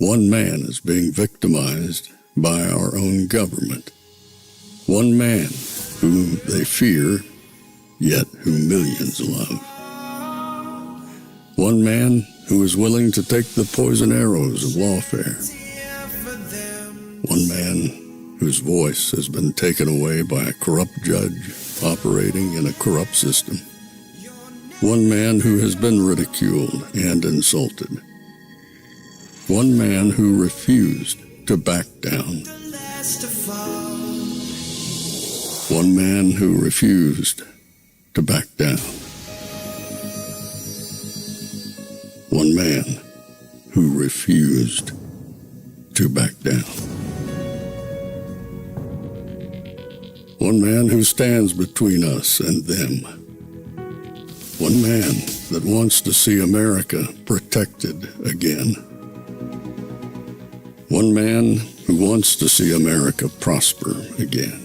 One man is being victimized by our own government. One man whom they fear, yet who millions love. One man who is willing to take the poison arrows of lawfare. One man whose voice has been taken away by a corrupt judge operating in a corrupt system. One man who has been ridiculed and insulted. One man who refused to back down. One man who refused to back down. One man who refused to back down. One man who stands between us and them. One man that wants to see America protected again. One man who wants to see America prosper again.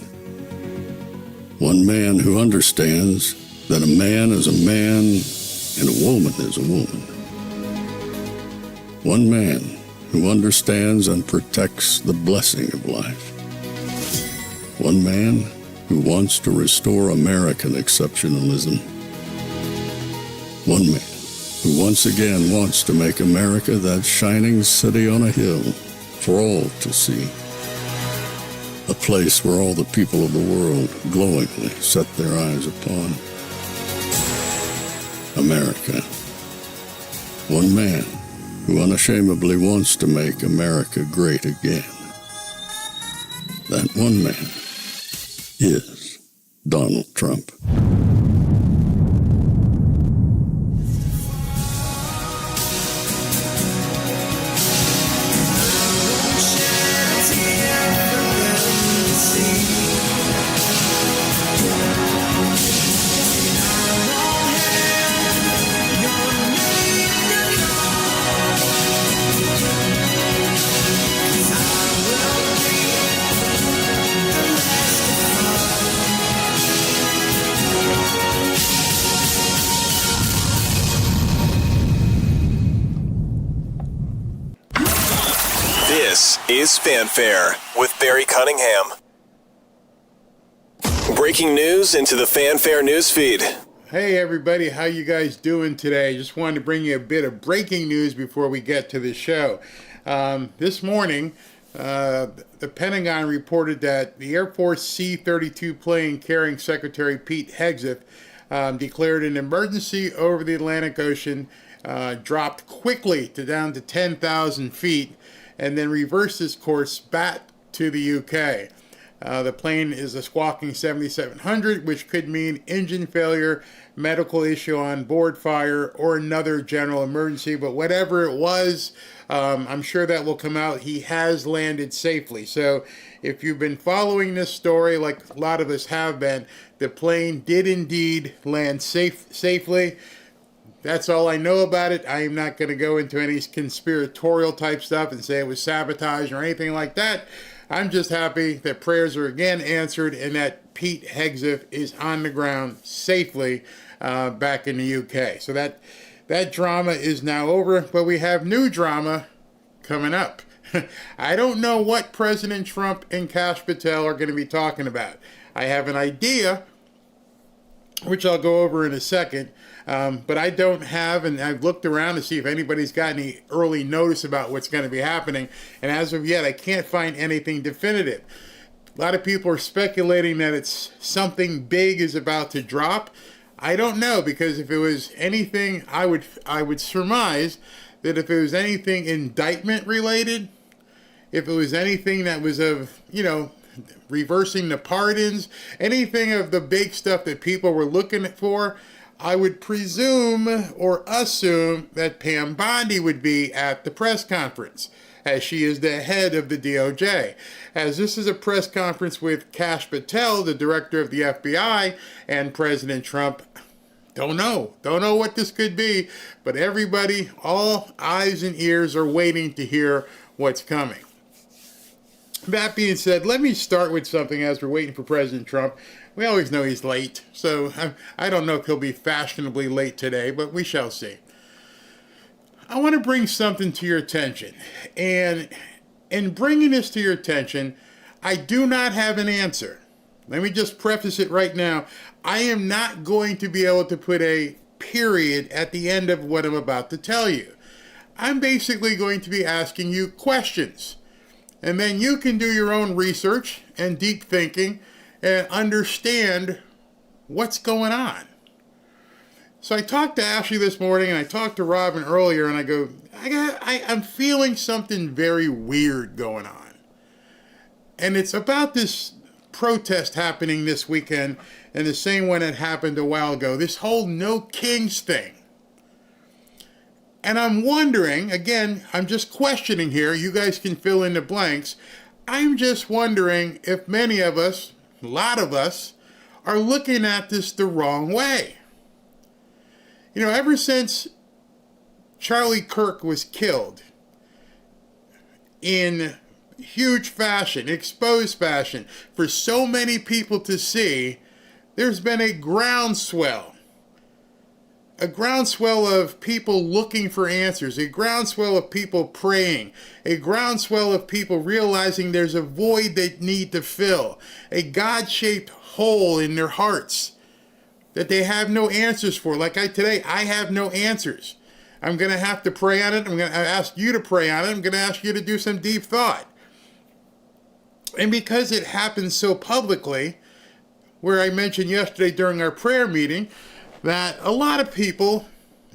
One man who understands that a man is a man and a woman is a woman. One man who understands and protects the blessing of life. One man who wants to restore American exceptionalism. One man who once again wants to make America that shining city on a hill for all to see. A place where all the people of the world glowingly set their eyes upon. America. One man who unashamedly wants to make America great again. That one man is Donald Trump. This is Fanfare with Barry Cunningham. Breaking news into the Fanfare newsfeed. Hey everybody, how you guys doing today? Just wanted to bring you a bit of breaking news before we get to the show. This morning, the Pentagon reported that the Air Force C-32 plane carrying Secretary Pete Hegseth declared an emergency over the Atlantic Ocean, dropped quickly down to 10,000 feet, and then reversed its course back to the UK. The plane is a squawking 7700, which could mean engine failure, medical issue on board fire, or another general emergency. But whatever it was, I'm sure that will come out. He has landed safely. So if you've been following this story, like a lot of us have been, the plane did indeed land safely. That's all I know about it. I am not going to go into any conspiratorial type stuff and say it was sabotage or anything like that. I'm just happy that prayers are again answered and that Pete Hegseth is on the ground safely back in the UK. So that drama is now over, but we have new drama coming up. I don't know what President Trump and Kash Patel are going to be talking about. I have an idea, which I'll go over in a second. But I don't have, and I've looked around to see if anybody's got any early notice about what's going to be happening. And as of yet, I can't find anything definitive. A lot of people are speculating that it's something big is about to drop. I don't know, because if it was anything, I would surmise that if it was anything indictment related, if it was anything that was of, reversing the pardons, anything of the big stuff that people were looking for, I would presume or assume that Pam Bondi would be at the press conference, as she is the head of the DOJ. As this is a press conference with Kash Patel, the director of the FBI, and President Trump, don't know what this could be, but everybody, all eyes and ears are waiting to hear what's coming. That being said, let me start with something as we're waiting for President Trump. We always know he's late, so I don't know if he'll be fashionably late today, but we shall see. I want to bring something to your attention. And in bringing this to your attention, I do not have an answer. Let me just preface it right now. I am not going to be able to put a period at the end of what I'm about to tell you. I'm basically going to be asking you questions. And then you can do your own research and deep thinking and understand what's going on. So I talked to Ashley this morning and I talked to Robin earlier and I go, I'm feeling something very weird going on. And it's about this protest happening this weekend and the same one that happened a while ago, this whole No Kings thing. And I'm wondering, again, I'm just questioning here, you guys can fill in the blanks. I'm just wondering if many of us, a lot of us, are looking at this the wrong way. You know, ever since Charlie Kirk was killed in huge fashion, exposed fashion, for so many people to see, there's been a groundswell of people looking for answers, a groundswell of people praying, a groundswell of people realizing there's a void they need to fill, a God-shaped hole in their hearts that they have no answers for. Like today, I have no answers. I'm going to have to pray on it. I'm going to ask you to pray on it. I'm going to ask you to do some deep thought. And because it happens so publicly, where I mentioned yesterday during our prayer meeting, that a lot of people,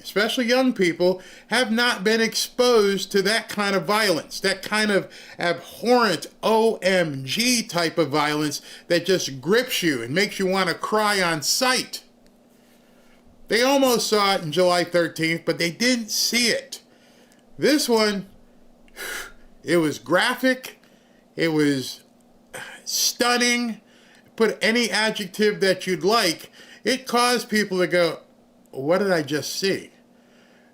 especially young people, have not been exposed to that kind of violence, that kind of abhorrent OMG type of violence that just grips you and makes you want to cry on sight. They almost saw it on July 13th, but they didn't see it. This one, it was graphic, it was stunning, put any adjective that you'd like. It caused people to go, what did I just see?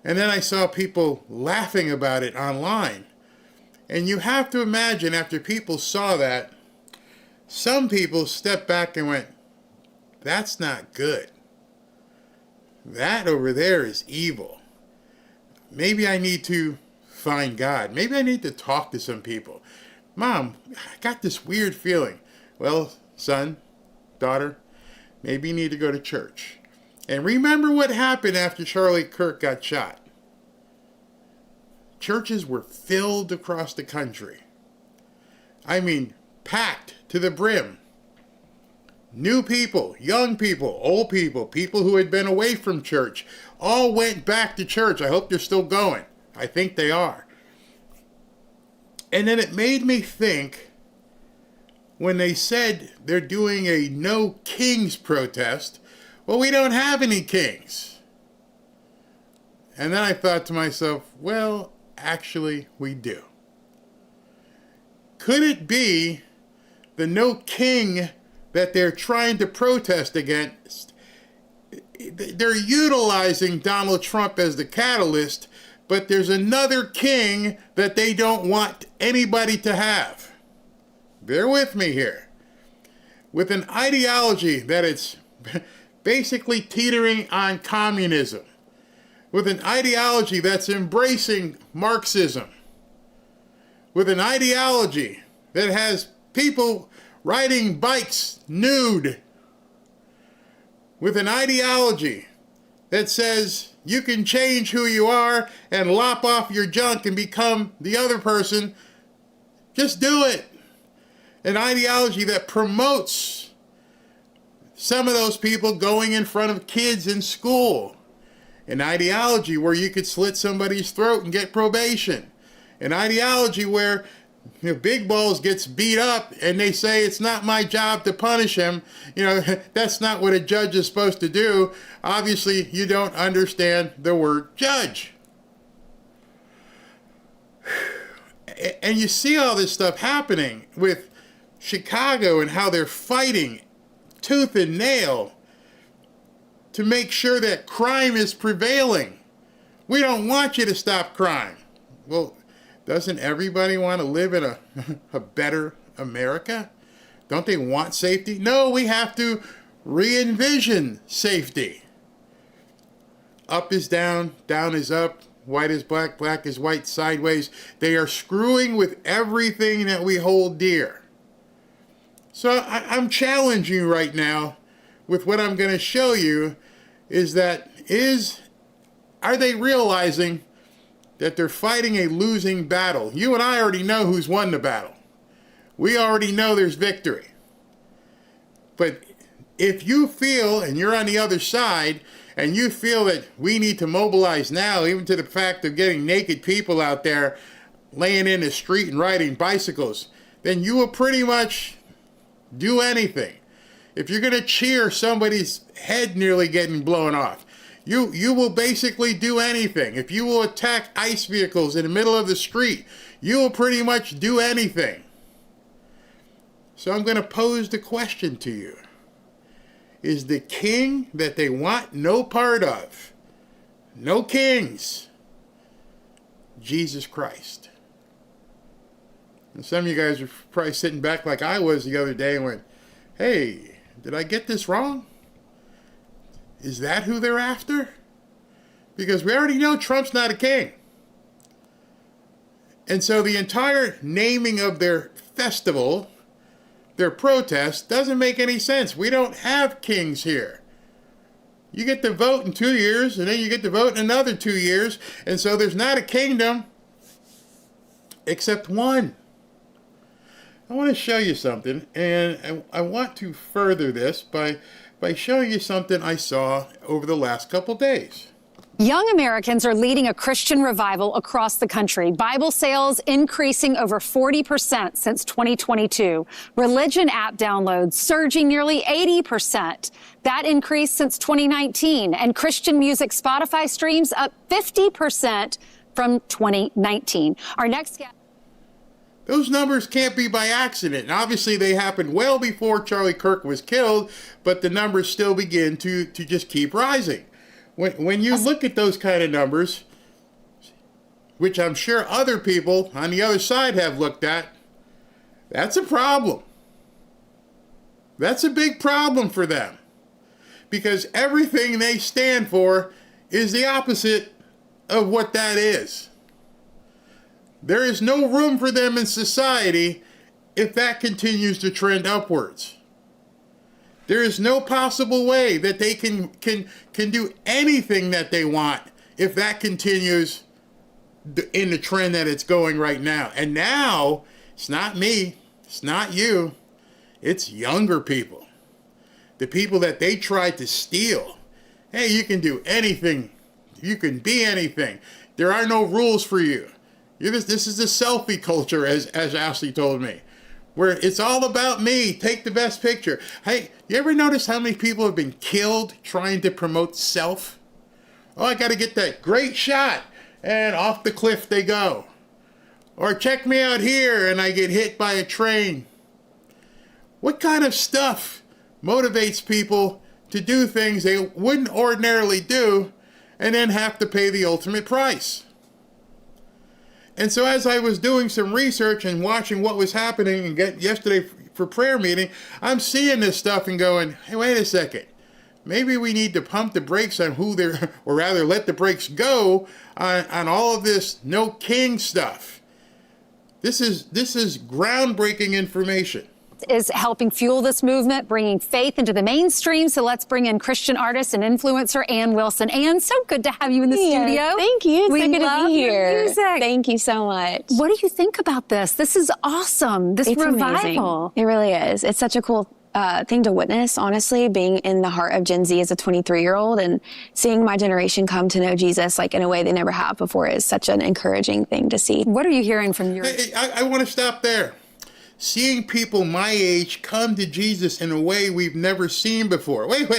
And then I saw people laughing about it online. And you have to imagine, after people saw that, some people stepped back and went, that's not good. That over there is evil. Maybe I need to find God. Maybe I need to talk to some people. Mom, I got this weird feeling. Well, son, daughter, maybe you need to go to church. And remember what happened after Charlie Kirk got shot. Churches were filled across the country. I mean, packed to the brim. New people, young people, old people, people who had been away from church, all went back to church. I hope they're still going. I think they are. And then it made me think, when they said they're doing a No Kings protest, well, we don't have any kings. And then I thought to myself, well, actually, we do. Could it be the no king that they're trying to protest against? They're utilizing Donald Trump as the catalyst, but there's another king that they don't want anybody to have. Bear with me here. With an ideology that it's basically teetering on communism, with an ideology that's embracing Marxism, with an ideology that has people riding bikes nude, with an ideology that says you can change who you are and lop off your junk and become the other person, just do it. An ideology that promotes some of those people going in front of kids in school. An ideology where you could slit somebody's throat and get probation. An ideology where Big Balls gets beat up and they say it's not my job to punish him. That's not what a judge is supposed to do. Obviously, you don't understand the word judge. And you see all this stuff happening with Chicago and how they're fighting tooth and nail to make sure that crime is prevailing. We don't want you to stop crime. Well, doesn't everybody want to live in a better America? Don't they want safety? No, we have to re-envision safety. Up is down, down is up, white is black, black is white, sideways. They are screwing with everything that we hold dear. So I'm challenging you right now with what I'm going to show you are they realizing that they're fighting a losing battle? You and I already know who's won the battle. We already know there's victory. But if you feel, and you're on the other side, and you feel that we need to mobilize now, even to the fact of getting naked people out there laying in the street and riding bicycles, then you will pretty much do anything. If you're going to cheer somebody's head nearly getting blown off, you will basically do anything. If you will attack ICE vehicles in the middle of the street, you will pretty much do anything. So I'm going to pose the question to you. Is the king that they want no part of, no kings, Jesus Christ? And some of you guys are probably sitting back like I was the other day and went, hey, did I get this wrong? Is that who they're after? Because we already know Trump's not a king. And so the entire naming of their festival, their protest, doesn't make any sense. We don't have kings here. You get to vote in 2 years, and then you get to vote in another 2 years, and so there's not a kingdom except one. I want to show you something, and I want to further this by showing you something I saw over the last couple days. Young Americans are leading a Christian revival across the country. Bible sales increasing over 40% since 2022. Religion app downloads surging nearly 80%. That increase since 2019. And Christian music Spotify streams up 50% from 2019. Our next guest. Those numbers can't be by accident. And obviously, they happened well before Charlie Kirk was killed, but the numbers still begin to just keep rising. When you look at those kind of numbers, which I'm sure other people on the other side have looked at, that's a problem. That's a big problem for them. Because everything they stand for is the opposite of what that is. There is no room for them in society if that continues to trend upwards. There is no possible way that they can do anything that they want if that continues in the trend that it's going right now. And now, it's not me, it's not you, it's younger people. The people that they tried to steal. Hey, you can do anything. You can be anything. There are no rules for you. This is the selfie culture, as Ashley told me, where it's all about me. Take the best picture. Hey, you ever notice how many people have been killed trying to promote self? Oh, I got to get that great shot. And off the cliff they go. Or check me out here and I get hit by a train. What kind of stuff motivates people to do things they wouldn't ordinarily do and then have to pay the ultimate price? And so as I was doing some research and watching what was happening and yesterday for prayer meeting, I'm seeing this stuff and going, hey, wait a second. Maybe we need to pump the brakes on or rather let the brakes go on all of this no king stuff. This is groundbreaking information. Is helping fuel this movement, bringing faith into the mainstream. So let's bring in Christian artist and influencer Ann Wilson. Ann, so good to have you in the studio. Thank you. It's We so good to love be here. your music. Thank you so much. What do you think about this? This is awesome. This It's revival. amazing. It really is. It's such a cool thing to witness, honestly, being in the heart of Gen Z as a 23-year-old and seeing my generation come to know Jesus like in a way they never have before is such an encouraging thing to see. What are you hearing from your... Hey, I want to stop there. Seeing people my age come to Jesus in a way we've never seen before. Wait.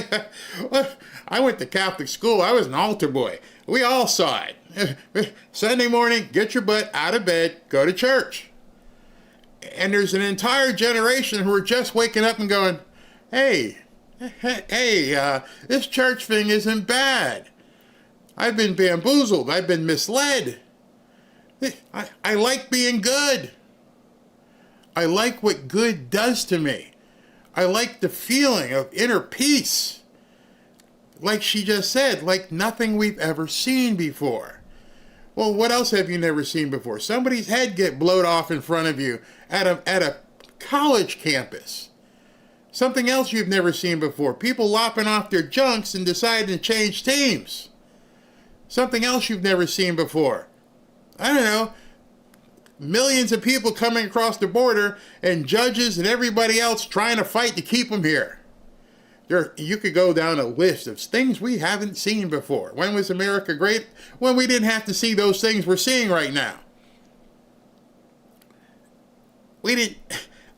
I went to Catholic school. I was an altar boy. We all saw it. Sunday morning, get your butt out of bed, go to church. And there's an entire generation who are just waking up and going, hey, this church thing isn't bad. I've been bamboozled. I've been misled. I like being good. I like what good does to me. I like the feeling of inner peace. Like she just said, like nothing we've ever seen before. Well, what else have you never seen before? Somebody's head get blowed off in front of you at a college campus. Something else you've never seen before. People lopping off their junks and deciding to change teams. Something else you've never seen before. I don't know. Millions of people coming across the border and judges and everybody else trying to fight to keep them here. You could go down a list of things we haven't seen before. When was America great? When we didn't have to see those things we're seeing right now.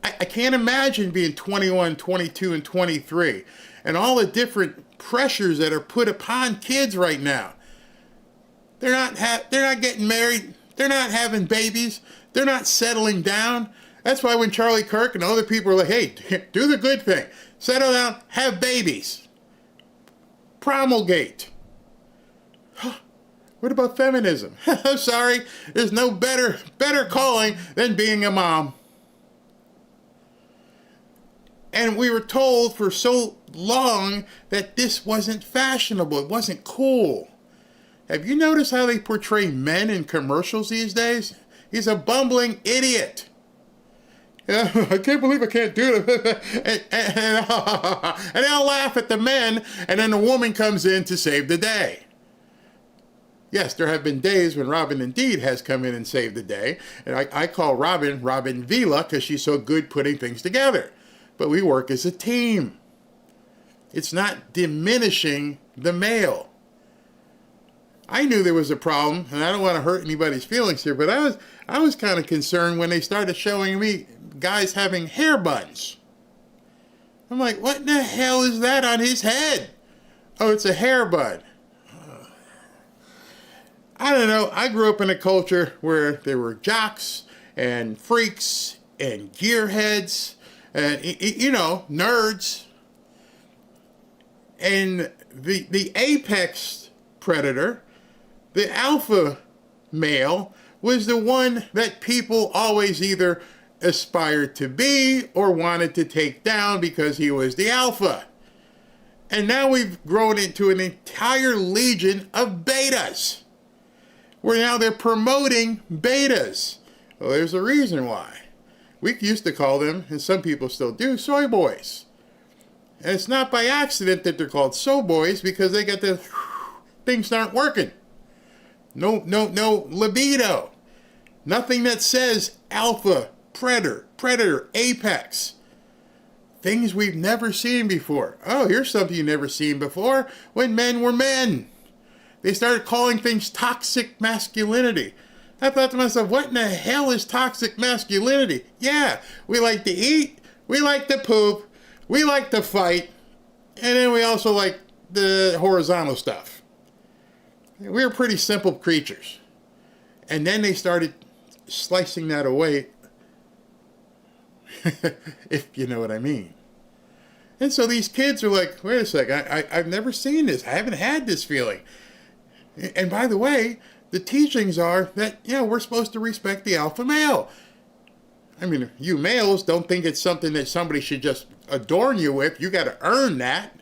I can't imagine being 21, 22, and 23 and all the different pressures that are put upon kids right now. They're not getting married. They're not having babies. They're not settling down. That's why when Charlie Kirk and other people are like, hey, do the good thing. Settle down, have babies. Promulgate. What about feminism? I'm sorry, there's no better calling than being a mom. And we were told for so long that this wasn't fashionable. It wasn't cool. Have you noticed how they portray men in commercials these days? He's a bumbling idiot. I can't believe I can't do it. And they'll laugh at the men, and then the woman comes in to save the day. Yes, there have been days when Robin indeed has come in and saved the day. And I call Robin Vila because she's so good putting things together. But we work as a team. It's not diminishing the male. I knew there was a problem, and I don't want to hurt anybody's feelings here, but I was kind of concerned when they started showing me guys having hair buns. I'm like, what in the hell is that on his head? Oh, it's a hair bun. I don't know. I grew up in a culture where there were jocks and freaks and gearheads and, nerds. And the apex predator, the alpha male, was the one that people always either aspired to be or wanted to take down because he was the alpha. And now we've grown into an entire legion of betas, where now they're promoting betas. Well, there's a reason why. We used to call them, and some people still do, soy boys. And it's not by accident that they're called soy boys, because they got the things aren't working. No libido. Nothing that says alpha, predator, apex. Things we've never seen before. Oh, here's something you've never seen before. When men were men, they started calling things toxic masculinity. I thought to myself, what in the hell is toxic masculinity? Yeah, we like to eat, we like to poop, we like to fight, and then we also like the horizontal stuff. We were pretty simple creatures. And then they started slicing that away, if you know what I mean. And so these kids are like, wait a second, I've never seen this. I haven't had this feeling. And by the way, the teachings are that, we're supposed to respect the alpha male. I mean, you males don't think it's something that somebody should just adorn you with. You got to earn that.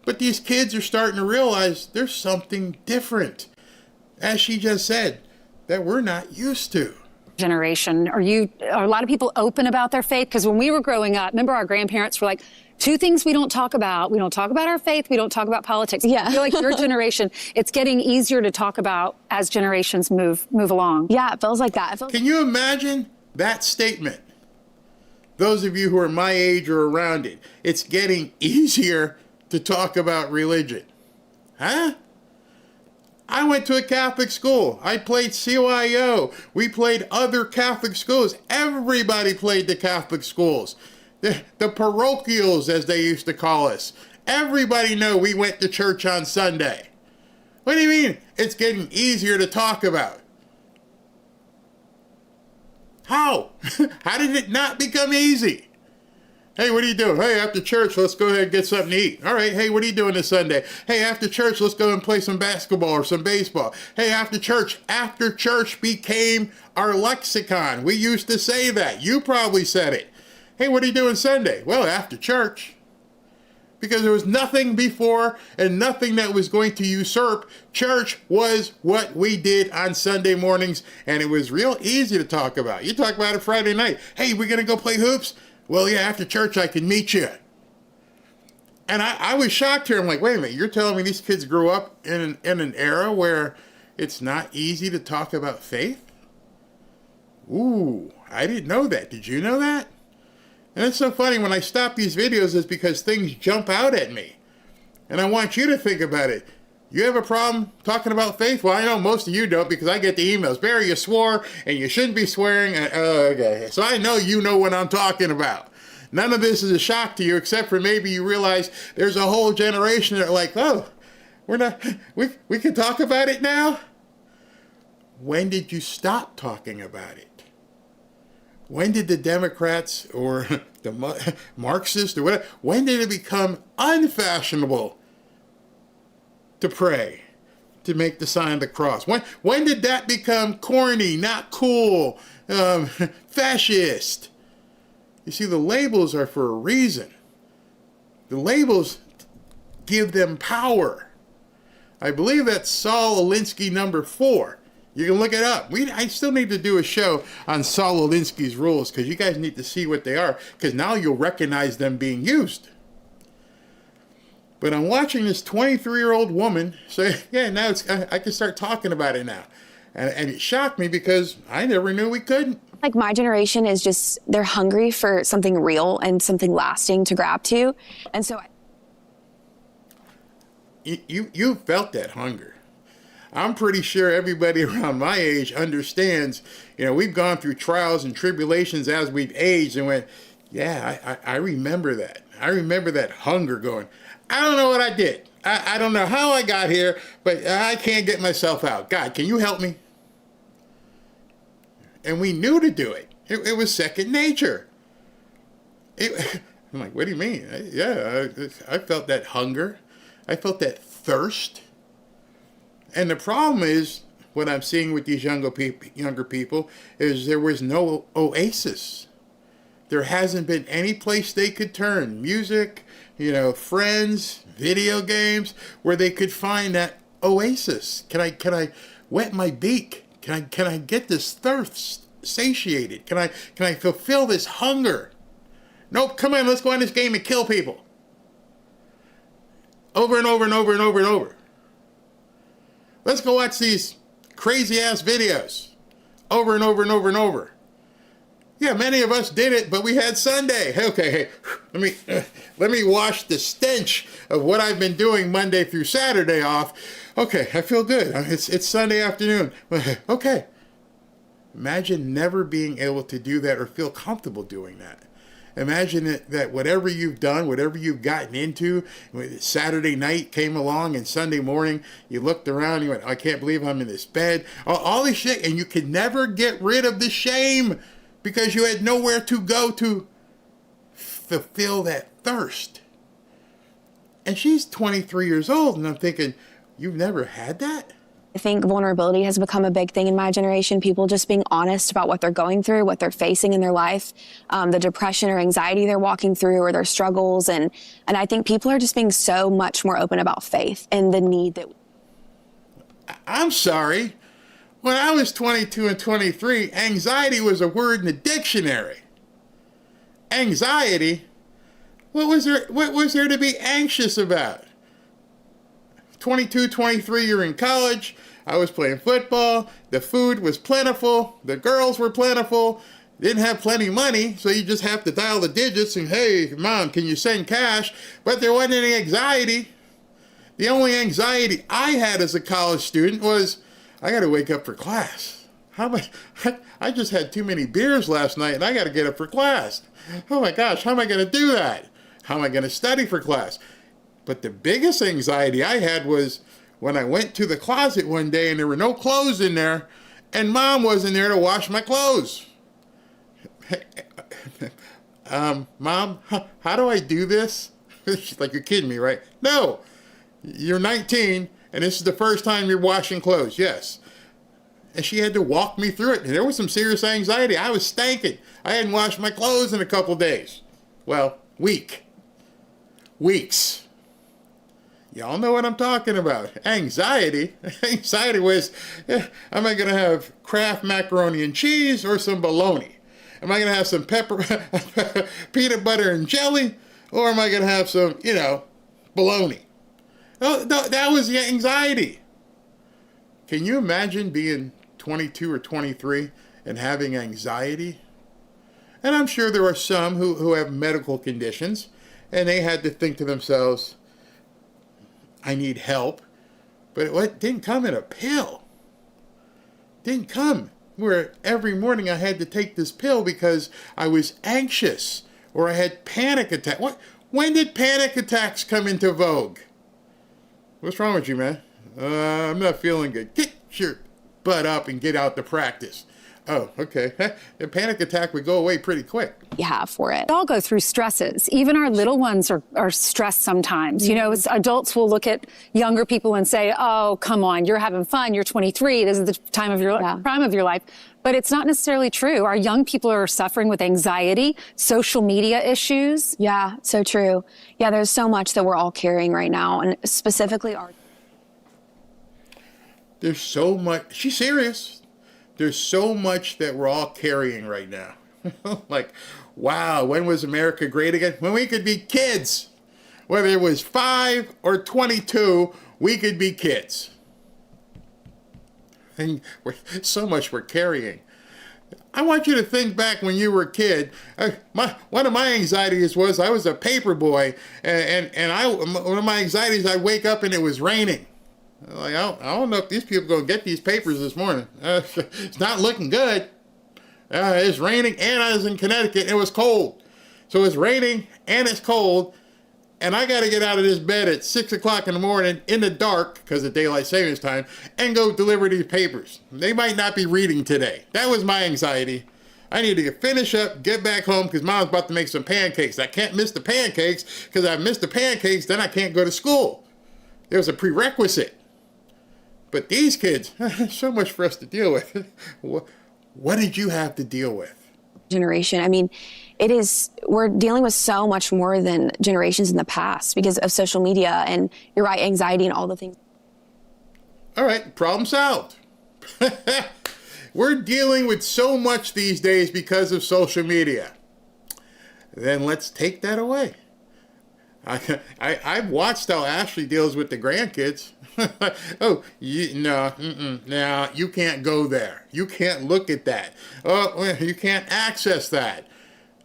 But these kids are starting to realize there's something different, as she just said, that we're not used to. Generation, are a lot of people open about their faith? Because when we were growing up, remember our grandparents were like, two things we don't talk about. We don't talk about our faith. We don't talk about politics. Yeah. I feel like your generation, it's getting easier to talk about as generations move along. Yeah, it feels like that. Can you imagine that statement? Those of you who are my age or around it, it's getting easier to talk about religion. Huh? I went to a Catholic school. I played CYO. We played other Catholic schools. Everybody played the Catholic schools. The parochials, as they used to call us. Everybody knew we went to church on Sunday. What do you mean it's getting easier to talk about? How? How did it not become easy? Hey, what are you doing? Hey, after church, let's go ahead and get something to eat. All right, hey, what are you doing this Sunday? Hey, after church, let's go and play some basketball or some baseball. Hey, after church became our lexicon. We used to say that. You probably said it. Hey, what are you doing Sunday? Well, after church. because there was nothing before and nothing that was going to usurp. Church was what we did on Sunday mornings, and it was real easy to talk about. You talk about it Friday night. Hey, we're going to go play hoops? Well, yeah, after church I can meet you. And I was shocked here. I'm like, wait a minute, you're telling me these kids grew up in an era where it's not easy to talk about faith? Ooh, I didn't know that. Did you know that? And it's so funny, when I stop these videos, it's because things jump out at me. And I want you to think about it. You have a problem talking about faith? Well, I know most of you don't, because I get the emails. Barry, you swore, and you shouldn't be swearing. Okay, so I know you know what I'm talking about. None of this is a shock to you, except for maybe you realize there's a whole generation that are like, oh, we can talk about it now? When did you stop talking about it? When did the Democrats or the Marxists or whatever, when did it become unfashionable to pray, to make the sign of the cross? When did that become corny, not cool, fascist? You see, the labels are for a reason. The labels give them power. I believe that's Saul Alinsky number 4. You can look it up. I still need to do a show on Saul Alinsky's rules, because you guys need to see what they are, because now you'll recognize them being used. But I'm watching this 23-year-old woman say, yeah, now I can start talking about it now. And it shocked me, because I never knew we couldn't. Like, my generation is just, they're hungry for something real and something lasting to grab to. And so you felt that hunger. I'm pretty sure everybody around my age understands, we've gone through trials and tribulations as we've aged, and went, yeah, I remember that. I remember that hunger going, I don't know what I did. I don't know how I got here, but I can't get myself out. God, can you help me? And we knew to do it. It was second nature. I'm like, what do you mean? I felt that hunger. I felt that thirst. And the problem is, what I'm seeing with these younger people is there was no oasis. There hasn't been any place they could turn. Music, friends, video games, where they could find that oasis. Can I wet my beak? Can I get this thirst satiated? Can I fulfill this hunger? Nope, come on, let's go on this game and kill people. Over and over and over and over and over. Let's go watch these crazy-ass videos over and over and over and over. Yeah, many of us did it, but we had Sunday. Okay, let me wash the stench of what I've been doing Monday through Saturday off. Okay, I feel good. It's Sunday afternoon. Okay. Imagine never being able to do that or feel comfortable doing that. Imagine that whatever you've done, whatever you've gotten into, Saturday night came along and Sunday morning, you looked around, you went, I can't believe I'm in this bed. All this shit, and you could never get rid of the shame because you had nowhere to go to fulfill that thirst. And she's 23 years old, and I'm thinking, you've never had that? I think vulnerability has become a big thing in my generation. People just being honest about what they're going through, what they're facing in their life, the depression or anxiety they're walking through, or their struggles. And I think people are just being so much more open about faith and the need that. I'm sorry. When I was 22 and 23, anxiety was a word in the dictionary. Anxiety? What was there to be anxious about? 22, 23, you're in college. I was playing football. The food was plentiful. The girls were plentiful. Didn't have plenty of money, so you just have to dial the digits and, hey, Mom, can you send cash? But there wasn't any anxiety. The only anxiety I had as a college student was, I got to wake up for class. I just had too many beers last night, and I got to get up for class. Oh my gosh, how am I going to do that? How am I going to study for class? But the biggest anxiety I had was when I went to the closet one day and there were no clothes in there, and Mom wasn't there to wash my clothes. Mom, how do I do this? She's like, you're kidding me, right? No, you're 19, and this is the first time you're washing clothes. Yes. And she had to walk me through it. And there was some serious anxiety. I was stanking. I hadn't washed my clothes in a couple days. Well, week. weeks. Y'all know what I'm talking about. Anxiety. Anxiety was, am I going to have Kraft macaroni and cheese or some bologna? Am I going to have some peanut butter and jelly? Or am I going to have some, bologna? Oh, that was the anxiety. Can you imagine being 22 or 23 and having anxiety? And I'm sure there are some who have medical conditions, and they had to think to themselves, I need help. But it didn't come in a pill. Didn't come where every morning I had to take this pill because I was anxious or I had panic attack. When did panic attacks come into vogue? What's wrong with you, man? I'm not feeling good. Get your butt up and get out to practice. Oh, okay. The panic attack would go away pretty quick. Yeah, for it. We all go through stresses. Even our little ones are stressed sometimes. Adults will look at younger people and say, oh, come on, you're having fun. You're 23. This is the prime of your life. But it's not necessarily true. Our young people are suffering with anxiety, social media issues. Yeah, so true. Yeah, there's so much that we're all carrying right now, and specifically our... There's so much. She's serious. There's so much that we're all carrying right now. Like, wow, when was America great again? When we could be kids. Whether it was 5 or 22, we could be kids. And so much we're carrying. I want you to think back when you were a kid. One of my anxieties was I was a paper boy, and one of my anxieties, I'd wake up and it was raining. Like, I don't know if these people are going to get these papers this morning. It's not looking good. It's raining, and I was in Connecticut, and it was cold. So it's raining, and it's cold, and I got to get out of this bed at 6 o'clock in the morning in the dark, because of daylight savings time, and go deliver these papers. They might not be reading today. That was my anxiety. I need to finish up, get back home, because Mom's about to make some pancakes. I can't miss the pancakes, because if I miss the pancakes, then I can't go to school. It was a prerequisite. But these kids, so much for us to deal with. What did you have to deal with? Generation. I mean, we're dealing with so much more than generations in the past because of social media and, you're right, anxiety and all the things. All right, problem solved. We're dealing with so much these days because of social media. Then let's take that away. I've watched how Ashley deals with the grandkids. Oh, no, you can't go there. You can't look at that. Oh, you can't access that.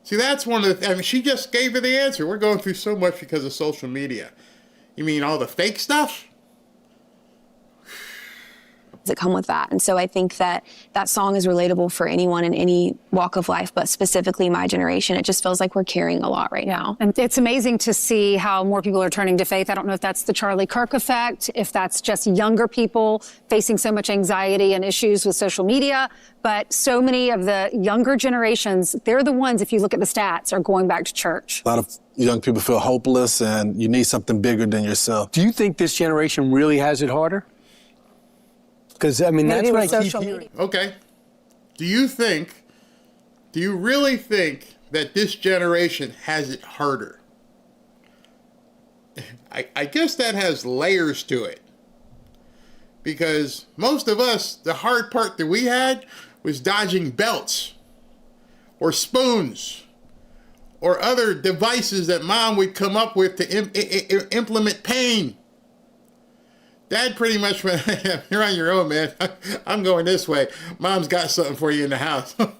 See, that's one of the, she just gave you the answer. We're going through so much because of social media. You mean all the fake stuff? That come with that. And so I think that song is relatable for anyone in any walk of life, but specifically my generation. It just feels like we're carrying a lot right now. And it's amazing to see how more people are turning to faith. I don't know if that's the Charlie Kirk effect, if that's just younger people facing so much anxiety and issues with social media, but so many of the younger generations, they're the ones, if you look at the stats, are going back to church. A lot of young people feel hopeless and you need something bigger than yourself. Do you think this generation really has it harder? Because, I mean, that's what I keep hearing. Okay. Do you really think that this generation has it harder? I guess that has layers to it. Because most of us, the hard part that we had was dodging belts or spoons or other devices that Mom would come up with to implement pain. Dad pretty much went, you're on your own, man. I'm going this way. Mom's got something for you in the house. How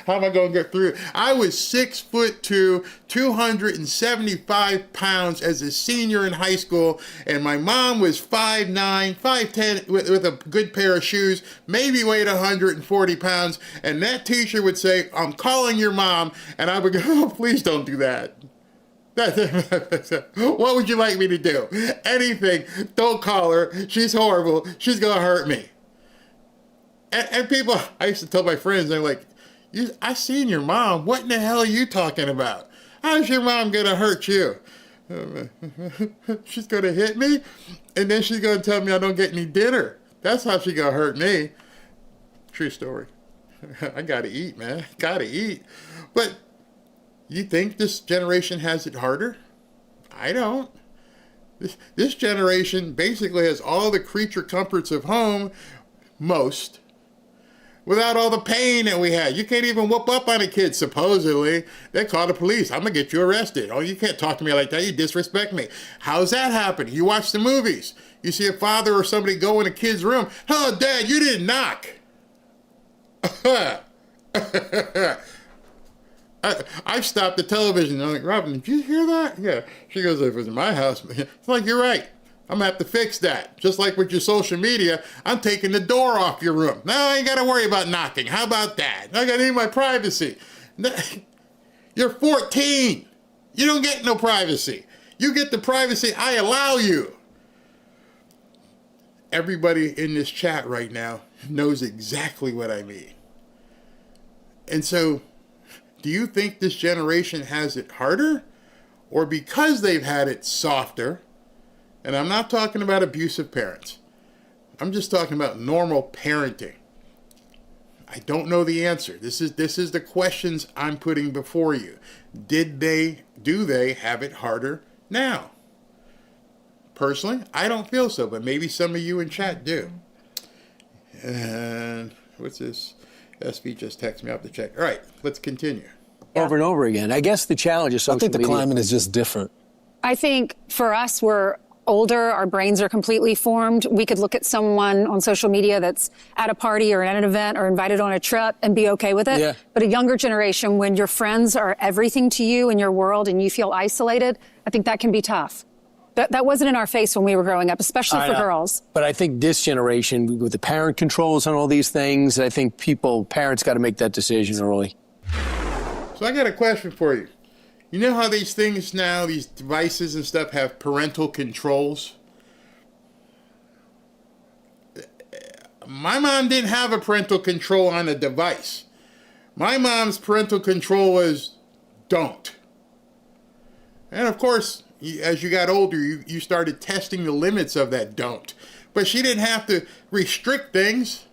am I going to get through it? I was 6'2", 275 pounds as a senior in high school, and my mom was 5'9", 5'10", with a good pair of shoes, maybe weighed 140 pounds, and that teacher would say, I'm calling your mom, and I would go, oh, please don't do that. What would you like me to do? Anything. Don't call her. She's horrible. She's going to hurt me. And people, I used to tell my friends, they're like, I seen your mom. What in the hell are you talking about? How's your mom going to hurt you? She's going to hit me, and then she's going to tell me I don't get any dinner. That's how she's going to hurt me. True story. I got to eat, man. Got to eat. But you think this generation has it harder? I don't. This generation basically has all the creature comforts of home, most, without all the pain that we had. You can't even whoop up on a kid, supposedly. They call the police. I'm going to get you arrested. Oh, you can't talk to me like that. You disrespect me. How's that happening? You watch the movies. You see a father or somebody go in a kid's room. Oh, Dad, you didn't knock. I stopped the television. I'm like, Robin, did you hear that? Yeah. She goes, if it was in my house. It's like, you're right. I'm going to have to fix that. Just like with your social media, I'm taking the door off your room. Now I ain't got to worry about knocking. How about that? I got to need my privacy. You're 14. You don't get no privacy. You get the privacy I allow you. Everybody in this chat right now knows exactly what I mean. And so, do you think this generation has it harder? Or because they've had it softer? And I'm not talking about abusive parents. I'm just talking about normal parenting. I don't know the answer. This is the questions I'm putting before you. Do they have it harder now? Personally, I don't feel so, but maybe some of you in chat do. And what's this? SB just texted me. I have to check. All right, let's continue. Over and over again. I guess the challenge is social I think the media. climate is just different. I think for us, we're older, our brains are completely formed. We could look at someone on social media that's at a party or at an event or invited on a trip and be okay with it. Yeah. But a younger generation, when your friends are everything to you in your world and you feel isolated, I think that can be tough. That wasn't in our face when we were growing up, especially for girls. But I think this generation, with the parent controls on all these things, I think parents got to make that decision early. So I got a question for you. You know how these things now, these devices and stuff, have parental controls? My mom didn't have a parental control on a device. My mom's parental control was don't. And of course, as you got older, you started testing the limits of that don't. But she didn't have to restrict things.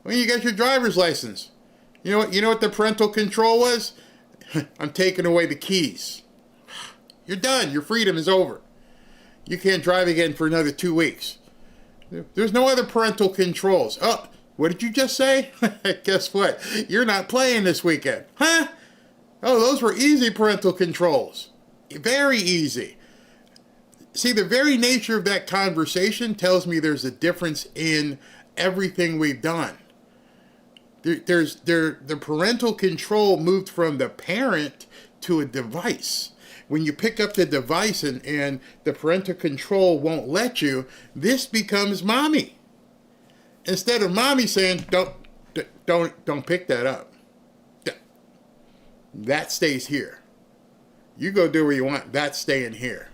When you got your driver's license, you know what the parental control was? I'm taking away the keys. You're done. Your freedom is over. You can't drive again for another 2 weeks. There's no other parental controls. Oh, what did you just say? Guess what? You're not playing this weekend. Huh? Oh, those were easy parental controls. Very easy. See, the very nature of that conversation tells me there's a difference in everything we've done. The parental control moved from the parent to a device. When you pick up the device and the parental control won't let you, this becomes mommy. Instead of mommy saying, don't pick that up. That stays here. You go do what you want. That's staying here.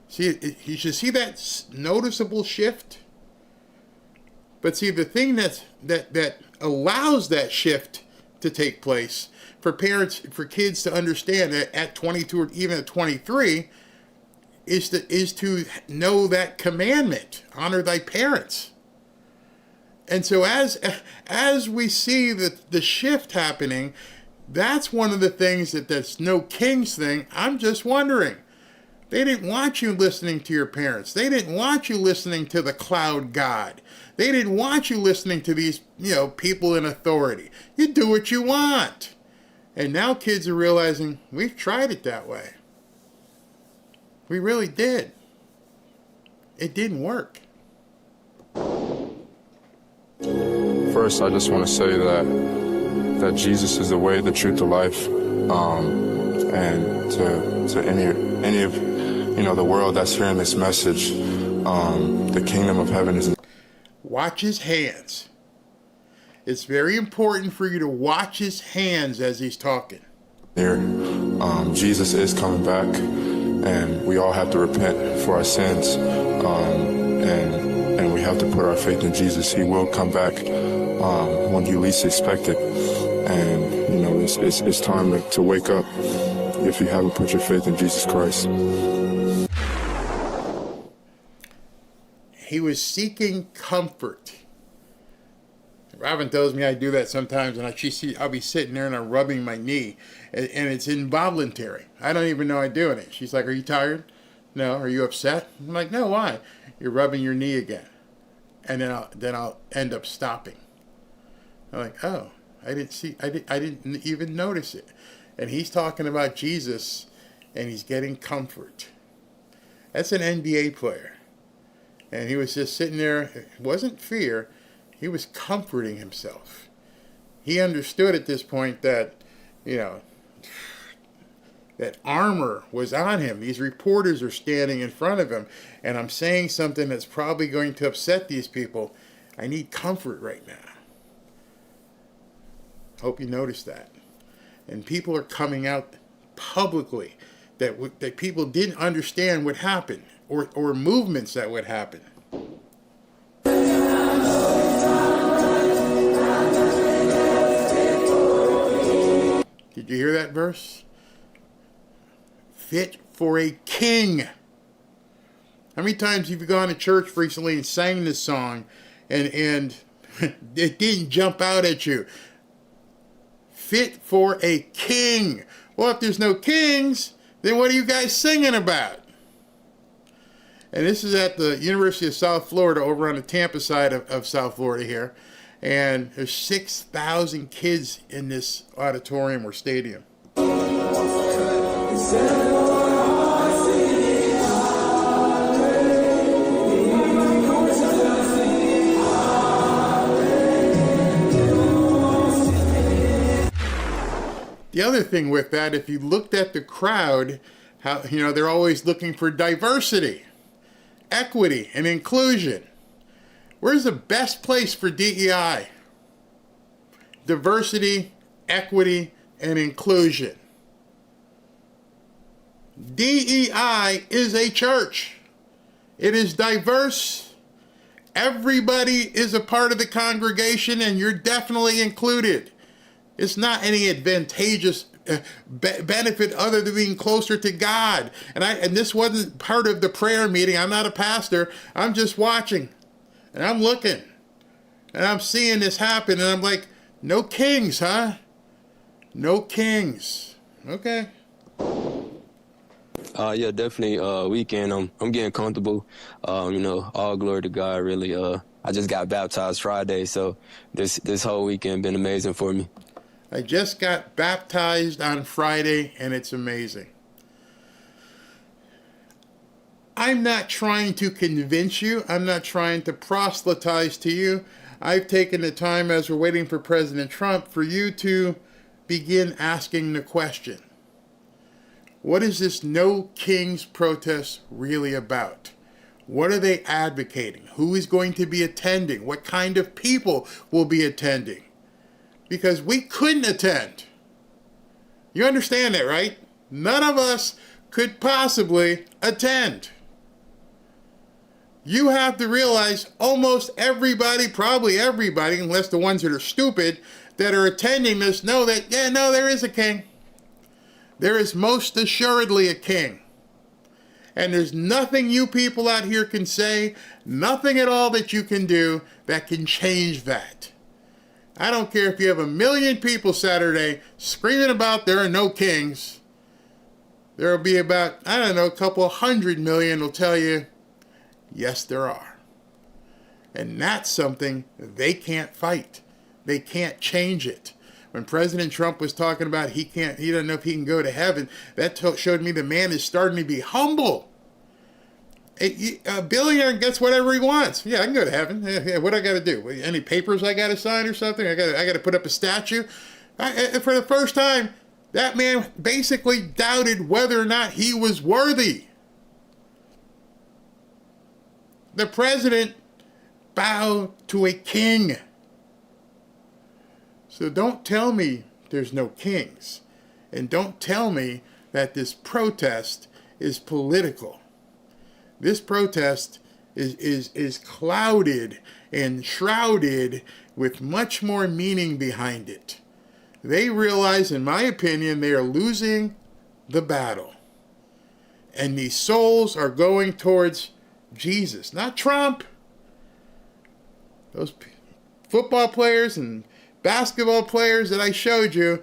See, you should see that noticeable shift. But see, the thing that allows that shift to take place for parents, for kids to understand that at 22 or even at 23 is to know that commandment, honor thy parents. And so as we see the shift happening, that's one of the things that's no king's thing. I'm just wondering. They didn't want you listening to your parents. They didn't want you listening to the cloud god. They didn't want you listening to these, people in authority. You do what you want. And now kids are realizing we've tried it that way. We really did. It didn't work. First, I just want to say that Jesus is the way, the truth, the life, and to any of the world that's hearing this message, the kingdom of heaven is. Watch his hands. It's very important for you to watch his hands as he's talking. Here, Jesus is coming back, and we all have to repent for our sins, and we have to put our faith in Jesus. He will come back when you least expect it, and it's time to wake up if you haven't put your faith in Jesus Christ. He was seeking comfort. Robin tells me I do that sometimes, and I'll be sitting there and I'm rubbing my knee, and it's involuntary. I don't even know I'm doing it. She's like, "Are you tired?" "No." "Are you upset?" I'm like, "No, why?" "You're rubbing your knee again." And then I'll end up stopping. I'm like, "Oh, I didn't even notice it." And he's talking about Jesus, and he's getting comfort. That's an NBA player. And he was just sitting there. It wasn't fear. He was comforting himself. He understood at this point that, that armor was on him. These reporters are standing in front of him, and I'm saying something that's probably going to upset these people. I need comfort right now. Hope you notice that. And people are coming out publicly that people didn't understand would happen, or movements that would happen. Did you hear that verse? Fit for a king. How many times have you gone to church recently and sang this song and it didn't jump out at you? Fit for a king. Well, if there's no kings, then what are you guys singing about? And this is at the University of South Florida, over on the Tampa side of South Florida here. And there's 6,000 kids in this auditorium or stadium. The other thing with that, if you looked at the crowd, how they're always looking for diversity, equity, and inclusion. Where's the best place for DEI? Diversity, equity, and inclusion. DEI is a church. It is diverse. Everybody is a part of the congregation, and you're definitely included. It's not any advantageous benefit other than being closer to God. And this wasn't part of the prayer meeting. I'm not a pastor. I'm just watching. And I'm looking. And I'm seeing this happen. And I'm like, no kings, huh? No kings. Okay. Yeah, definitely. Weekend. I'm getting comfortable. All glory to God. Really. I just got baptized Friday, so this whole weekend been amazing for me. I just got baptized on Friday, and it's amazing. I'm not trying to convince you. I'm not trying to proselytize to you. I've taken the time, as we're waiting for President Trump, for you to begin asking the question. What is this No Kings protest really about? What are they advocating? Who is going to be attending? What kind of people will be attending? Because we couldn't attend. You understand that, right? None of us could possibly attend. You have to realize almost everybody, probably everybody, unless the ones that are stupid, that are attending this know that, there is a king. There is most assuredly a king. And there's nothing you people out here can say, nothing at all that you can do that can change that. I don't care if you have 1 million people Saturday screaming about there are no kings. There will be about, a couple 100 million will tell you, yes, there are. And that's something they can't fight. They can't change it. When President Trump was talking about he doesn't know if he can go to heaven, that showed me the man is starting to be humble. A billionaire gets whatever he wants. Yeah, I can go to heaven. What I got to do? Any papers I got to sign or something? I got to put up a statue. For the first time, that man basically doubted whether or not he was worthy. The president bowed to a king. So don't tell me there's no kings. And don't tell me that this protest is political. This protest is clouded and shrouded with much more meaning behind it. They realize, in my opinion, they are losing the battle. And these souls are going towards Jesus, not Trump. Those football players and basketball players that I showed you,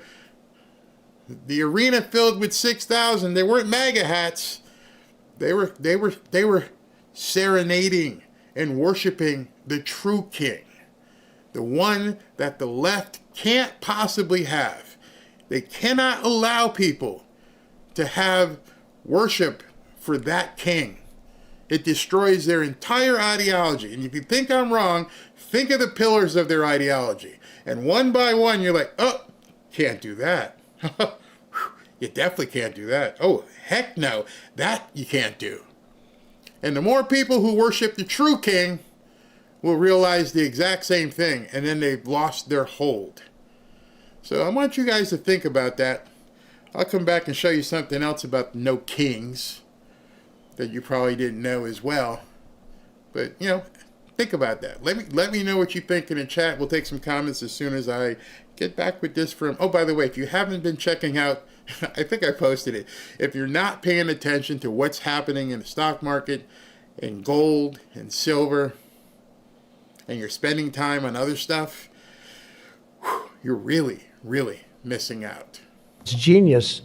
the arena filled with 6,000, they weren't MAGA hats. They were serenading and worshiping the true king, the one that the left can't possibly have. They cannot allow people to have worship for that king. It destroys their entire ideology. And if you think I'm wrong, think of the pillars of their ideology. And one by one, you're like, oh, can't do that. You definitely can't do that. Oh, heck no, that you can't do. And the more people who worship the true king will realize the exact same thing, and then they've lost their hold. So I want you guys to think about that. I'll come back and show you something else about no kings that you probably didn't know as well. But, think about that. Let me know what you think in the chat. We'll take some comments as soon as I get back with this from... Oh, by the way, if you haven't been checking out, I think I posted it. If you're not paying attention to what's happening in the stock market, and gold, and silver, and you're spending time on other stuff, you're really, really missing out. It's genius.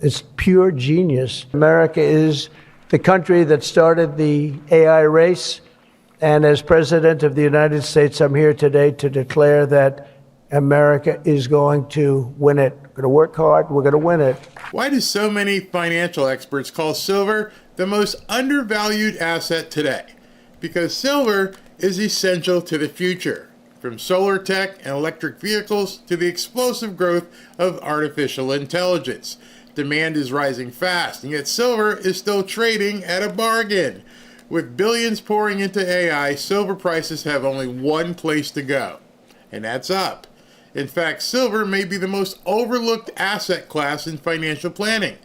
It's pure genius. America is the country that started the AI race. And as President of the United States, I'm here today to declare that America is going to win it. We're going to work hard. We're going to win it. Why do so many financial experts call silver the most undervalued asset today? Because silver is essential to the future, from solar tech and electric vehicles to the explosive growth of artificial intelligence. Demand is rising fast, and yet silver is still trading at a bargain. With billions pouring into AI, silver prices have only one place to go, and that's up. In fact, silver may be the most overlooked asset class in financial planning.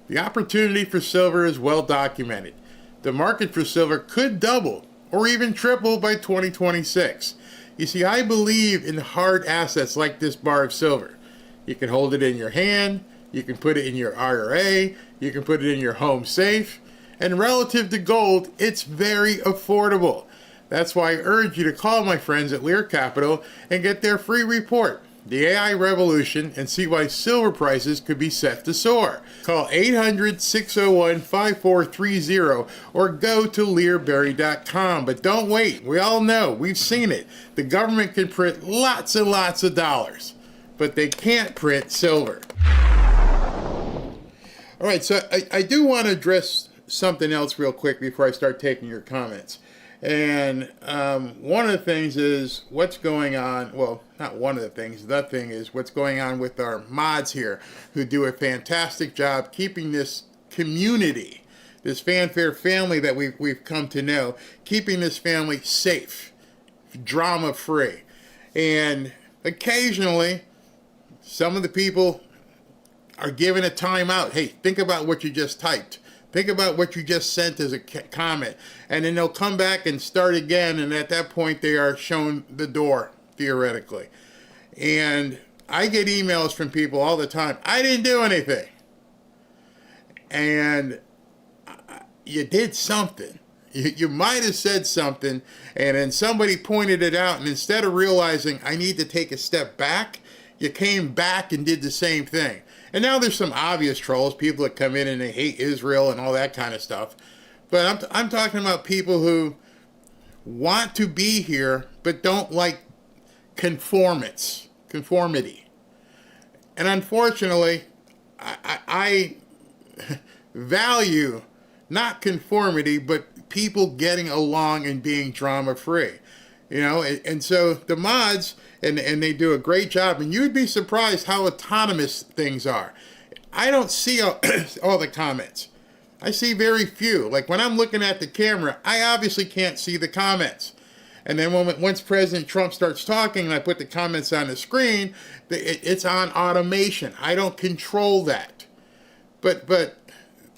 The opportunity for silver is well documented. The market for silver could double or even triple by 2026. You see, I believe in hard assets like this bar of silver. You can hold it in your hand, you can put it in your IRA, you can put it in your home safe, and relative to gold, it's very affordable. That's why I urge you to call my friends at Lear Capital and get their free report, The AI Revolution, and see why silver prices could be set to soar. Call 800-601-5430 or go to learberry.com. But don't wait. We all know. We've seen it. The government can print lots and lots of dollars, but they can't print silver. All right, so I do want to address something else real quick before I start taking your comments. And one of the things is what's going on. Well, not one of the things. The thing is what's going on with our mods here, who do a fantastic job keeping this community, this fanfare family that we've come to know, keeping this family safe, drama-free. And occasionally, some of the people are given a timeout. Hey, think about what you just typed. Think about what you just sent as a comment. And then they'll come back and start again, and at that point they are shown the door, theoretically. And I get emails from people all the time. I didn't do anything. And you did something. You might have said something, and then somebody pointed it out, and instead of realizing I need to take a step back, you came back and did the same thing. And now there's some obvious trolls, people that come in and they hate Israel and all that kind of stuff. But I'm talking about people who want to be here but don't like conformity. And unfortunately, I value not conformity, but people getting along and being drama-free. And so the mods, and they do a great job, and you'd be surprised how autonomous things are. I don't see all the comments. I see very few. Like when I'm looking at the camera, I obviously can't see the comments. And then once President Trump starts talking and I put the comments on the screen, it's on automation. I don't control that. But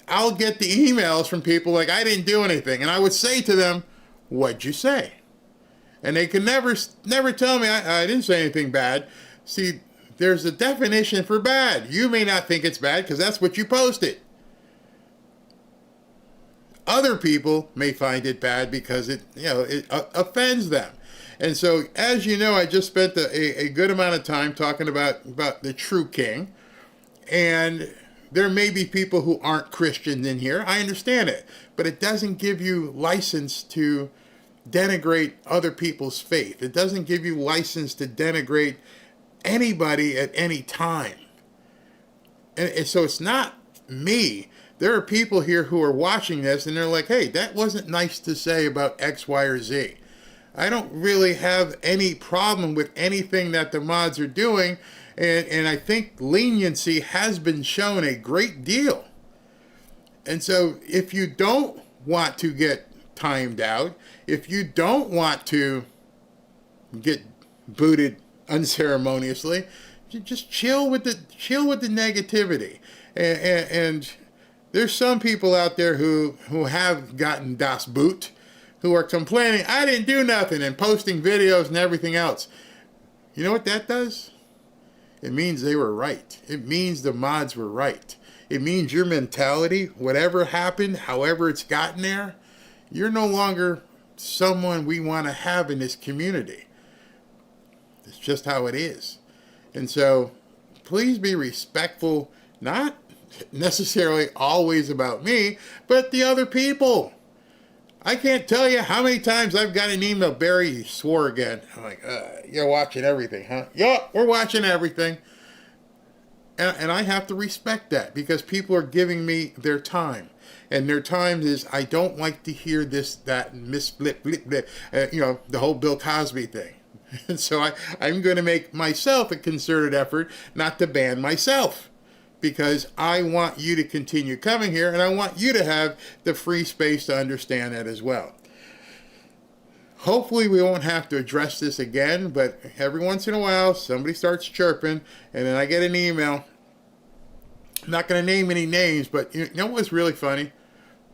I'll get the emails from people like, I didn't do anything. And I would say to them, what'd you say? And they can never tell me I didn't say anything bad. See, there's a definition for bad. You may not think it's bad because that's what you posted. Other people may find it bad because it offends them. And so, as you know, I just spent a good amount of time talking about the true king. And there may be people who aren't Christians in here. I understand it. But it doesn't give you license to denigrate other people's faith. It doesn't give you license to denigrate anybody at any time. And so it's not me. There are people here who are watching this and they're like, hey, that wasn't nice to say about X, Y, or Z. I don't really have any problem with anything that the mods are doing. And I think leniency has been shown a great deal. And so if you don't want to get timed out, if you don't want to get booted unceremoniously, just chill with the negativity. And there's some people out there who have gotten Das Boot, who are complaining, I didn't do nothing, and posting videos and everything else. You know what that does? It means they were right. It means the mods were right. It means your mentality, whatever happened, however it's gotten there, you're no longer someone we want to have in this community. It's just how it is. And so please be respectful, not necessarily always about me, but the other people. I can't tell you how many times I've got an email, Barry, you swore again. I'm like, you're watching everything, huh? Yup, we're watching everything. And I have to respect that because people are giving me their time. And their time is, I don't like to hear this, that, and blip, blip, the whole Bill Cosby thing. And so I'm going to make myself a concerted effort not to ban myself, because I want you to continue coming here and I want you to have the free space to understand that as well. Hopefully we won't have to address this again, but every once in a while somebody starts chirping and then I get an email. I'm not going to name any names, but you know what's really funny?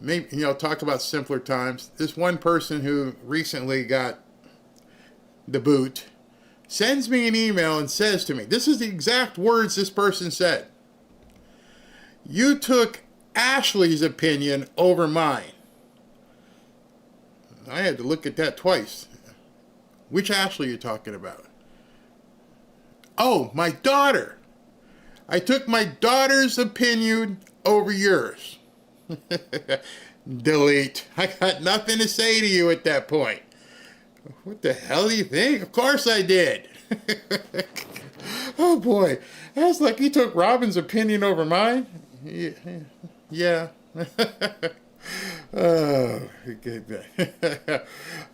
Maybe, talk about simpler times. This one person who recently got the boot sends me an email and says to me, this is the exact words this person said. You took Ashley's opinion over mine. I had to look at that twice. Which Ashley are you talking about? Oh, my daughter. I took my daughter's opinion over yours. Delete. I got nothing to say to you at that point. What the hell do you think? Of course I did. Oh boy. That's like you took Robin's opinion over mine? Yeah. Oh,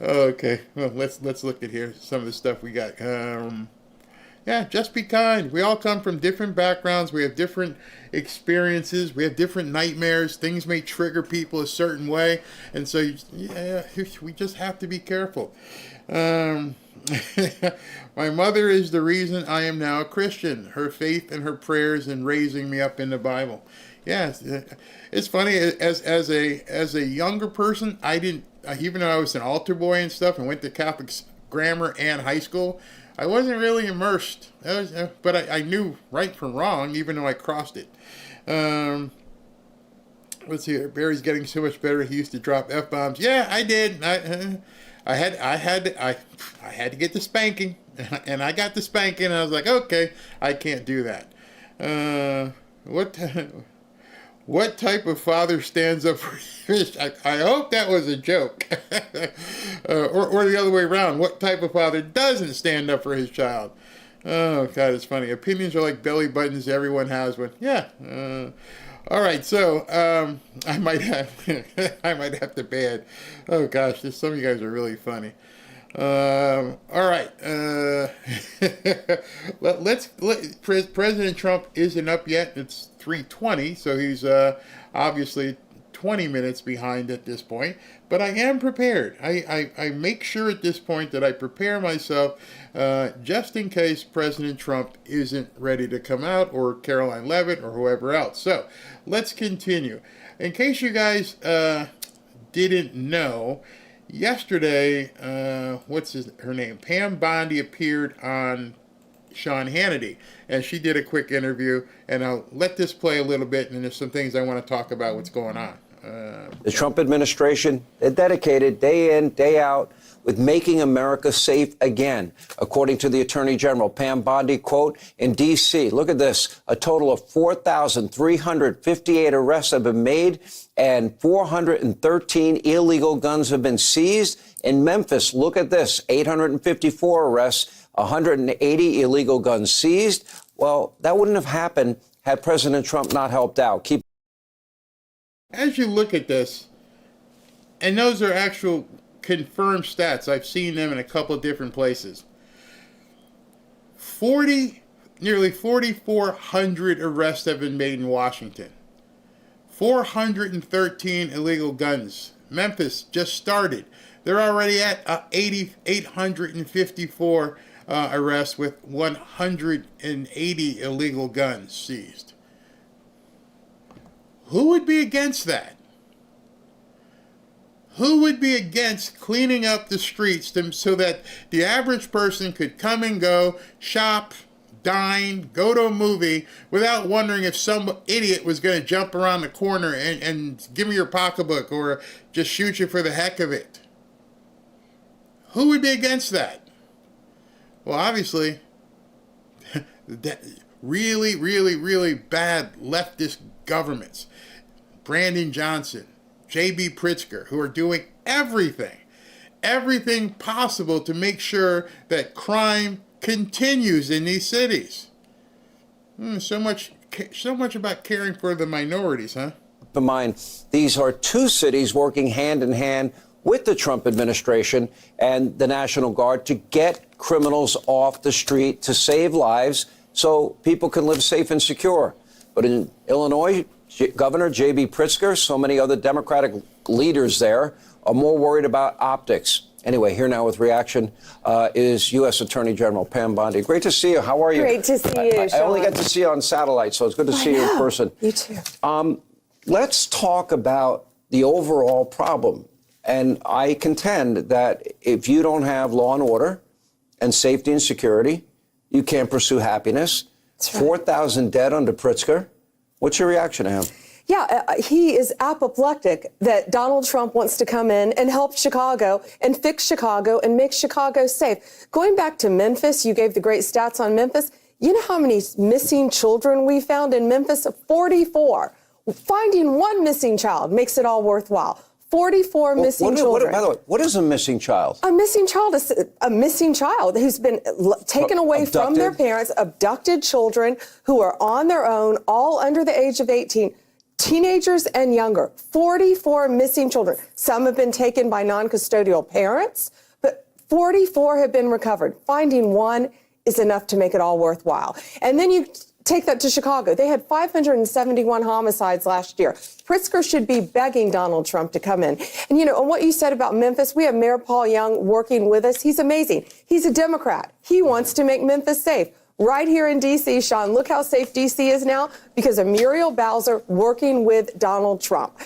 okay. Well, let's look at here some of the stuff we got. Just be kind. We all come from different backgrounds. We have different experiences. We have different nightmares. Things may trigger people a certain way, and so we just have to be careful. My mother is the reason I am now a Christian. Her faith and her prayers in raising me up in the Bible. Yes, it's funny. As a younger person, I didn't. Even though I was an altar boy and stuff, and went to Catholic grammar and high school, I wasn't really immersed. But I knew right from wrong, even though I crossed it. Let's see here. Barry's getting so much better. He used to drop F-bombs. Yeah, I did. I had to get the spanking, and I got the spanking, and I was like, okay, I can't do that. What type of father stands up for his? I hope that was a joke, or the other way around. What type of father doesn't stand up for his child? Oh God, it's funny. Opinions are like belly buttons. Everyone has one. Yeah. All right, so I might have to ban. Oh gosh, some of you guys are really funny. All right, President Trump isn't up yet. It's 3:20, so he's obviously 20 minutes behind at this point. But I am prepared. I make sure at this point that I prepare myself just in case President Trump isn't ready to come out, or Caroline Leavitt, or whoever else. So let's continue. In case you guys didn't know, yesterday, her name? Pam Bondi appeared on Sean Hannity, and she did a quick interview, and I'll let this play a little bit, and there's some things I want to talk about what's going on. The Trump administration, they're dedicated day in, day out with making America safe again. According to the Attorney General, Pam Bondi, quote, in D.C., look at this, a total of 4,358 arrests have been made and 413 illegal guns have been seized. In Memphis, look at this, 854 arrests, 180 illegal guns seized. Well, that wouldn't have happened had President Trump not helped out. As you look at this, and those are actual confirmed stats, I've seen them in a couple of different places. Nearly 4,400 arrests have been made in Washington. 413 illegal guns. Memphis just started. They're already at 854 arrests with 180 illegal guns seized. Who would be against that? Who would be against cleaning up the streets so that the average person could come and go, shop, dine, go to a movie without wondering if some idiot was going to jump around the corner and give me your pocketbook or just shoot you for the heck of it? Who would be against that? Well, obviously, really, really, really bad leftist governments. Brandon Johnson, J.B. Pritzker, who are doing everything possible to make sure that crime continues in these cities. So much about caring for the minorities, huh? Keep in mind, these are two cities working hand in hand with the Trump administration and the National Guard to get criminals off the street, to save lives so people can live safe and secure. But in Illinois, Governor J.B. Pritzker, so many other Democratic leaders there are more worried about optics. Anyway, here now with reaction is U.S. Attorney General Pam Bondi. Great to see you. How are you? Great to see you, I only get to see you on satellite, so it's good to see you in person. You too. Let's talk about the overall problem. And I contend that if you don't have law and order and safety and security, you can't pursue happiness. Right. 4,000 dead under Pritzker. What's your reaction to him? Yeah, he is apoplectic that Donald Trump wants to come in and help Chicago and fix Chicago and make Chicago safe. Going back to Memphis, you gave the great stats on Memphis. You know how many missing children we found in Memphis? 44. Finding one missing child makes it all worthwhile. 44 missing children. By the way, what is a missing child? A missing child is a missing child who's been taken away from their parents, abducted children who are on their own, all under the age of 18, teenagers and younger. 44 missing children. Some have been taken by non-custodial parents, but 44 have been recovered. Finding one is enough to make it all worthwhile. And then you take that to Chicago. They had 571 homicides last year. Pritzker should be begging Donald Trump to come in. And, on what you said about Memphis, we have Mayor Paul Young working with us. He's amazing. He's a Democrat. He wants to make Memphis safe. Right here in D.C., Sean, look how safe D.C. is now because of Muriel Bowser working with Donald Trump.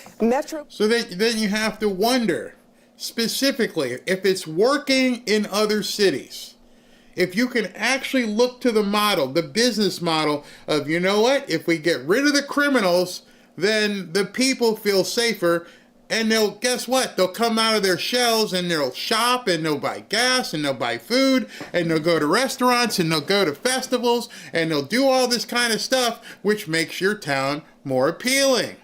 So then you have to wonder, specifically, if it's working in other cities. If you can actually look to the model, the business model of, you know what, if we get rid of the criminals, then the people feel safer, and guess what? They'll come out of their shells and they'll shop and they'll buy gas and they'll buy food and they'll go to restaurants and they'll go to festivals and they'll do all this kind of stuff, which makes your town more appealing.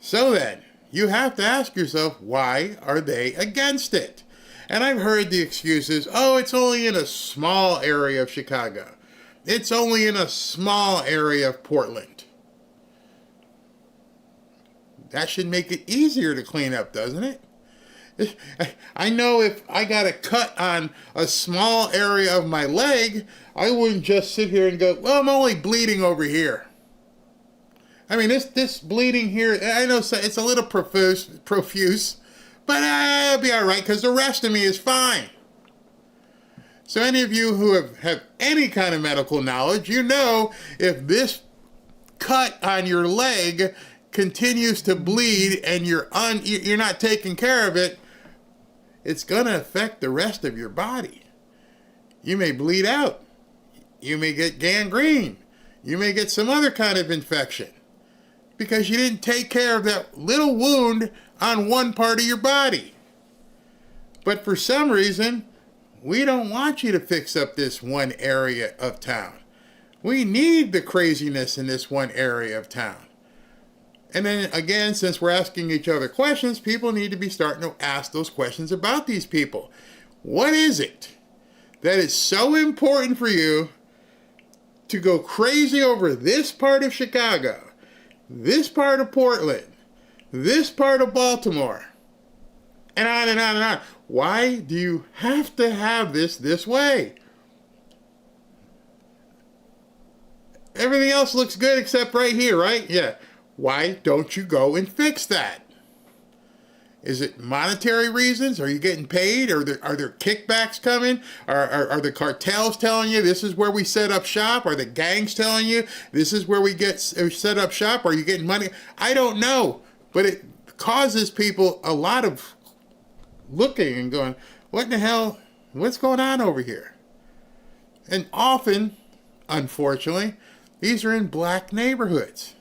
So then, you have to ask yourself, why are they against it? And I've heard the excuses, it's only in a small area of Chicago. It's only in a small area of Portland. That should make it easier to clean up, doesn't it? I know if I got a cut on a small area of my leg, I wouldn't just sit here and go, I'm only bleeding over here. I mean, this bleeding here, I know it's a little profuse, but I'll be all right because the rest of me is fine. So any of you who have any kind of medical knowledge, if this cut on your leg continues to bleed and you're not taking care of it, it's going to affect the rest of your body. You may bleed out. You may get gangrene. You may get some other kind of infection. because you didn't take care of that little wound on one part of your body. But for some reason, we don't want you to fix up this one area of town. We need the craziness in this one area of town. And then again, since we're asking each other questions, people need to be starting to ask those questions about these people. What is it that is so important for you to go crazy over this part of Chicago, this part of Portland, this part of Baltimore, and on and on and on? Why do you have to have this way? Everything else looks good except right here, right? Yeah. Why don't you go and fix that? Is it monetary reasons? Are you getting paid? Are there kickbacks coming? Are the cartels telling you this is where we set up shop? Are the gangs telling you this is where we set up shop? Are you getting money? I don't know, but it causes people a lot of looking and going, what in the hell? What's going on over here? And often, unfortunately, these are in black neighborhoods,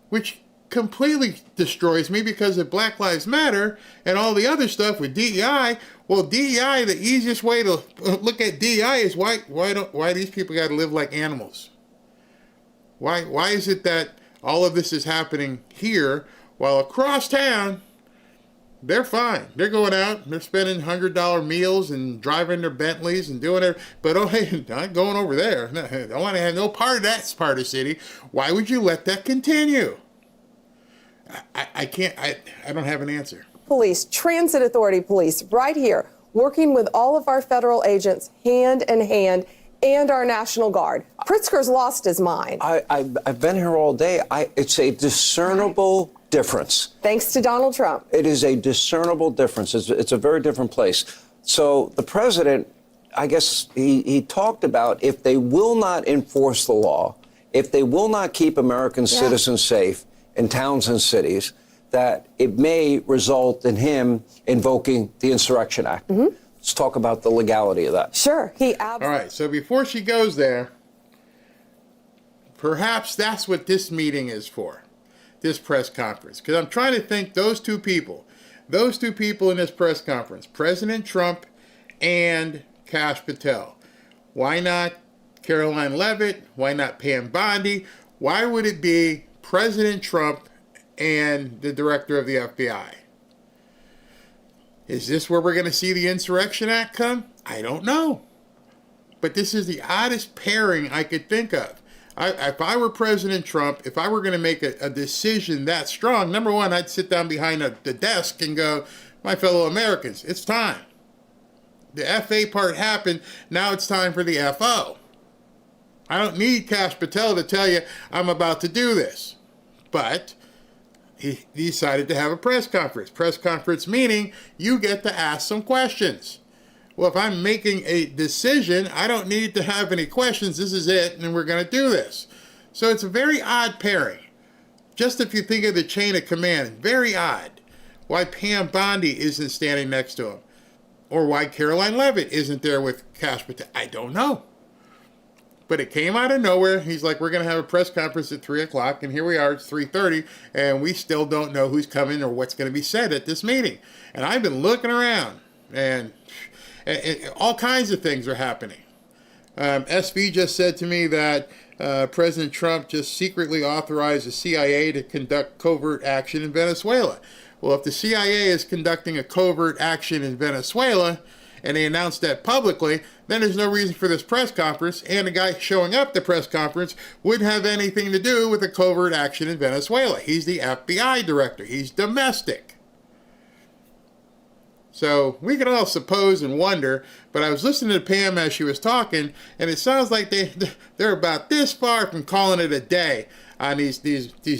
which completely destroys me because of Black Lives Matter and all the other stuff with DEI. Well, DEI, the easiest way to look at DEI is why these people got to live like animals? Why is it that all of this is happening here while across town they're fine? They're going out, they're spending $100 meals and driving their Bentleys and doing it. But oh, hey, not going over there. No, I don't want to have no part of that part of the city. Why would you let that continue? I can't, I don't have an answer. Police, Transit Authority police, right here, working with all of our federal agents hand in hand, and our National Guard. Pritzker's lost his mind. I've been here all day. It's a discernible difference. Thanks to Donald Trump. It is a discernible difference. It's a very different place. So the president, I guess he talked about if they will not enforce the law, if they will not keep American citizens safe in towns and cities, that it may result in him invoking the Insurrection Act. Mm-hmm. Let's talk about the legality of that. Sure. All right, so before she goes there, perhaps that's what this meeting is for, this press conference. Because I'm trying to think those two people in this press conference, President Trump and Kash Patel. Why not Caroline Leavitt? Why not Pam Bondi? Why would it be President Trump and the director of the FBI? Is this where we're going to see the Insurrection Act come? I don't know. But this is the oddest pairing I could think of. If I were President Trump, if I were going to make a decision that strong, number one, I'd sit down behind the desk and go, my fellow Americans, it's time. The FA part happened. Now it's time for the FO. I don't need Kash Patel to tell you I'm about to do this. But he decided to have a press conference. Press conference meaning you get to ask some questions. Well, if I'm making a decision, I don't need to have any questions. This is it, and we're going to do this. So it's a very odd pairing. Just if you think of the chain of command, very odd. Why Pam Bondi isn't standing next to him. Or why Caroline Leavitt isn't there with Kash Patel. I don't know. But it came out of nowhere. He's like, we're going to have a press conference at 3 o'clock, and here we are, it's 3:30, and we still don't know who's coming or what's going to be said at this meeting. And I've been looking around, and all kinds of things are happening. SV just said to me that President Trump just secretly authorized the CIA to conduct covert action in Venezuela. Well, if the CIA is conducting a covert action in Venezuela, and they announced that publicly, then there's no reason for this press conference, and the guy showing up at the press conference wouldn't have anything to do with the covert action in Venezuela. He's the FBI director. He's domestic. So we could all suppose and wonder, but I was listening to Pam as she was talking, and it sounds like they're about this far from calling it a day on these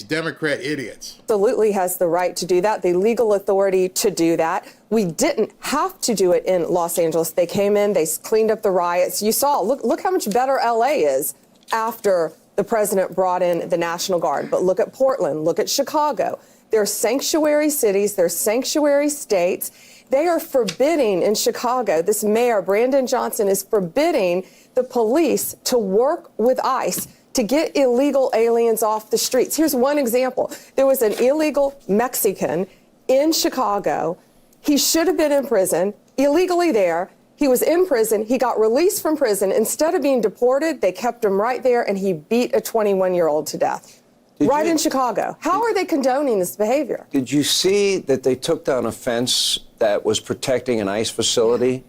Democrat idiots. Absolutely has the right to do that, the legal authority to do that. We didn't have to do it in Los Angeles. They came in, they cleaned up the riots. You saw, look how much better LA is after the president brought in the National Guard. But look at Portland, look at Chicago. They're sanctuary cities, they're sanctuary states. They are forbidding in Chicago, this mayor, Brandon Johnson, is forbidding the police to work with ICE to get illegal aliens off the streets. Here's one example. There was an illegal Mexican in Chicago. He should have been in prison, illegally there. He was in prison. He got released from prison. Instead of being deported, they kept him right there, and he beat a 21-year-old to death. In Chicago. How are they condoning this behavior? Did you see that they took down a fence that was protecting an ICE facility?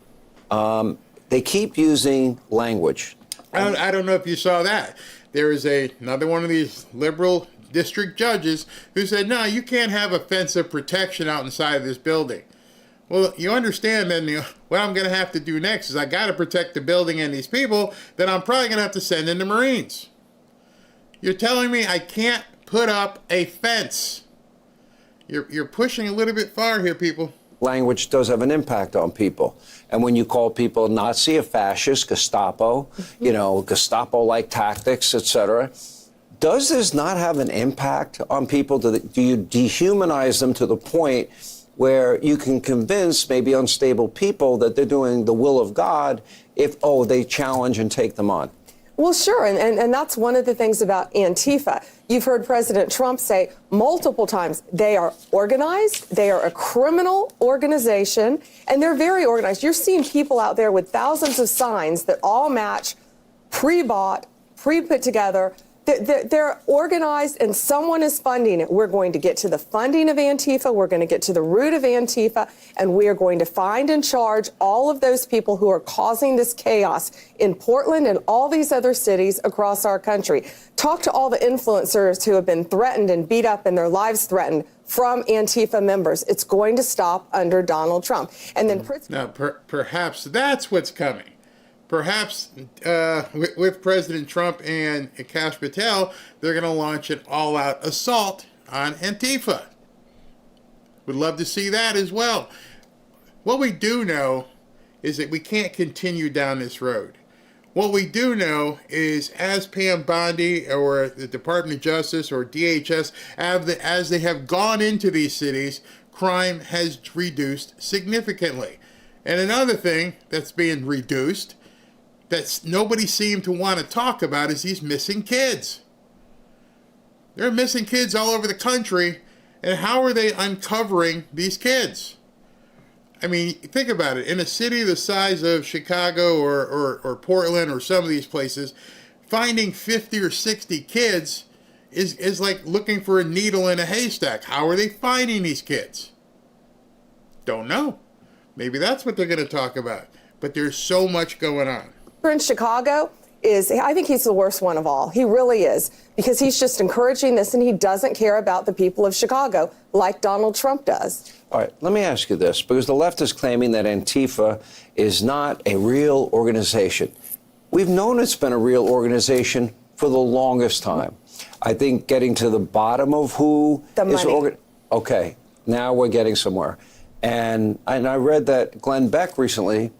They keep using language. I don't know if you saw that. There is another one of these liberal district judges who said, no, you can't have a fence of protection out inside of this building. Well, you understand then what I'm going to have to do next is I got to protect the building and these people, then I'm probably going to have to send in the Marines. You're telling me I can't put up a fence. You're pushing a little bit far here, people. Language does have an impact on people. And when you call people Nazi, a fascist, Gestapo, Gestapo-like tactics, etc., does this not have an impact on people? Do you dehumanize them to the point where you can convince maybe unstable people that they're doing the will of God if, they challenge and take them on? Well, sure, and that's one of the things about Antifa. You've heard President Trump say multiple times they are organized, they are a criminal organization, and they're very organized. You're seeing people out there with thousands of signs that all match, pre-bought, pre-put together. They're organized and someone is funding it. We're going to get to the funding of Antifa. We're going to get to the root of Antifa, and we are going to find and charge all of those people who are causing this chaos in Portland and all these other cities across our country. Talk to all the influencers who have been threatened and beat up and their lives threatened from Antifa members. It's going to stop under Donald Trump. And then now, perhaps that's what's coming. Perhaps with President Trump and Kash Patel, they're going to launch an all-out assault on Antifa. Would love to see that as well. What we do know is that we can't continue down this road. What we do know is as Pam Bondi or the Department of Justice or DHS, as they have gone into these cities, crime has reduced significantly. And another thing that's being reduced that nobody seemed to want to talk about is these missing kids. There are missing kids all over the country, and how are they uncovering these kids? I mean, think about it. In a city the size of Chicago or Portland or some of these places, finding 50 or 60 kids is like looking for a needle in a haystack. How are they finding these kids? Don't know. Maybe that's what they're going to talk about. But there's so much going on. In Chicago I think he's the worst one of all. He really is, because he's just encouraging this and he doesn't care about the people of Chicago like Donald Trump does. All right, let me ask you this, because the left is claiming that Antifa is not a real organization. We've known it's been a real organization for the longest time. I think getting to the bottom of who is okay, now we're getting somewhere. And I read that Glenn Beck recently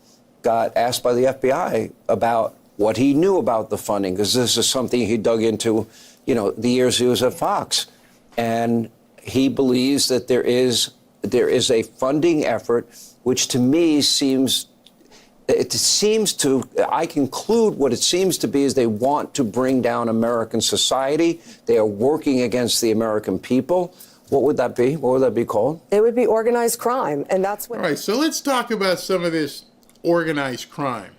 got asked by the FBI about what he knew about the funding, because this is something he dug into, the years he was at Fox. And he believes that there is a funding effort, which to me I conclude what it seems to be is they want to bring down American society. They are working against the American people. What would that be? What would that be called? It would be organized crime, and that's what... All right, so let's talk about some of this organized crime.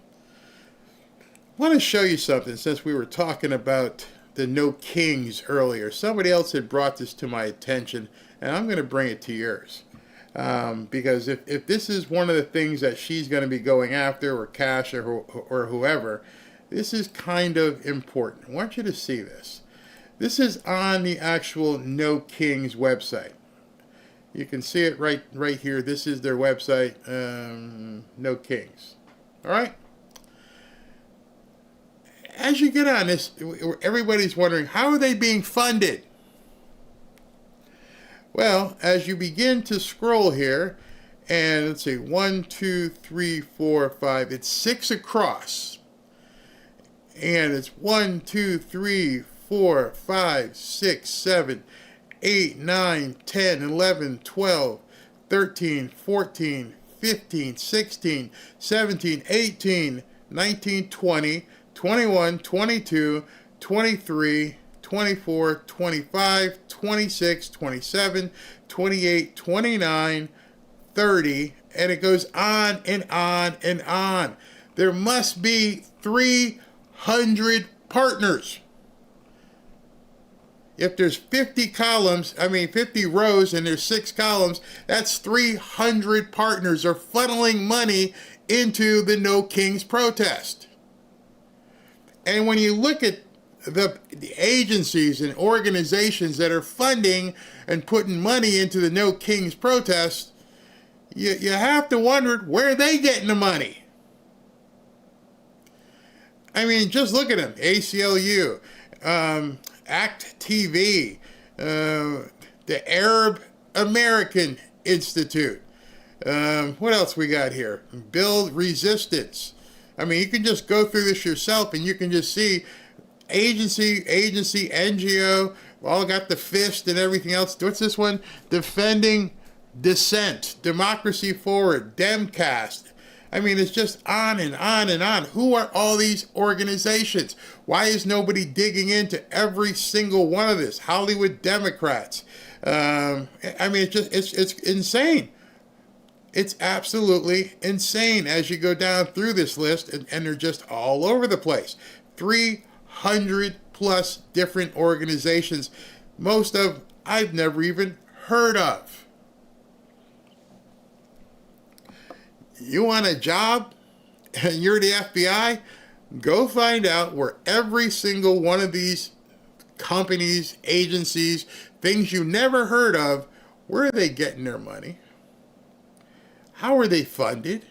I want to show you something, since we were talking about the No Kings earlier. Somebody else had brought this to my attention, and I'm going to bring it to yours. Because if this is one of the things that she's going to be going after, or Kash or whoever, this is kind of important. I want you to see this. This is on the actual No Kings website. You can see it right here. This is their website, No Kings. All right? As you get on this, everybody's wondering, how are they being funded? Well, as you begin to scroll here, and let's see, 1, 2, 3, 4, 5, it's 6 across. And it's 1, 2, 3, 4, 5, 6, 7, 8, 9, 10, 11, 12, 13, 14, 15, 16, 17, 18, 19, 20, 21, 22, 23, 24, 25, 26, 27, 28, 29, 30, and it goes on and on and on. There must be 300 partners. If there's 50 rows and there's 6 columns, that's 300 partners are funneling money into the No Kings protest. And when you look at the agencies and organizations that are funding and putting money into the No Kings protest, you have to wonder, where are they getting the money? I mean, just look at them. ACLU, ACT TV, the Arab American Institute. What else we got here? Build Resistance. I mean, you can just go through this yourself and you can just see agency, NGO, all got the fist and everything else. What's this one? Defending Dissent, Democracy Forward, Demcast. I mean, it's just on and on and on. Who are all these organizations? Why is nobody digging into every single one of this? Hollywood Democrats. I mean, it's insane. It's absolutely insane as you go down through this list, and they're just all over the place. 300 plus different organizations, most of I've never even heard of. You want a job and you're the FBI? Go find out where every single one of these companies, agencies, things you never heard of, where are they getting their money? How are they funded?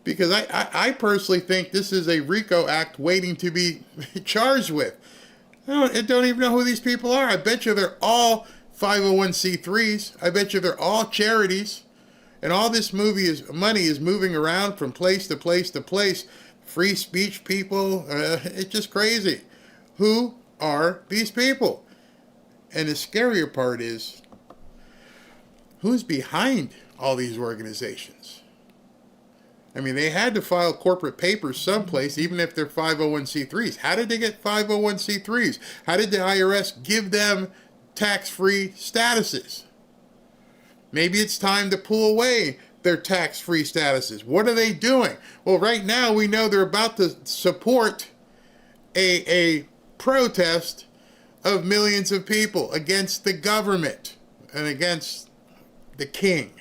Because I personally think this is a RICO act waiting to be charged with. I don't even know who these people are. I bet you they're all 501c3s. I bet you they're all charities. And all this money is moving around from place to place to place. Free speech people, it's just crazy. Who are these people? And the scarier part is, who's behind all these organizations? I mean, they had to file corporate papers someplace, even if they're 501c3s. How did they get 501c3s? How did the IRS give them tax-free statuses? Maybe it's time to pull away their tax-free statuses. What are they doing? Well, right now we know they're about to support a protest of millions of people against the government and against the king.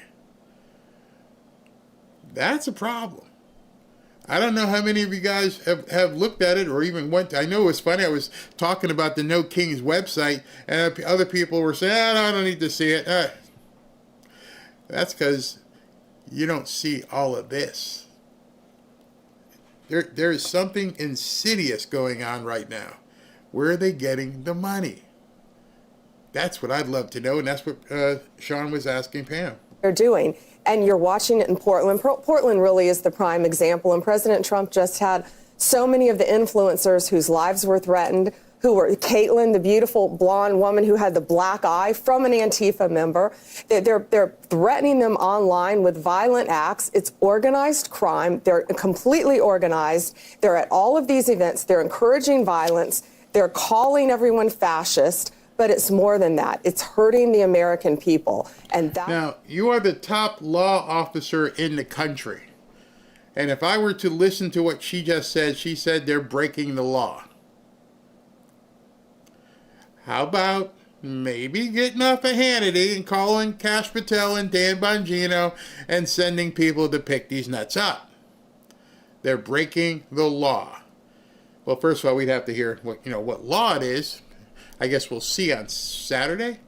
That's a problem. I don't know how many of you guys have looked at it or even went to. I know it was funny. I was talking about the No Kings website, and other people were saying, no, I don't need to see it. That's because you don't see all of this. There is something insidious going on right now. Where are they getting the money? That's what I'd love to know, and that's what Sean was asking Pam. They're doing, and you're watching it in Portland. Portland really is the prime example, and President Trump just had so many of the influencers whose lives were threatened, who were Caitlin, the beautiful blonde woman who had the black eye from an Antifa member. They're threatening them online with violent acts. It's organized crime. They're completely organized. They're at all of these events. They're encouraging violence. They're calling everyone fascist. But it's more than that. It's hurting the American people. And that. Now, you are the top law officer in the country. And if I were to listen to what she just said, she said they're breaking the law. How about maybe getting off of Hannity and calling Kash Patel and Dan Bongino and sending people to pick these nuts up? They're breaking the law. Well, first of all, we'd have to hear what law it is. I guess we'll see on Saturday.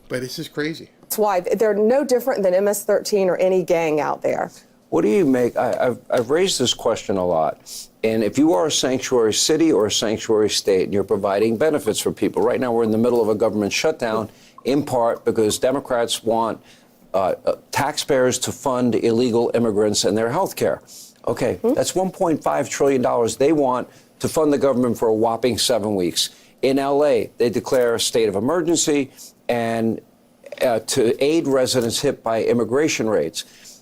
But this is crazy. That's why they're no different than MS-13 or any gang out there. What do you make? I've raised this question a lot. And if you are a sanctuary city or a sanctuary state and you're providing benefits for people, right now we're in the middle of a government shutdown, in part because Democrats want taxpayers to fund illegal immigrants and their health care. Okay, that's $1.5 trillion they want to fund the government for a whopping 7 weeks. In L.A., they declare a state of emergency and to aid residents hit by immigration raids.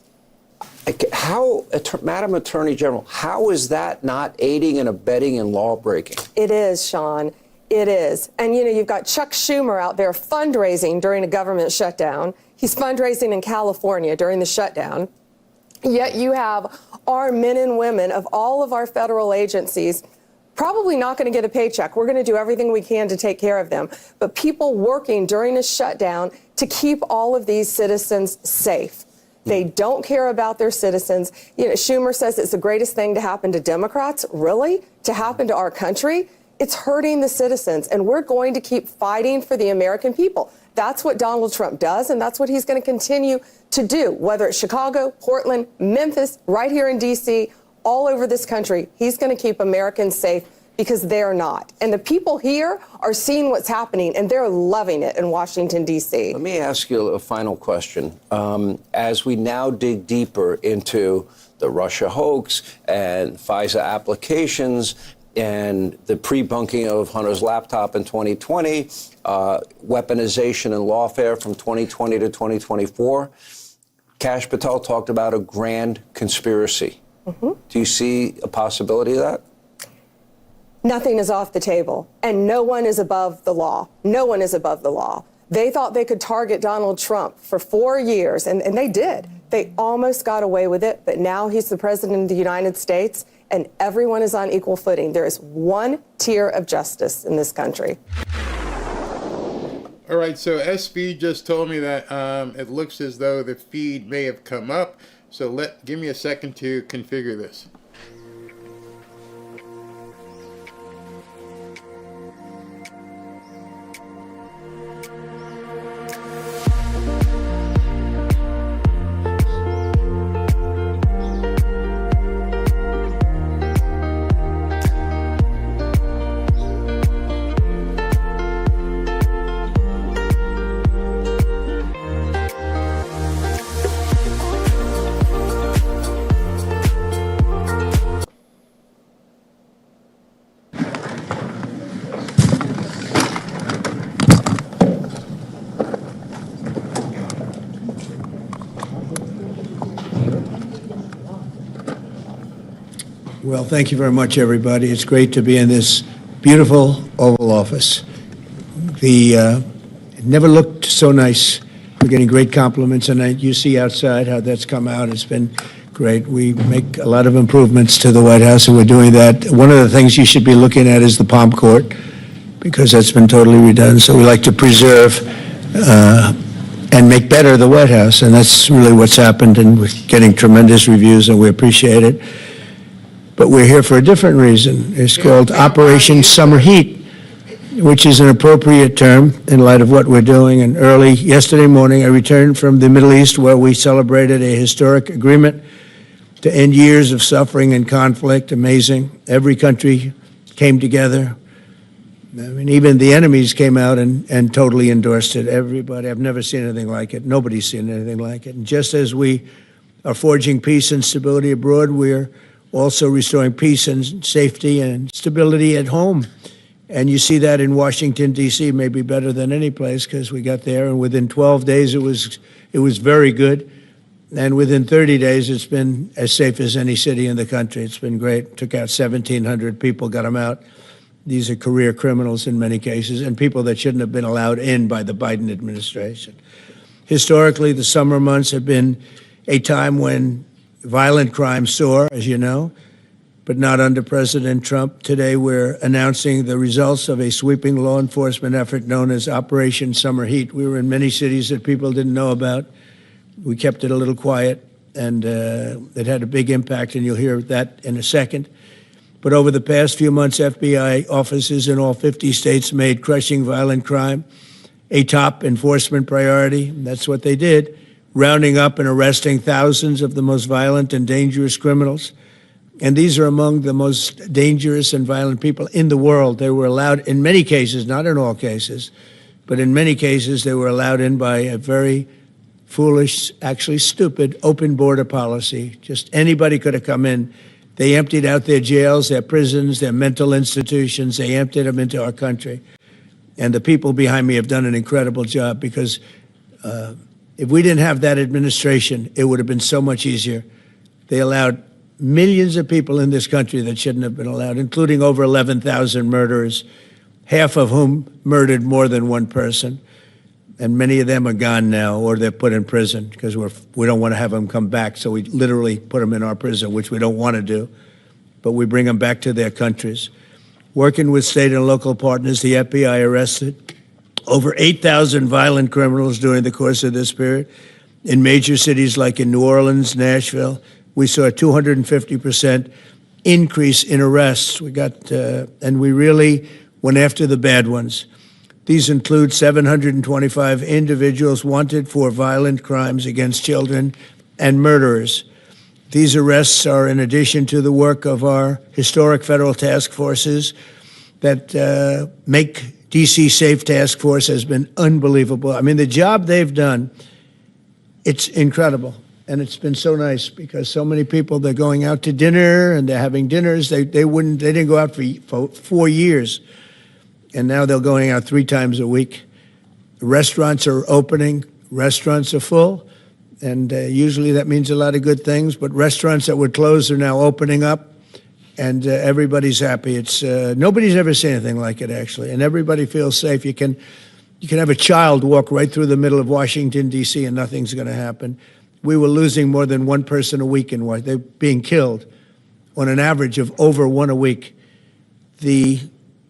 How, Madam Attorney General, how is that not aiding and abetting in law breaking? It is, Sean. It is. And, you know, you've got Chuck Schumer out there fundraising during a government shutdown. He's fundraising in California during the shutdown. Yet you have our men and women of all of our federal agencies probably not going to get a paycheck. We're going to do everything we can to take care of them. But people working during a shutdown to keep all of these citizens safe. They don't care about their citizens. You know, Schumer says it's the greatest thing to happen to Democrats. Really? To happen to our country? It's hurting the citizens, and we're going to keep fighting for the American people. That's what Donald Trump does, and that's what he's going to continue to do, whether it's Chicago, Portland, Memphis, right here in D.C., all over this country. He's going to keep Americans safe because they're not. And the people here are seeing what's happening, and they're loving it in Washington, D.C. Let me ask you a final question. As we now dig deeper into the Russia hoax and FISA applications and the pre-bunking of Hunter's laptop in 2020, weaponization and lawfare from 2020 to 2024, Kash Patel talked about a grand conspiracy. Mm-hmm. Do you see a possibility of that? Nothing is off the table, and no one is above the law. No one is above the law. They thought they could target Donald Trump for 4 years, and they did. They almost got away with it, but now he's the president of the United States, and everyone is on equal footing. There is one tier of justice in this country. All right, so SB just told me that it looks as though the feed may have come up. So give me a second to configure this. Well, thank you very much, everybody. It's great to be in this beautiful Oval Office. It never looked so nice. We're getting great compliments, and you see outside how that's come out. It's been great. We make a lot of improvements to the White House, and we're doing that. One of the things you should be looking at is the Palm Court, because that's been totally redone. So we like to preserve and make better the White House, and that's really what's happened, and we're getting tremendous reviews, and we appreciate it. But we're here for a different reason. It's called Operation Summer Heat, which is an appropriate term in light of what we're doing. And early yesterday morning, I returned from the Middle East, where we celebrated a historic agreement to end years of suffering and conflict. Amazing. Every country came together. I mean, even the enemies came out and totally endorsed it. Everybody. I've never seen anything like it. Nobody's seen anything like it. And just as we are forging peace and stability abroad, we're also restoring peace and safety and stability at home. And you see that in Washington, D.C., maybe better than any place, because we got there, and within 12 days it was very good. And within 30 days, it's been as safe as any city in the country. It's been great. Took out 1,700 people, got them out. These are career criminals in many cases, and people that shouldn't have been allowed in by the Biden administration. Historically, the summer months have been a time when violent crime soar, as you know, but not under President Trump. Today, we're announcing the results of a sweeping law enforcement effort known as Operation Summer Heat. We were in many cities that people didn't know about. We kept it a little quiet, and it had a big impact, and you'll hear that in a second. But over the past few months, FBI offices in all 50 states made crushing violent crime a top enforcement priority. That's what they did, rounding up and arresting thousands of the most violent and dangerous criminals. And these are among the most dangerous and violent people in the world. They were allowed, in many cases, not in all cases, but in many cases, they were allowed in by a very foolish, actually stupid, open border policy. Just anybody could have come in. They emptied out their jails, their prisons, their mental institutions. They emptied them into our country. And the people behind me have done an incredible job, because if we didn't have that administration, it would have been so much easier They allowed millions of people in this country that shouldn't have been allowed, including over 11,000 murderers, half of whom murdered more than one person. And many of them are gone now, or they're put in prison because we don't want to have them come back. So we literally put them in our prison, which we don't want to do. But we bring them back to their countries. Working with state and local partners, the FBI arrested over 8,000 violent criminals during the course of this period. In major cities like in New Orleans, Nashville, we saw a 250% increase in arrests. And we really went after the bad ones. These include 725 individuals wanted for violent crimes against children and murderers. These arrests are in addition to the work of our historic federal task forces that Make D.C. Safe Task Force has been unbelievable. I mean, the job they've done, it's incredible. And it's been so nice because so many people, they're going out to dinner and they're having dinners. They didn't go out for 4 years. And now they're going out 3 times a week. Restaurants are opening. Restaurants are full. And usually that means a lot of good things. But restaurants that were closed are now opening up. And everybody's happy. It's nobody's ever seen anything like it, actually. And everybody feels safe. You can have a child walk right through the middle of Washington, D.C., and nothing's going to happen. We were losing more than one person a week in Washington. They're being killed on an average of over one a week. The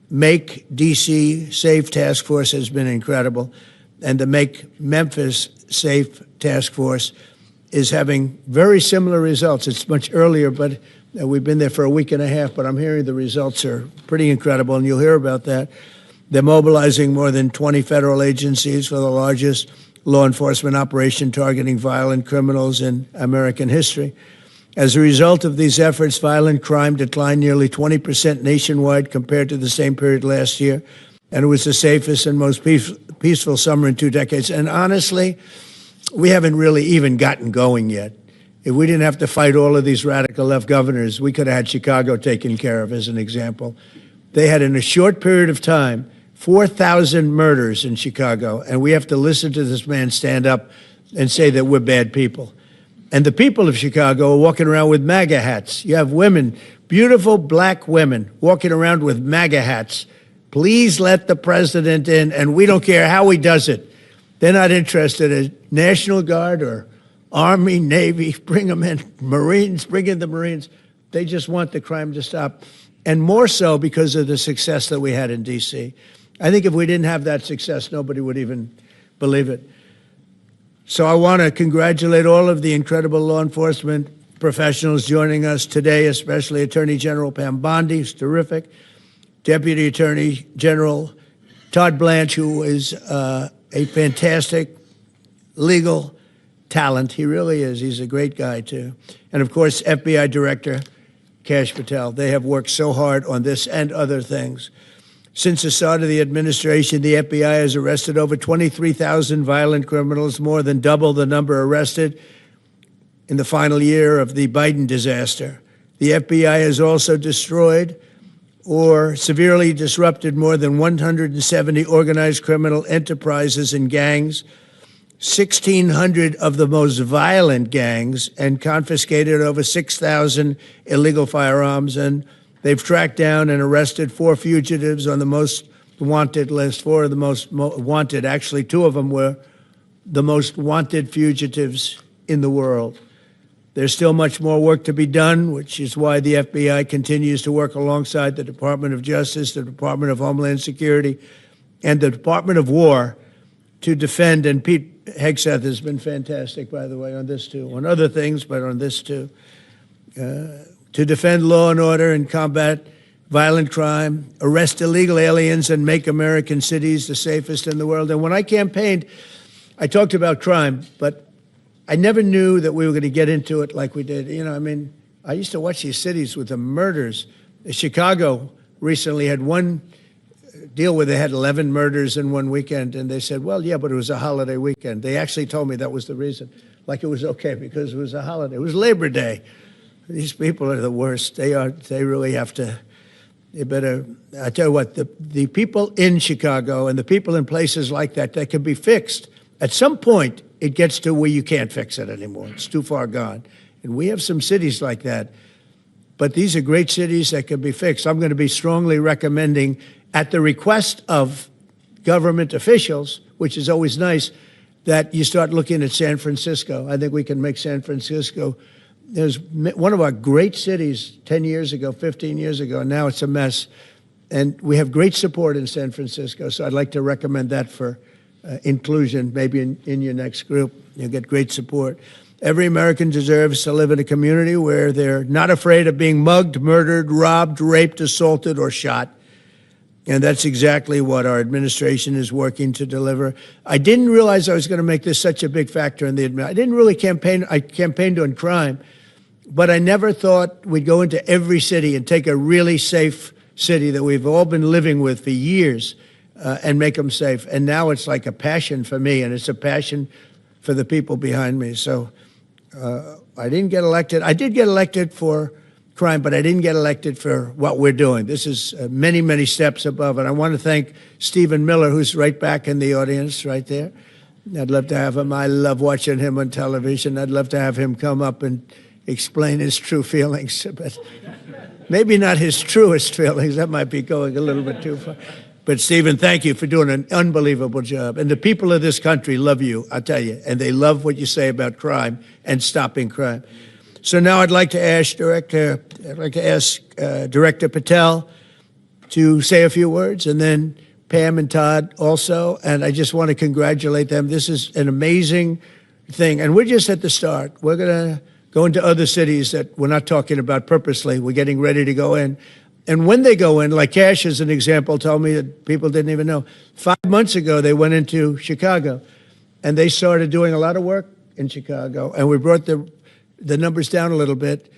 Make D.C. Safe Task Force has been incredible. And the Make Memphis Safe Task Force is having very similar results. It's much earlier, but we've been there for a week and a half, but I'm hearing the results are pretty incredible, and you'll hear about that. They're mobilizing more than 20 federal agencies for the largest law enforcement operation targeting violent criminals in American history. As a result of these efforts, violent crime declined nearly 20% nationwide compared to the same period last year, and it was the safest and most peaceful summer in 2 decades. And honestly, we haven't really even gotten going yet. If we didn't have to fight all of these radical left governors, we could have had Chicago taken care of, as an example. They had, in a short period of time, 4,000 murders in Chicago, and we have to listen to this man stand up and say that we're bad people. And the people of Chicago are walking around with MAGA hats. You have women, beautiful black women, walking around with MAGA hats. Please let the president in, and we don't care how he does it. They're not interested in National Guard or Army, Navy, bring them in, Marines, bring in the Marines. They just want the crime to stop, and more so because of the success that we had in D.C. I think if we didn't have that success, nobody would even believe it. So I want to congratulate all of the incredible law enforcement professionals joining us today, especially Attorney General Pam Bondi, who's terrific, Deputy Attorney General Todd Blanche, who is a fantastic legal talent. He really is. He's a great guy, too. And, of course, FBI Director Kash Patel. They have worked so hard on this and other things. Since the start of the administration, the FBI has arrested over 23,000 violent criminals, more than double the number arrested in the final year of the Biden disaster. The FBI has also destroyed or severely disrupted more than 170 organized criminal enterprises and gangs, 1,600 of the most violent gangs, and confiscated over 6,000 illegal firearms. And they've tracked down and arrested 4 fugitives on the most wanted list, 4 of the most wanted. Actually, 2 of them were the most wanted fugitives in the world. There's still much more work to be done, which is why the FBI continues to work alongside the Department of Justice, the Department of Homeland Security, and the Department of War to defend. And Pete Hegseth has been fantastic, by the way, on this too, on other things, but on this too. To defend law and order and combat violent crime, arrest illegal aliens, and make American cities the safest in the world. And when I campaigned, I talked about crime, but I never knew that we were going to get into it like we did. You know, I mean, I used to watch these cities with the murders. Chicago recently had one deal where they had 11 murders in one weekend, and they said, well, yeah, but it was a holiday weekend. They actually told me that was the reason, like it was okay because it was a holiday. It was Labor Day. These people are the worst. They really have to, they better, I tell you what, the people in Chicago and the people in places like that can be fixed. At some point, it gets to where you can't fix it anymore. It's too far gone. And we have some cities like that. But these are great cities that can be fixed. I'm going to be strongly recommending, at the request of government officials, which is always nice, that you start looking at San Francisco. I think we can make San Francisco, there's one of our great cities 10 years ago, 15 years ago, and now it's a mess. And we have great support in San Francisco, so I'd like to recommend that for inclusion, maybe in your next group. You'll get great support. Every American deserves to live in a community where they're not afraid of being mugged, murdered, robbed, raped, assaulted, or shot. And that's exactly what our administration is working to deliver. I didn't realize I was going to make this such a big factor in the administration. I didn't really campaign. I campaigned on crime, but I never thought we'd go into every city and take a really safe city that we've all been living with for years and make them safe. And now it's like a passion for me, and it's a passion for the people behind me. So I didn't get elected. I did get elected for crime, but I didn't get elected for what we're doing. This is many, many steps above. And I want to thank Stephen Miller, who's right back in the audience right there. I'd love to have him. I love watching him on television. I'd love to have him come up and explain his true feelings, but maybe not his truest feelings. That might be going a little bit too far. But Stephen, thank you for doing an unbelievable job. And the people of this country love you, I tell you, and they love what you say about crime and stopping crime. So now I'd like to ask Director Patel to say a few words, and then Pam and Todd also. And I just want to congratulate them. This is an amazing thing, and we're just at the start. We're going to go into other cities that we're not talking about purposely. We're getting ready to go in. And when they go in, like Kash as an example told me that people didn't even know, 5 months ago they went into Chicago, and they started doing a lot of work in Chicago, and we brought the numbers down a little bit,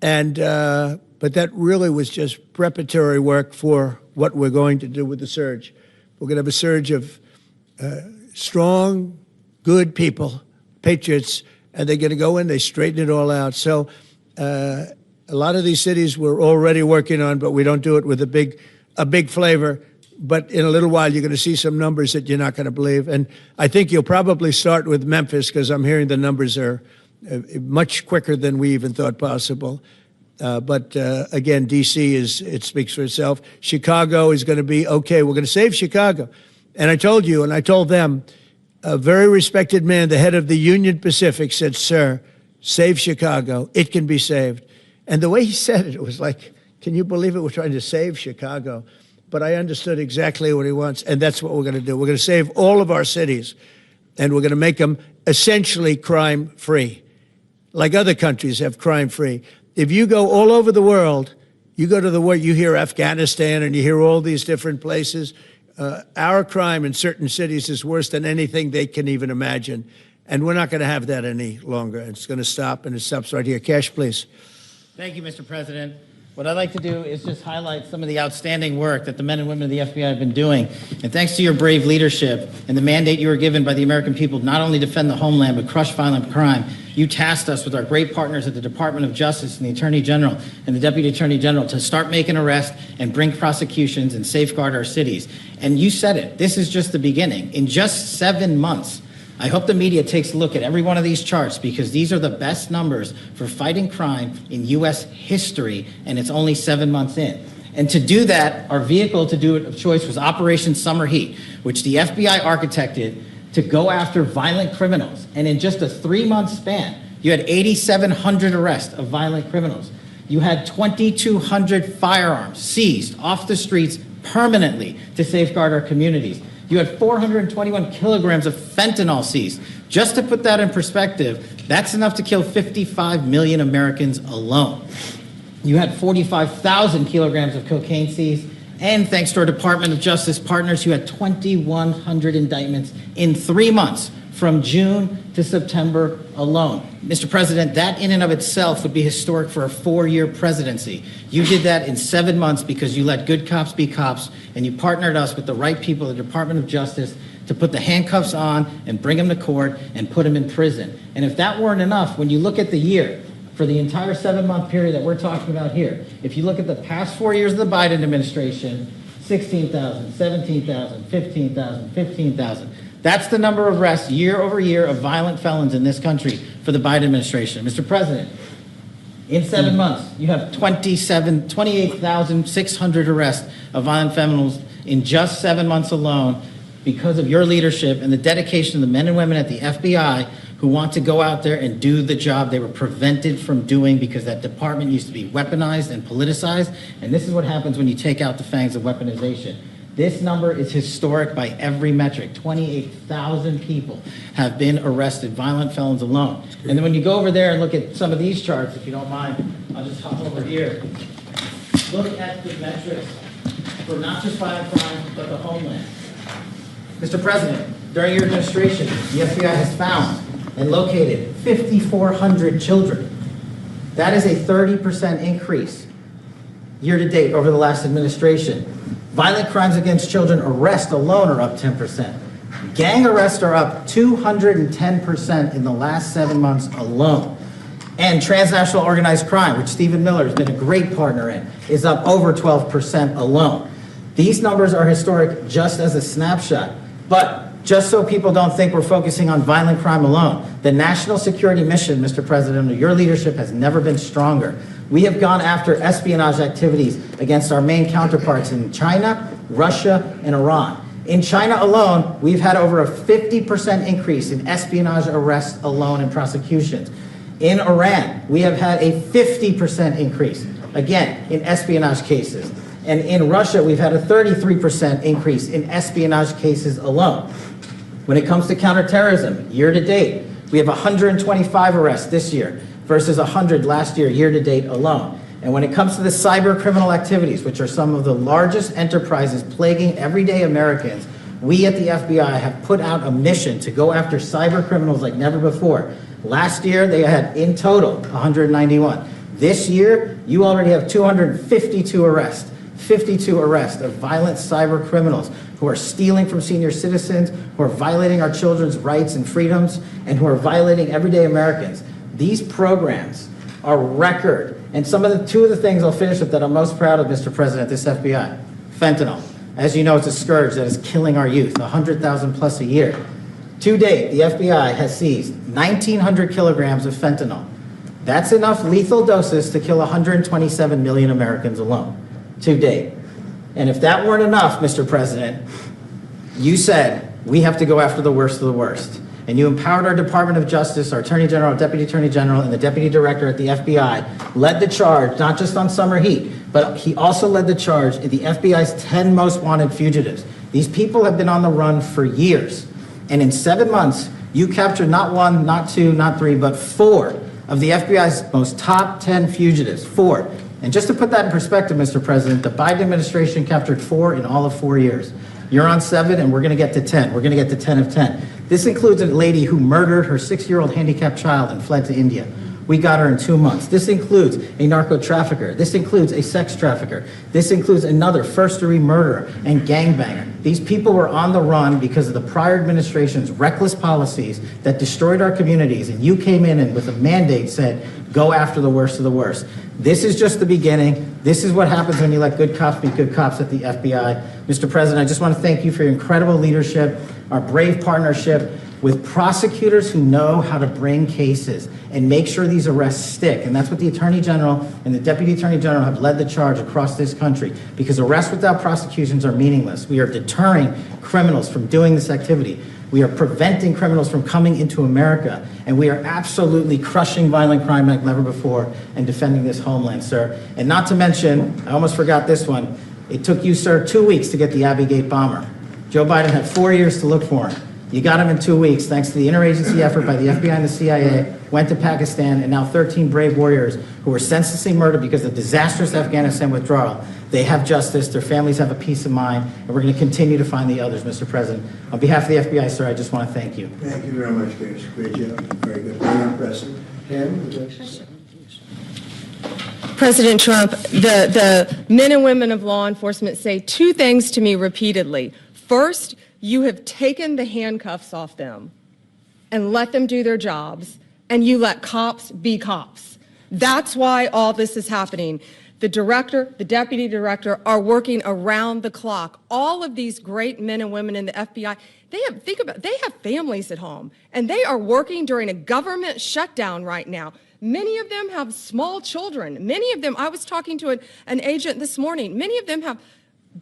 and but that really was just preparatory work for what we're going to do with the surge. We're going to have a surge of strong, good people, patriots, and they're going to go in, they straighten it all out. So a lot of these cities we're already working on, but we don't do it with a big flavor. But in a little while, you're going to see some numbers that you're not going to believe. And I think you'll probably start with Memphis, because I'm hearing the numbers are much quicker than we even thought possible. But again, D.C. it speaks for itself. Chicago is going to be okay. We're going to save Chicago. And I told you, and I told them, a very respected man, the head of the Union Pacific, said, "Sir, save Chicago. It can be saved." And the way he said it, it was like, can you believe it? We're trying to save Chicago. But I understood exactly what he wants, and that's what we're going to do. We're going to save all of our cities, and we're going to make them essentially crime-free, like other countries have crime-free. If you go all over the world, you go to the world, you hear Afghanistan and you hear all these different places. Our crime in certain cities is worse than anything they can even imagine. And we're not going to have that any longer. It's going to stop, and it stops right here. Kash, please. Thank you, Mr. President. What I'd like to do is just highlight some of the outstanding work that the men and women of the FBI have been doing. And thanks to your brave leadership and the mandate you were given by the American people to not only defend the homeland but crush violent crime, you tasked us with our great partners at the Department of Justice and the Attorney General and the Deputy Attorney General to start making arrests and bring prosecutions and safeguard our cities. And you said it, this is just the beginning. In just 7 months, I hope the media takes a look at every one of these charts, because these are the best numbers for fighting crime in U.S. history, and it's only 7 months in. And to do that, our vehicle to do it of choice was Operation Summer Heat, which the FBI architected to go after violent criminals. And in just a 3-month span, you had 8,700 arrests of violent criminals. You had 2,200 firearms seized off the streets permanently to safeguard our communities. You had 421 kilograms of fentanyl seized. Just to put that in perspective, that's enough to kill 55 million Americans alone. You had 45,000 kilograms of cocaine seized, and thanks to our Department of Justice partners, you had 2,100 indictments in 3 months, from June to September alone. Mr. President, that in and of itself would be historic for a 4-year presidency. You did that in 7 months because you let good cops be cops, and you partnered us with the right people at the Department of Justice to put the handcuffs on and bring them to court and put them in prison. And if that weren't enough, when you look at the year, for the entire 7-month period that we're talking about here, if you look at the past 4 years of the Biden administration, 16,000, 17,000, 15,000, 15,000. That's the number of arrests year over year of violent felons in this country for the Biden administration. Mr. President, in 7 months, you have 28,600 arrests of violent felons in just 7 months alone because of your leadership and the dedication of the men and women at the FBI who want to go out there and do the job they were prevented from doing because that department used to be weaponized and politicized. And this is what happens when you take out the fangs of weaponization. This number is historic by every metric. 28,000 people have been arrested, violent felons alone. And then when you go over there and look at some of these charts, if you don't mind, I'll just hop over here. Look at the metrics for not just violent crime, but the homeland. Mr. President, during your administration, the FBI has found and located 5,400 children. That is a 30% increase year to date over the last administration. Violent crimes against children arrests alone are up 10%. Gang arrests are up 210% in the last 7 months alone. And transnational organized crime, which Stephen Miller has been a great partner in, is up over 12% alone. These numbers are historic just as a snapshot. But just so people don't think we're focusing on violent crime alone, the national security mission, Mr. President, under your leadership has never been stronger. We have gone after espionage activities against our main counterparts in China, Russia, and Iran. In China alone, we've had over a 50% increase in espionage arrests alone and prosecutions. In Iran, we have had a 50% increase, again, in espionage cases. And in Russia, we've had a 33% increase in espionage cases alone. When it comes to counterterrorism, year to date, we have 125 arrests this year versus 100 last year, year to date alone. And when it comes to the cyber criminal activities, which are some of the largest enterprises plaguing everyday Americans, we at the FBI have put out a mission to go after cyber criminals like never before. Last year, they had in total 191. This year, you already have 252 arrests. 52 arrests of violent cyber criminals who are stealing from senior citizens, who are violating our children's rights and freedoms, and who are violating everyday Americans. These programs are record. And two of the things I'll finish with that I'm most proud of, Mr. President, this FBI. Fentanyl. As you know, it's a scourge that is killing our youth, 100,000 plus a year. To date, the FBI has seized 1,900 kilograms of fentanyl. That's enough lethal doses to kill 127 million Americans alone. To date. And if that weren't enough, Mr. President, you said we have to go after the worst of the worst. And you empowered our Department of Justice, our Attorney General, our Deputy Attorney General, and the Deputy Director at the FBI, led the charge, not just on summer heat, but he also led the charge in the FBI's 10 most wanted fugitives. These people have been on the run for years. And in 7 months, you captured not one, not two, not three, but 4 of the FBI's most top 10 fugitives. 4. And just to put that in perspective, Mr. President, the Biden administration captured 4 in all of 4 years. You're on 7, and we're going to get to 10. We're going to get to 10 of 10. This includes a lady who murdered her 6-year-old handicapped child and fled to India. We got her in 2 months. This includes a narco trafficker. This includes a sex trafficker. This includes another first-degree murderer and gangbanger. These people were on the run because of the prior administration's reckless policies that destroyed our communities, and you came in and with a mandate said, go after the worst of the worst. This is just the beginning. This is what happens when you let good cops be good cops at the FBI. Mr. President, I just want to thank you for your incredible leadership, our brave partnership with prosecutors who know how to bring cases and make sure these arrests stick. And that's what the Attorney General and the Deputy Attorney General have led the charge across this country, because arrests without prosecutions are meaningless. We are deterring criminals from doing this activity. We are preventing criminals from coming into America, and we are absolutely crushing violent crime like never before and defending this homeland, sir. And not to mention, I almost forgot this one, it took you, sir, 2 weeks to get the Abbey Gate bomber. Joe Biden had 4 years to look for him. You got him in 2 weeks, thanks to the interagency effort by the FBI and the CIA, went to Pakistan, and now 13 brave warriors who were senselessly murdered because of disastrous Afghanistan withdrawal. They have justice, their families have a peace of mind, and we're going to continue to find the others, Mr. President. On behalf of the FBI, sir, I just want to thank you. Thank you very much, Kash. Great job. Very good. Very impressive. Ken? President Trump, the men and women of law enforcement say 2 things to me repeatedly. First, you have taken the handcuffs off them and let them do their jobs, and you let cops be cops. That's why all this is happening. The director, the deputy director are working around the clock. All of these great men and women in the FBI, they have families at home, and they are working during a government shutdown right now. Many of them have small children. Many of them, I was talking to an agent this morning, many of them have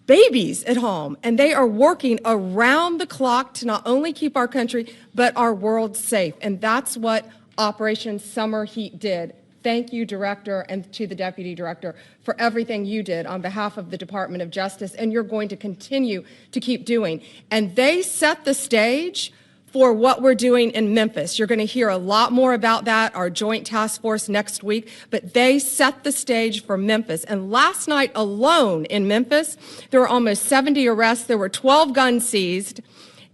babies at home, and they are working around the clock to not only keep our country, but our world safe. And that's what Operation Summer Heat did. Thank you, Director, and to the Deputy Director for everything you did on behalf of the Department of Justice, and you're going to continue to keep doing. And they set the stage for what we're doing in Memphis. You're going to hear a lot more about that, our joint task force next week, but they set the stage for Memphis. And last night alone in Memphis, there were almost 70 arrests. There were 12 guns seized.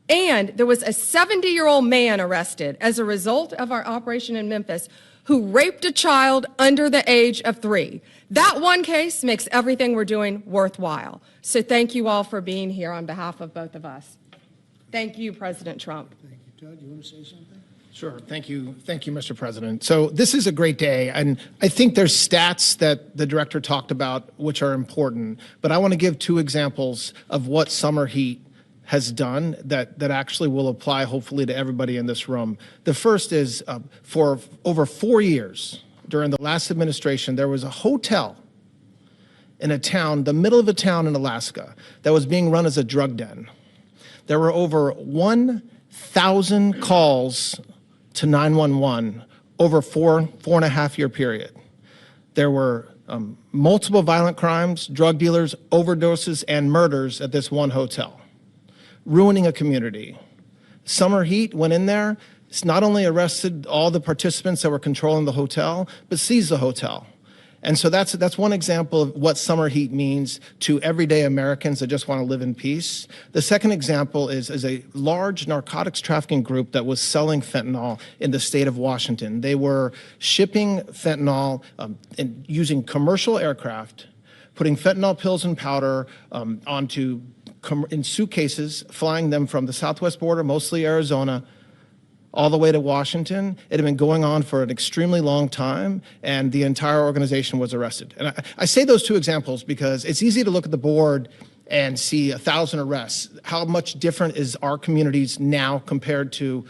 And there was a 70-year-old man arrested as a result of our operation in Memphis who raped a child under the age of 3. That one case makes everything we're doing worthwhile. So thank you all for being here on behalf of both of us. Thank you, President Trump. Thank you. Todd, you want to say something? Sure. Thank you. Thank you, Mr. President. So this is a great day, and I think there's stats that the director talked about which are important, but I want to give 2 examples of what Summer Heat has done that actually will apply hopefully to everybody in this room. The first is for over 4 years during the last administration, there was a hotel in a town, the middle of a town in Alaska, that was being run as a drug den. There were over 1,000 calls to 911 over a 4.5 year period. There were multiple violent crimes, drug dealers, overdoses, and murders at this one hotel, ruining a community. Summer Heat went in there. It's not only arrested all the participants that were controlling the hotel, but seized the hotel. And so that's one example of what Summer Heat means to everyday Americans that just want to live in peace. The second example is a large narcotics trafficking group that was selling fentanyl in the state of Washington. They were shipping fentanyl and using commercial aircraft, putting fentanyl pills and powder onto in suitcases, flying them from the southwest border, mostly Arizona, all the way to Washington. It had been going on for an extremely long time, and the entire organization was arrested. And I say those 2 examples because it's easy to look at the board and see 1,000 arrests. How much different is our communities now compared to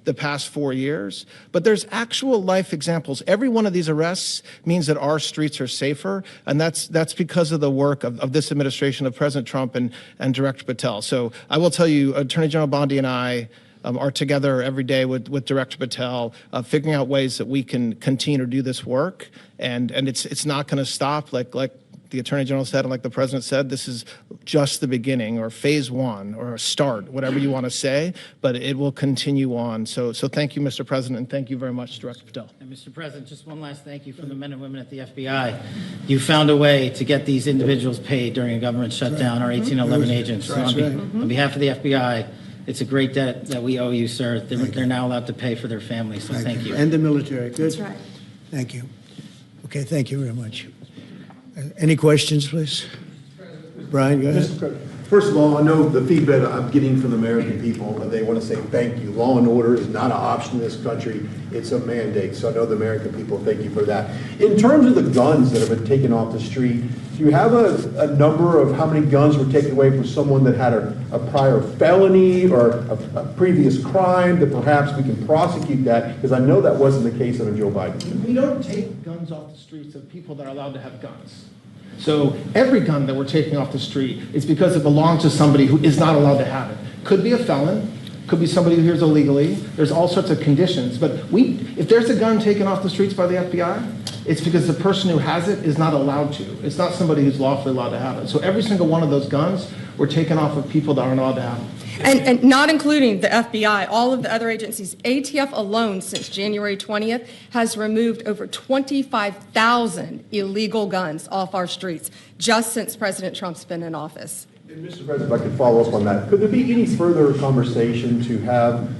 the past 4 years? But there's actual life examples. Every one of these arrests means that our streets are safer, and that's because of the work of this administration, of President Trump and Director Patel. So I will tell you, Attorney General Bondi and I are together every day with Director Patel, figuring out ways that we can continue to do this work, and it's not going to stop. Like the Attorney General said, and like the President said, this is just the beginning, or phase 1, or a start, whatever you want to say, but it will continue on. So thank you, Mr. President, and thank you very much, Director Patel. And Mr. President, just one last thank you from the men and women at the FBI. You found a way to get these individuals paid during a government shutdown, our 1811 agents. So on behalf of the FBI, it's a great debt that we owe you, sir. They're now allowed to pay for their families, so thank you. And the military. Good. That's right. Thank you. Okay, thank you very much. Any questions, please? Brian, go ahead. First of all, I know the feedback I'm getting from the American people, but they want to say thank you. Law and order is not an option in this country. It's a mandate. So I know the American people thank you for that. In terms of the guns that have been taken off the street, do you have a number of how many guns were taken away from someone that had a prior felony or a previous crime, that perhaps we can prosecute that? Because I know that wasn't the case under Joe Biden. We don't take guns off the streets of people that are allowed to have guns. So every gun that we're taking off the street is because it belongs to somebody who is not allowed to have it. Could be a felon, could be somebody who hears illegally. There's all sorts of conditions. But if there's a gun taken off the streets by the FBI, it's because the person who has it is not allowed to. It's not somebody who's lawfully allowed to have it. So every single one of those guns were taken off of people that aren't allowed to have them. And not including the FBI, all of the other agencies. ATF alone since January 20th has removed over 25,000 illegal guns off our streets just since President Trump's been in office. And Mr. President, if I could follow up on that, could there be any further conversation to have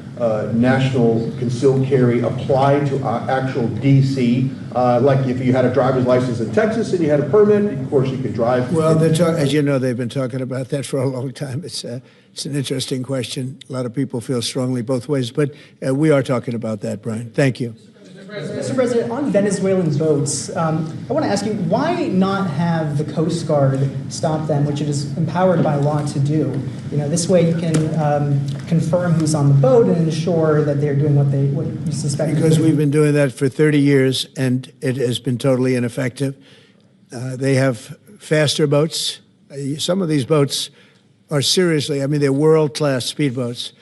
national concealed carry applied to actual D.C.? Like if you had a driver's license in Texas and you had a permit, of course you could drive. Well, as you know, they've been talking about that for a long time. It's an interesting question. A lot of people feel strongly both ways, but we are talking about that, Brian. Thank you. Mr. President, on Venezuelan boats, I want to ask you, why not have the Coast Guard stop them, which it is empowered by law to do? This way you can confirm who's on the boat and ensure that they're doing what you suspect. Because we've been doing that for 30 years, and it has been totally ineffective. They have faster boats. Some of these boats are seriously, they're world-class speedboats,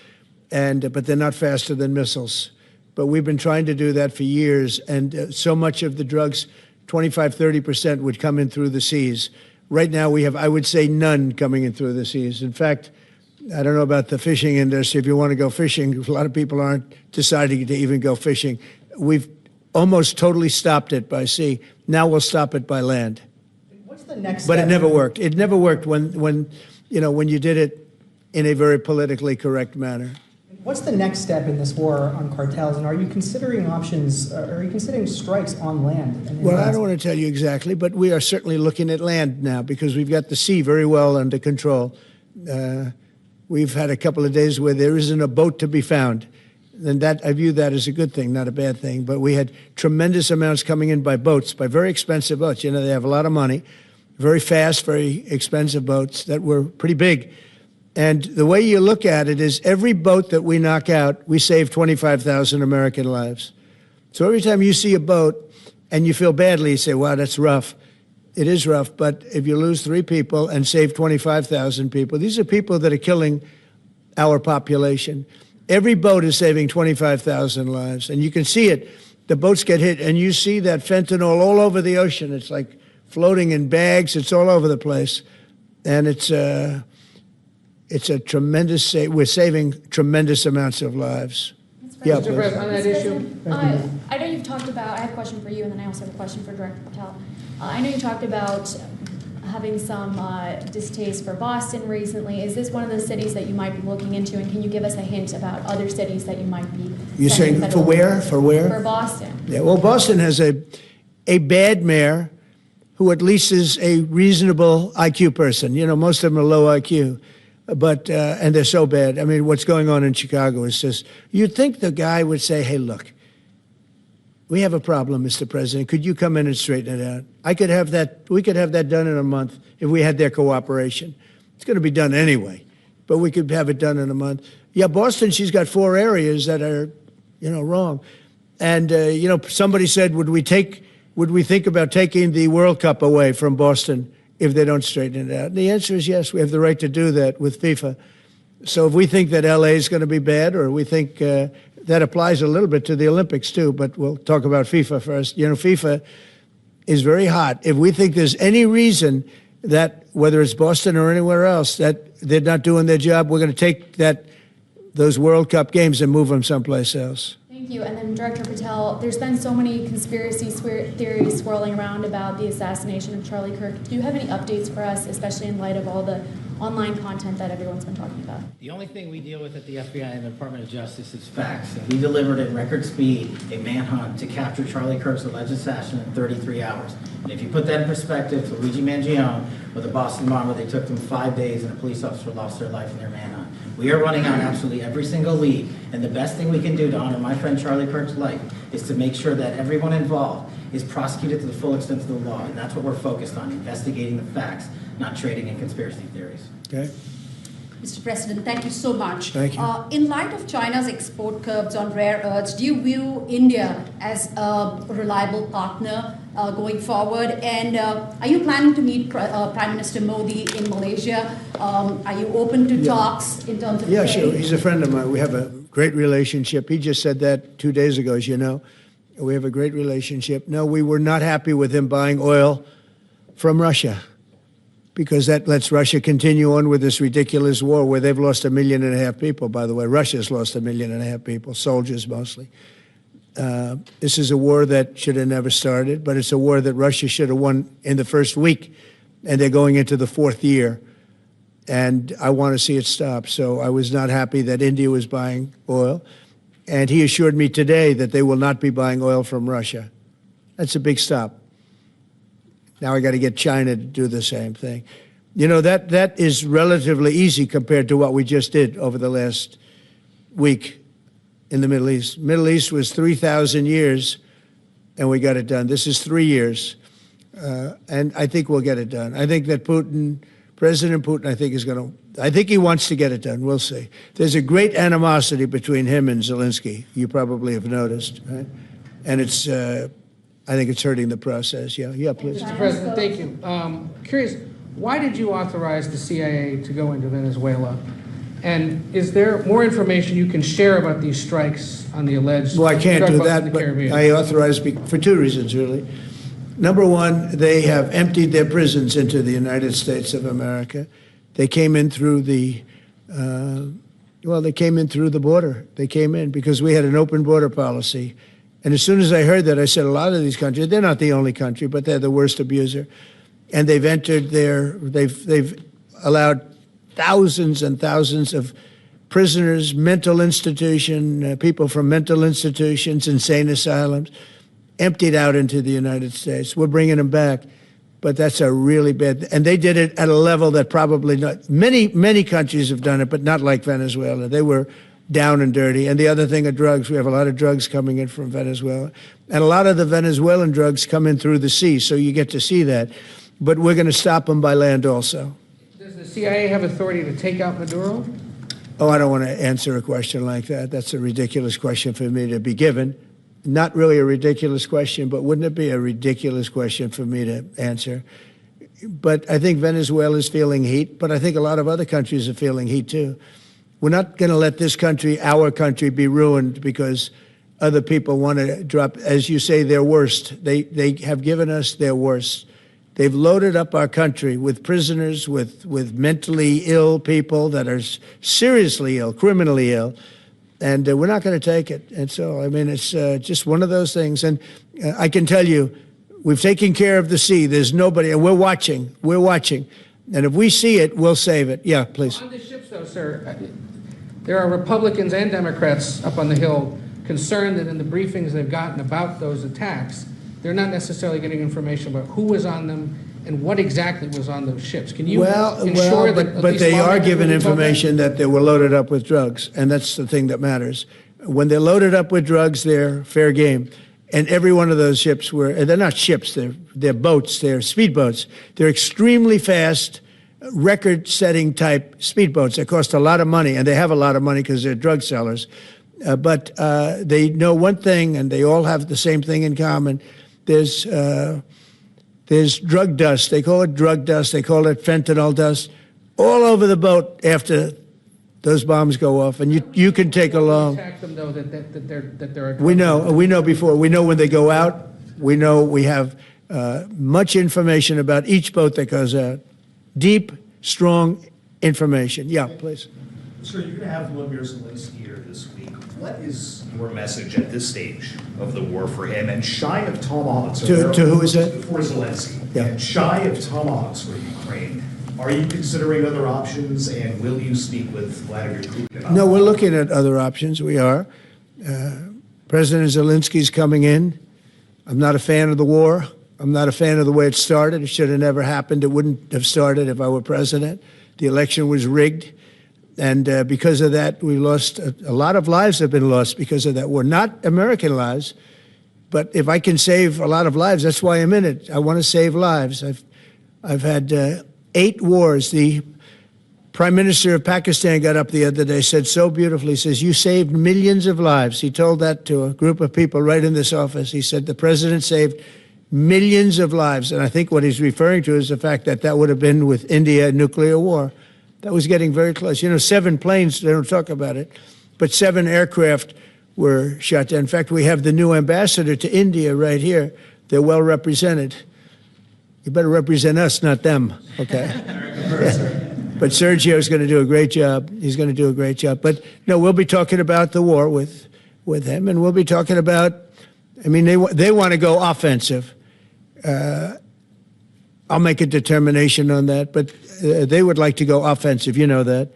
but they're not faster than missiles. But we've been trying to do that for years, and so much of the drugs, 25-30%, would come in through the seas. Right now we have, I would say, none coming in through the seas. In fact, I don't know about the fishing industry. If you want to go fishing, a lot of people aren't deciding to even go fishing. We've almost totally stopped it by sea. Now we'll stop it by land. What's the next But step? it never worked. It never worked when you did it in a very politically correct manner. What's the next step in this war on cartels, and are you considering options, are you considering strikes on land? Well, I don't want to tell you exactly, but we are certainly looking at land now because we've got the sea very well under control. We've had a couple of days where there isn't a boat to be found. And that, I view that as a good thing, not a bad thing. But we had tremendous amounts coming in by boats, by very expensive boats. They have a lot of money, very fast, very expensive boats that were pretty big. And the way you look at it is every boat that we knock out, we save 25,000 American lives. So every time you see a boat and you feel badly, you say, wow, that's rough. It is rough, but if you lose 3 people and save 25,000 people, these are people that are killing our population. Every boat is saving 25,000 lives, and you can see it. The boats get hit, and you see that fentanyl all over the ocean. It's like floating in bags. It's all over the place, and it's a tremendous. We're saving tremendous amounts of lives. Yeah, Mr. please. On that issue, I know you've talked about. I have a question for you, and then I also have a question for Director Patel. I know you talked about having some distaste for Boston recently. Is this one of the cities that you might be looking into, and can you give us a hint about other cities that you might be? You're saying for where? For where? For Boston. Yeah. Well, Boston has a bad mayor who at least is a reasonable IQ person. Most of them are low IQ. But, and they're so bad. What's going on in Chicago is just, you'd think the guy would say, hey, look, we have a problem, Mr. President. Could you come in and straighten it out? We could have that done in a month if we had their cooperation. It's going to be done anyway, but we could have it done in a month. Yeah, Boston, she's got 4 areas that are, wrong. And, somebody said, would we think about taking the World Cup away from Boston if they don't straighten it out? And the answer is yes. We have the right to do that with FIFA. So if we think that LA is going to be bad, or we think that applies a little bit to the Olympics too, but we'll talk about FIFA first. FIFA is very hot. If we think there's any reason that, whether it's Boston or anywhere else, that they're not doing their job, we're going to take those World Cup games and move them someplace else. Thank you. And then Director Patel, there's been so many conspiracy theories swirling around about the assassination of Charlie Kirk. Do you have any updates for us, especially in light of all the online content that everyone's been talking about? The only thing we deal with at the FBI and the Department of Justice is facts. And we delivered at record speed a manhunt to capture Charlie Kirk's alleged assassin in 33 hours. And if you put that in perspective, Luigi Mangione with the Boston bomber, they took them 5 days and a police officer lost their life in their manhunt. We are running on absolutely every single lead. And the best thing we can do to honor my friend Charlie Kirk's life is to make sure that everyone involved is prosecuted to the full extent of the law. And that's what we're focused on, investigating the facts, not trading in conspiracy theories. Okay. Mr. President, thank you so much. Thank you. In light of China's export curbs on rare earths, do you view India as a reliable partner going forward? And are you planning to meet Prime Minister Modi in Malaysia? Are you open to talks in terms of Yeah, trade? sure. He's a friend of mine. We have a great relationship. He just said that 2 days ago, as you know. We have a great relationship. No, we were not happy with him buying oil from Russia, because that lets Russia continue on with this ridiculous war where they've lost 1.5 million people, by the way. Russia's lost 1.5 million people, soldiers mostly. This is a war that should have never started, but it's a war that Russia should have won in the first week, and they're going into the 4th year. And I want to see it stop. So I was not happy that India was buying oil. And he assured me today that they will not be buying oil from Russia. That's a big stop. Now I got to get China to do the same thing. That is relatively easy compared to what we just did over the last week in the Middle East. Middle East was 3,000 years and we got it done. This is 3 years, and I think we'll get it done. I think that President Putin, I think he wants to get it done. We'll see. There's a great animosity between him and Zelensky. You probably have noticed, right? And it's, I think it's hurting the process. Yeah, please. Mr. President, thank you. Curious, why did you authorize the CIA to go into Venezuela? And is there more information you can share about these strikes on the alleged Well, I can't drug do busts in that, the but Caribbean? I authorized for two reasons, really. Number one, they have emptied their prisons into the United States of America. They came in through the, they came in through the border. They came in because we had an open border policy. And as soon as I heard that, I said, a lot of these countries, they're not the only country, but they're the worst abuser. And they've entered they've allowed thousands and thousands of prisoners, mental institution, people from mental institutions, insane asylums, emptied out into the United States. We're bringing them back, but that's a really bad, and they did it at a level that probably not, many countries have done it, but not like Venezuela. They were down and dirty. And the other thing are drugs. We have a lot of drugs coming in from Venezuela. And a lot of the Venezuelan drugs come in through the sea, so you get to see that. But we're going to stop them by land also. Does the CIA have authority to take out Maduro? Oh, I don't want to answer a question like that. That's a ridiculous question for me to be given. Not really a ridiculous question, but wouldn't it be a ridiculous question for me to answer? But I think Venezuela is feeling heat, but I think a lot of other countries are feeling heat too. We're not going to let this country, our country, be ruined because other people want to drop, as you say, their worst. They have given us their worst. They've loaded up our country with prisoners, with mentally ill people that are seriously ill, criminally ill, and we're not going to take it. And so, I mean, it's just one of those things. And I can tell you, we've taken care of the sea. There's nobody, and we're watching. We're watching. And if we see it, we'll save it. Yeah, please. On the ships, though, sir, there are Republicans and Democrats up on the Hill concerned that in the briefings they've gotten about those attacks, they're not necessarily getting information about who was on them and what exactly was on those ships. Can you ensure that? But they are given information that they were loaded up with drugs, and that's the thing that matters. When they're loaded up with drugs, they're fair game. And every one of those ships they're not ships, they're boats, they're speedboats. They're extremely fast, record-setting type speedboats that cost a lot of money, and they have a lot of money because they're drug sellers. But they know one thing, and they all have the same thing in common. There's drug dust. They call it drug dust. They call it fentanyl dust all over the boat after those bombs go off. And you can take along. Attack them, though, that there are. We know before. We know when they go out. We know we have much information about each boat that goes out. Deep, strong information. Yeah, please. Sir, you're going to have Volodymyr Zelensky here this week. What is your message at this stage of the war for him? And shy of tomahawks, to who is that? For Zelensky. Yeah. And shy of tomahawks for Ukraine. Are you considering other options, and will you speak with Vladimir Putin? No, we're looking at other options. We are. President Zelensky's coming in. I'm not a fan of the war. I'm not a fan of the way it started. It should have never happened. It wouldn't have started if I were president. The election was rigged. And because of that, we lost a lot of lives have been lost because of that war. Not American lives, but if I can save a lot of lives, that's why I'm in it. I want to save lives. I've had 8 wars. The Prime Minister of Pakistan got up the other day, said so beautifully, says, you saved millions of lives. He told that to a group of people right in this office. He said, the president saved millions of lives. And I think what he's referring to is the fact that that would have been with India nuclear war. That was getting very close. 7 planes, they don't talk about it, but 7 aircraft were shot down. In fact, we have the new ambassador to India right here. They're well represented. You better represent us, not them, okay? But Sergio's going to do a great job. He's going to do a great job. But no, we'll be talking about the war with him, and we'll be talking about, they want to go offensive. I'll make a determination on that, but they would like to go offensive, you know that,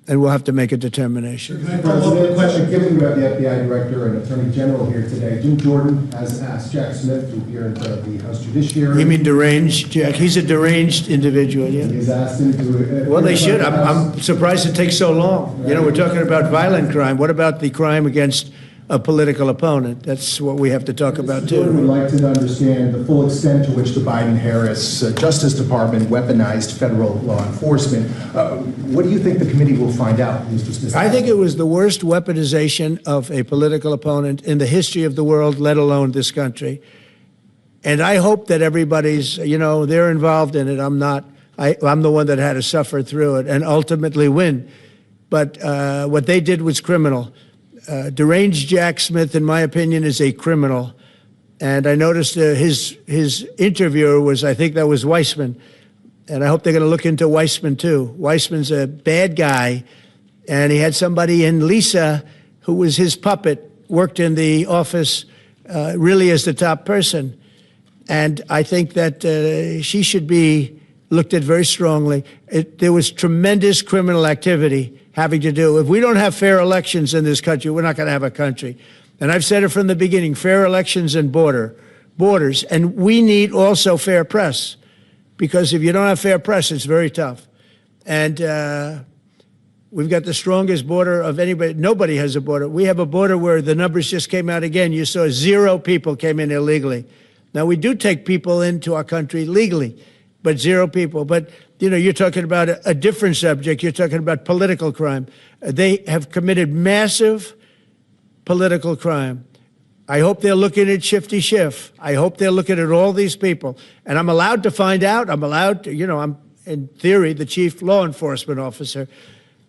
and we'll have to make a determination. President, given we have the FBI Director and Attorney General here today, Jim Jordan has asked Jack Smith to appear in front of the House Judiciary. You mean deranged, Jack? He's a deranged individual, yeah? He's asked him to... Well, they should. I'm surprised it takes so long. We're talking about violent crime. What about the crime against a political opponent. That's what we have to talk about, too. We'd like to understand the full extent to which the Biden-Harris Justice Department weaponized federal law enforcement. What do you think the committee will find out, Mr. Smith? I think it was the worst weaponization of a political opponent in the history of the world, let alone this country. And I hope that everybody's, they're involved in it. I'm not. I'm the one that had to suffer through it and ultimately win. But what they did was criminal. Deranged Jack Smith, in my opinion, is a criminal. And I noticed his interviewer was, I think that was Weissman. And I hope they're going to look into Weissman, too. Weissman's a bad guy. And he had somebody in Lisa, who was his puppet, worked in the office really as the top person. And I think that she should be looked at very strongly. There was tremendous criminal activity having to do. If we don't have fair elections in this country, we're not going to have a country. And I've said it from the beginning, fair elections and borders. And we need also fair press, because if you don't have fair press, it's very tough. And we've got the strongest border of anybody. Nobody has a border. We have a border where the numbers just came out again. You saw 0 people came in illegally. Now, we do take people into our country legally, but 0 people. But, you're talking about a different subject. You're talking about political crime. They have committed massive political crime. I hope they're looking at Shifty Schiff. I hope they're looking at all these people. And I'm allowed to find out. I'm allowed to, I'm, in theory, the chief law enforcement officer.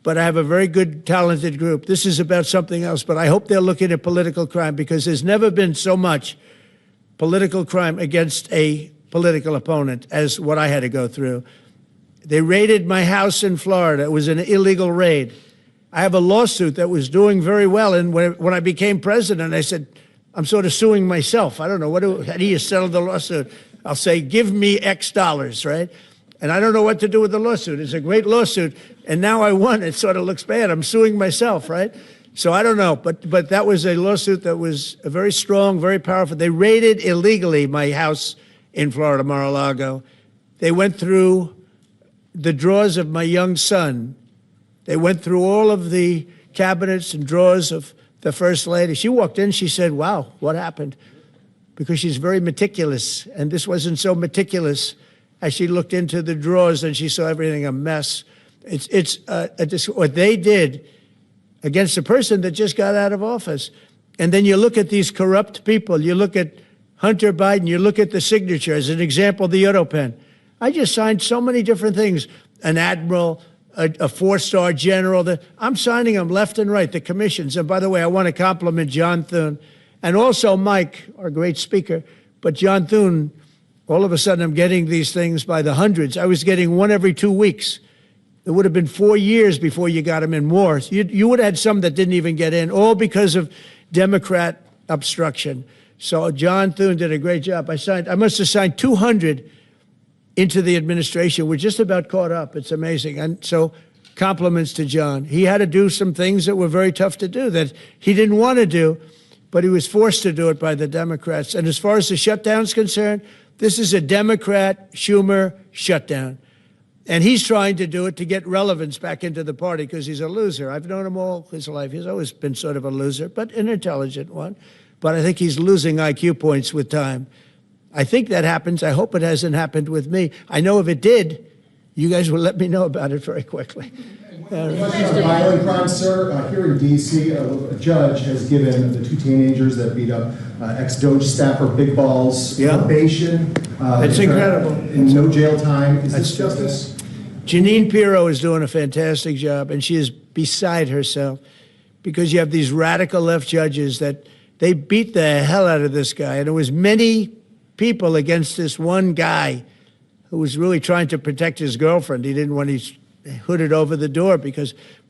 But I have a very good, talented group. This is about something else. But I hope they're looking at political crime, because there's never been so much political crime against a political opponent as what I had to go through. They raided my house in Florida. It was an illegal raid. I have a lawsuit that was doing very well. And when I became president, I said, I'm sort of suing myself. I don't know. How do you settle the lawsuit? I'll say, give me X dollars, right? And I don't know what to do with the lawsuit. It's a great lawsuit. And now I won. It sort of looks bad. I'm suing myself, right? So I don't know. But that was a lawsuit that was very strong, very powerful. They raided illegally my house in Florida, Mar-a-Lago. They went through the drawers of my young son. They went through all of the cabinets and drawers of the First Lady. She walked in, she said, wow, what happened? Because she's very meticulous, and this wasn't so meticulous. As she looked into the drawers and she saw everything a mess. It's what they did against a person that just got out of office. And then you look at these corrupt people. You look at Hunter Biden. You look at the signature. As an example, the Europen. I just signed so many different things. An admiral, a 4-star general. I'm signing them left and right, the commissions. And by the way, I want to compliment John Thune and also Mike, our great speaker. But John Thune, all of a sudden I'm getting these things by the hundreds. I was getting one every 2 weeks. It would have been 4 years before you got them in more. You would have had some that didn't even get in, all because of Democrat obstruction. So John Thune did a great job. I must have signed 200 into the administration. We're just about caught up. It's amazing. And so compliments to John. He had to do some things that were very tough to do that he didn't want to do, but he was forced to do it by the Democrats. And as far as the shutdown's concerned, this is a Democrat Schumer shutdown. And he's trying to do it to get relevance back into the party because he's a loser. I've known him all his life. He's always been sort of a loser, but an intelligent one. But I think he's losing IQ points with time. I think that happens. I hope it hasn't happened with me. I know if it did, you guys will let me know about it very quickly. Question on violent crime, sir. Here in D.C., a judge has given the 2 teenagers that beat up ex-Doge staffer Big Balls probation. It's incredible. And no jail time. Is this justice? Jeanine Pirro is doing a fantastic job, and she is beside herself because you have these radical left judges that they beat the hell out of this guy. And there was many people against this one guy who was really trying to protect his girlfriend. He didn't want his hooded over the door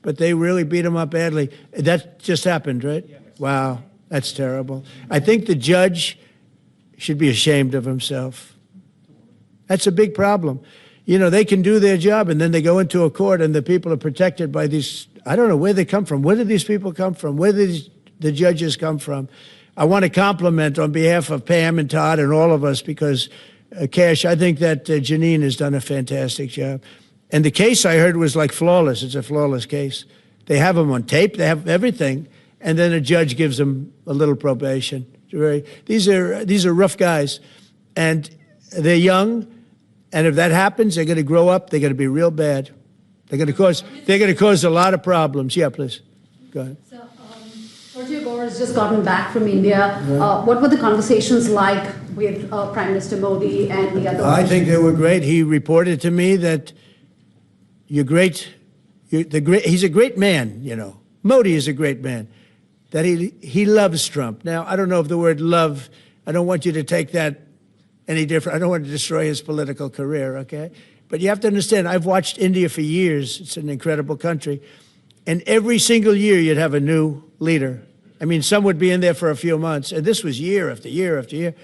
but they really beat him up badly. That just happened, right? Yeah. Wow, that's terrible. I think the judge should be ashamed of himself. That's a big problem. They can do their job and then they go into a court and the people are protected by these, I don't know where they come from. Where do these people come from? Where do the judges come from? I want to compliment on behalf of Pam and Todd and all of us because, Kash, I think that Jeanine has done a fantastic job. And the case I heard was like flawless. It's a flawless case. They have them on tape. They have everything. and then a judge gives them a little probation. These are rough guys, and they're young, and if that happens, they're going to grow up. They're going to be real bad. They're going to cause a lot of problems. Yeah, please. Go ahead. So, Sergio Gore has just gotten back from India. What were the conversations like with Prime Minister Modi and the other? I think they were great. He reported to me that he's a great man, you know. Modi is a great man. That he loves Trump. Now, I don't know if the word love, I don't want you to take that any different. I don't want to destroy his political career, okay? But you have to understand, I've watched India for years. It's an incredible country. And every single year you'd have a new leader. I mean, some would be in there for a few months. And this was year after year after year.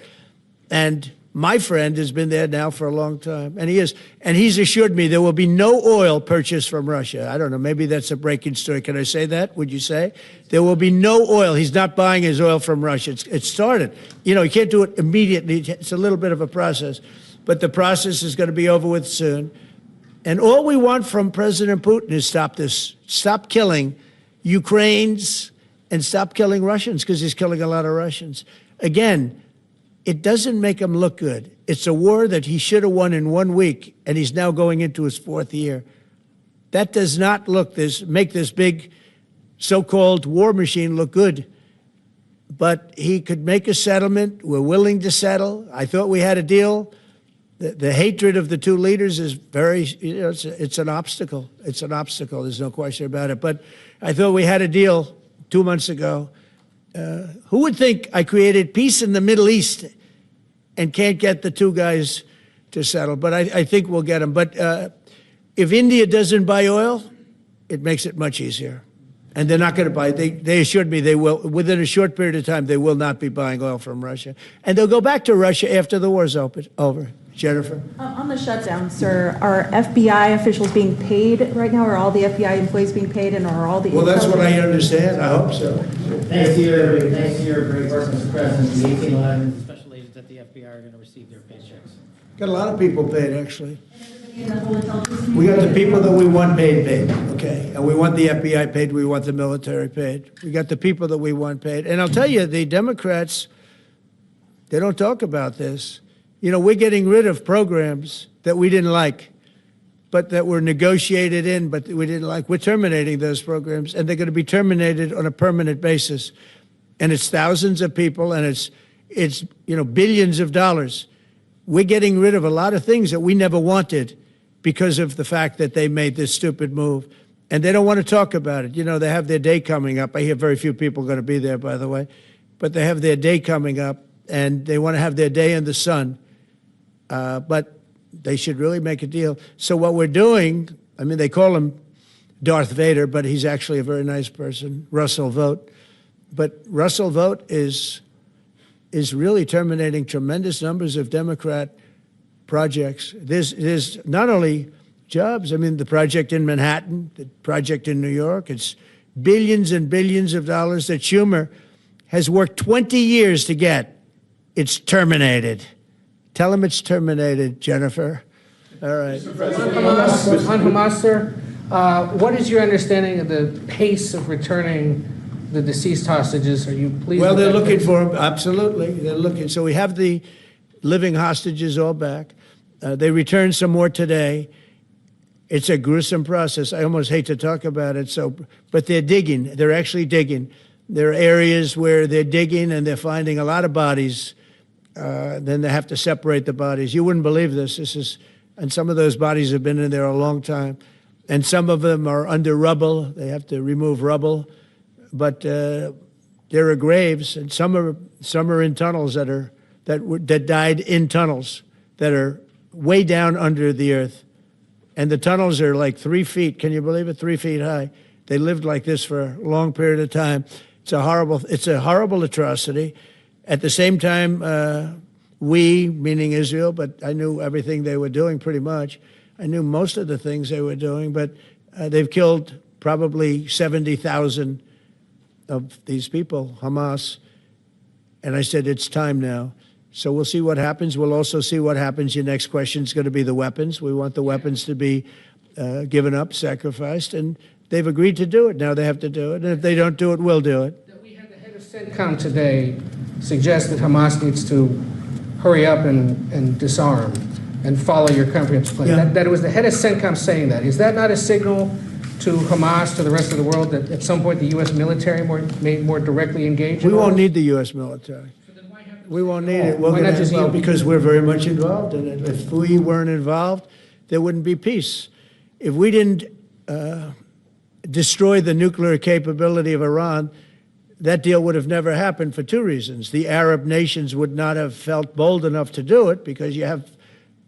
And my friend has been there now for a long time. And he's assured me there will be no oil purchased from Russia. I don't know, maybe that's a breaking story. Can I say that? Would you say? There will be no oil. He's not buying his oil from Russia. It started. You know, you can't do it immediately. It's a little bit of a process. But the process is going to be over with soon. And all we want from President Putin is stop this. Stop killing Ukrainians and stop killing Russians, because he's killing a lot of Russians. Again, it doesn't make him look good. It's a war that he should have won in 1 week, and he's now going into his 4th year. That does not make this big so-called war machine look good. But he could make a settlement. We're willing to settle. I thought we had a deal. The hatred of the two leaders is it's an obstacle. It's an obstacle. There's no question about it. But I thought we had a deal 2 months ago. Who would think I created peace in the Middle East and can't get the two guys to settle? But I think we'll get them. But if India doesn't buy oil, it makes it much easier. And they're not going to buy. They assured me they will. Within a short period of time, they will not be buying oil from Russia. And they'll go back to Russia after the war's over. Jennifer? On the shutdown, sir, are FBI officials being paid right now? Are all the FBI employees being paid, and are all the... Well, that's what I understand. I hope so. Thanks to your great work, Mr. President, the 1811 special agents at the FBI are going to receive their paychecks. Got a lot of people paid, actually. We got the people that we want paid, okay? And we want the FBI paid, we want the military paid. We got the people that we want paid. And I'll tell you, the Democrats, they don't talk about this. You know, we're getting rid of programs that we didn't like, but that were negotiated in, but we didn't like. We're terminating those programs, and they're going to be terminated on a permanent basis. And it's thousands of people, and it's billions of dollars. We're getting rid of a lot of things that we never wanted because of the fact that they made this stupid move. And they don't want to talk about it. You know, they have their day coming up. I hear very few people are going to be there, by the way. But they have their day coming up, and they want to have their day in the sun. But they should really make a deal. So what we're doing, I mean, they call him Darth Vader, but he's actually a very nice person, Russell Vogt. But Russell Vogt is really terminating tremendous numbers of Democrat projects. There's not only jobs, I mean, the project in Manhattan, the project in New York, it's billions and billions of dollars that Schumer has worked 20 years to get. It's terminated. Tell him it's terminated, Jennifer. All right. On Hamas, sir, what is your understanding of the pace of returning the deceased hostages? Are you pleased? Well, they're looking for them. Absolutely. They're looking. So we have the living hostages all back. They returned some more today. It's a gruesome process. I almost hate to talk about it. But they're digging. They're actually digging. There are areas where they're digging and they're finding a lot of bodies. Then they have to separate the bodies. You wouldn't believe this. And some of those bodies have been in there a long time. And some of them are under rubble. They have to remove rubble. But there are graves, and some are in tunnels that died in tunnels that are way down under the earth. And the tunnels are like 3 feet. Can you believe it? 3 feet high. They lived like this for a long period of time. It's a horrible atrocity. At the same time, we, meaning Israel, but I knew everything they were doing pretty much. I knew most of the things they were doing, but they've killed probably 70,000 of these people, Hamas. And I said, it's time now. So we'll see what happens. We'll also see what happens. Your next question is going to be the weapons. We want the weapons to be given up, sacrificed, and they've agreed to do it. Now they have to do it. And if they don't do it, we'll do it. CENTCOM today suggests that Hamas needs to hurry up and disarm and follow your comprehensive plan. Yeah. That it was the head of CENTCOM saying that. Is that not a signal to Hamas, to the rest of the world, that at some point the U.S. military may more directly engage? We won't need the U.S. military. We won't need it. We're Why gonna not just involve- you? Because we're very much involved in it. If we weren't involved, there wouldn't be peace. If we didn't destroy the nuclear capability of Iran, that deal would have never happened for two reasons. The Arab nations would not have felt bold enough to do it because you have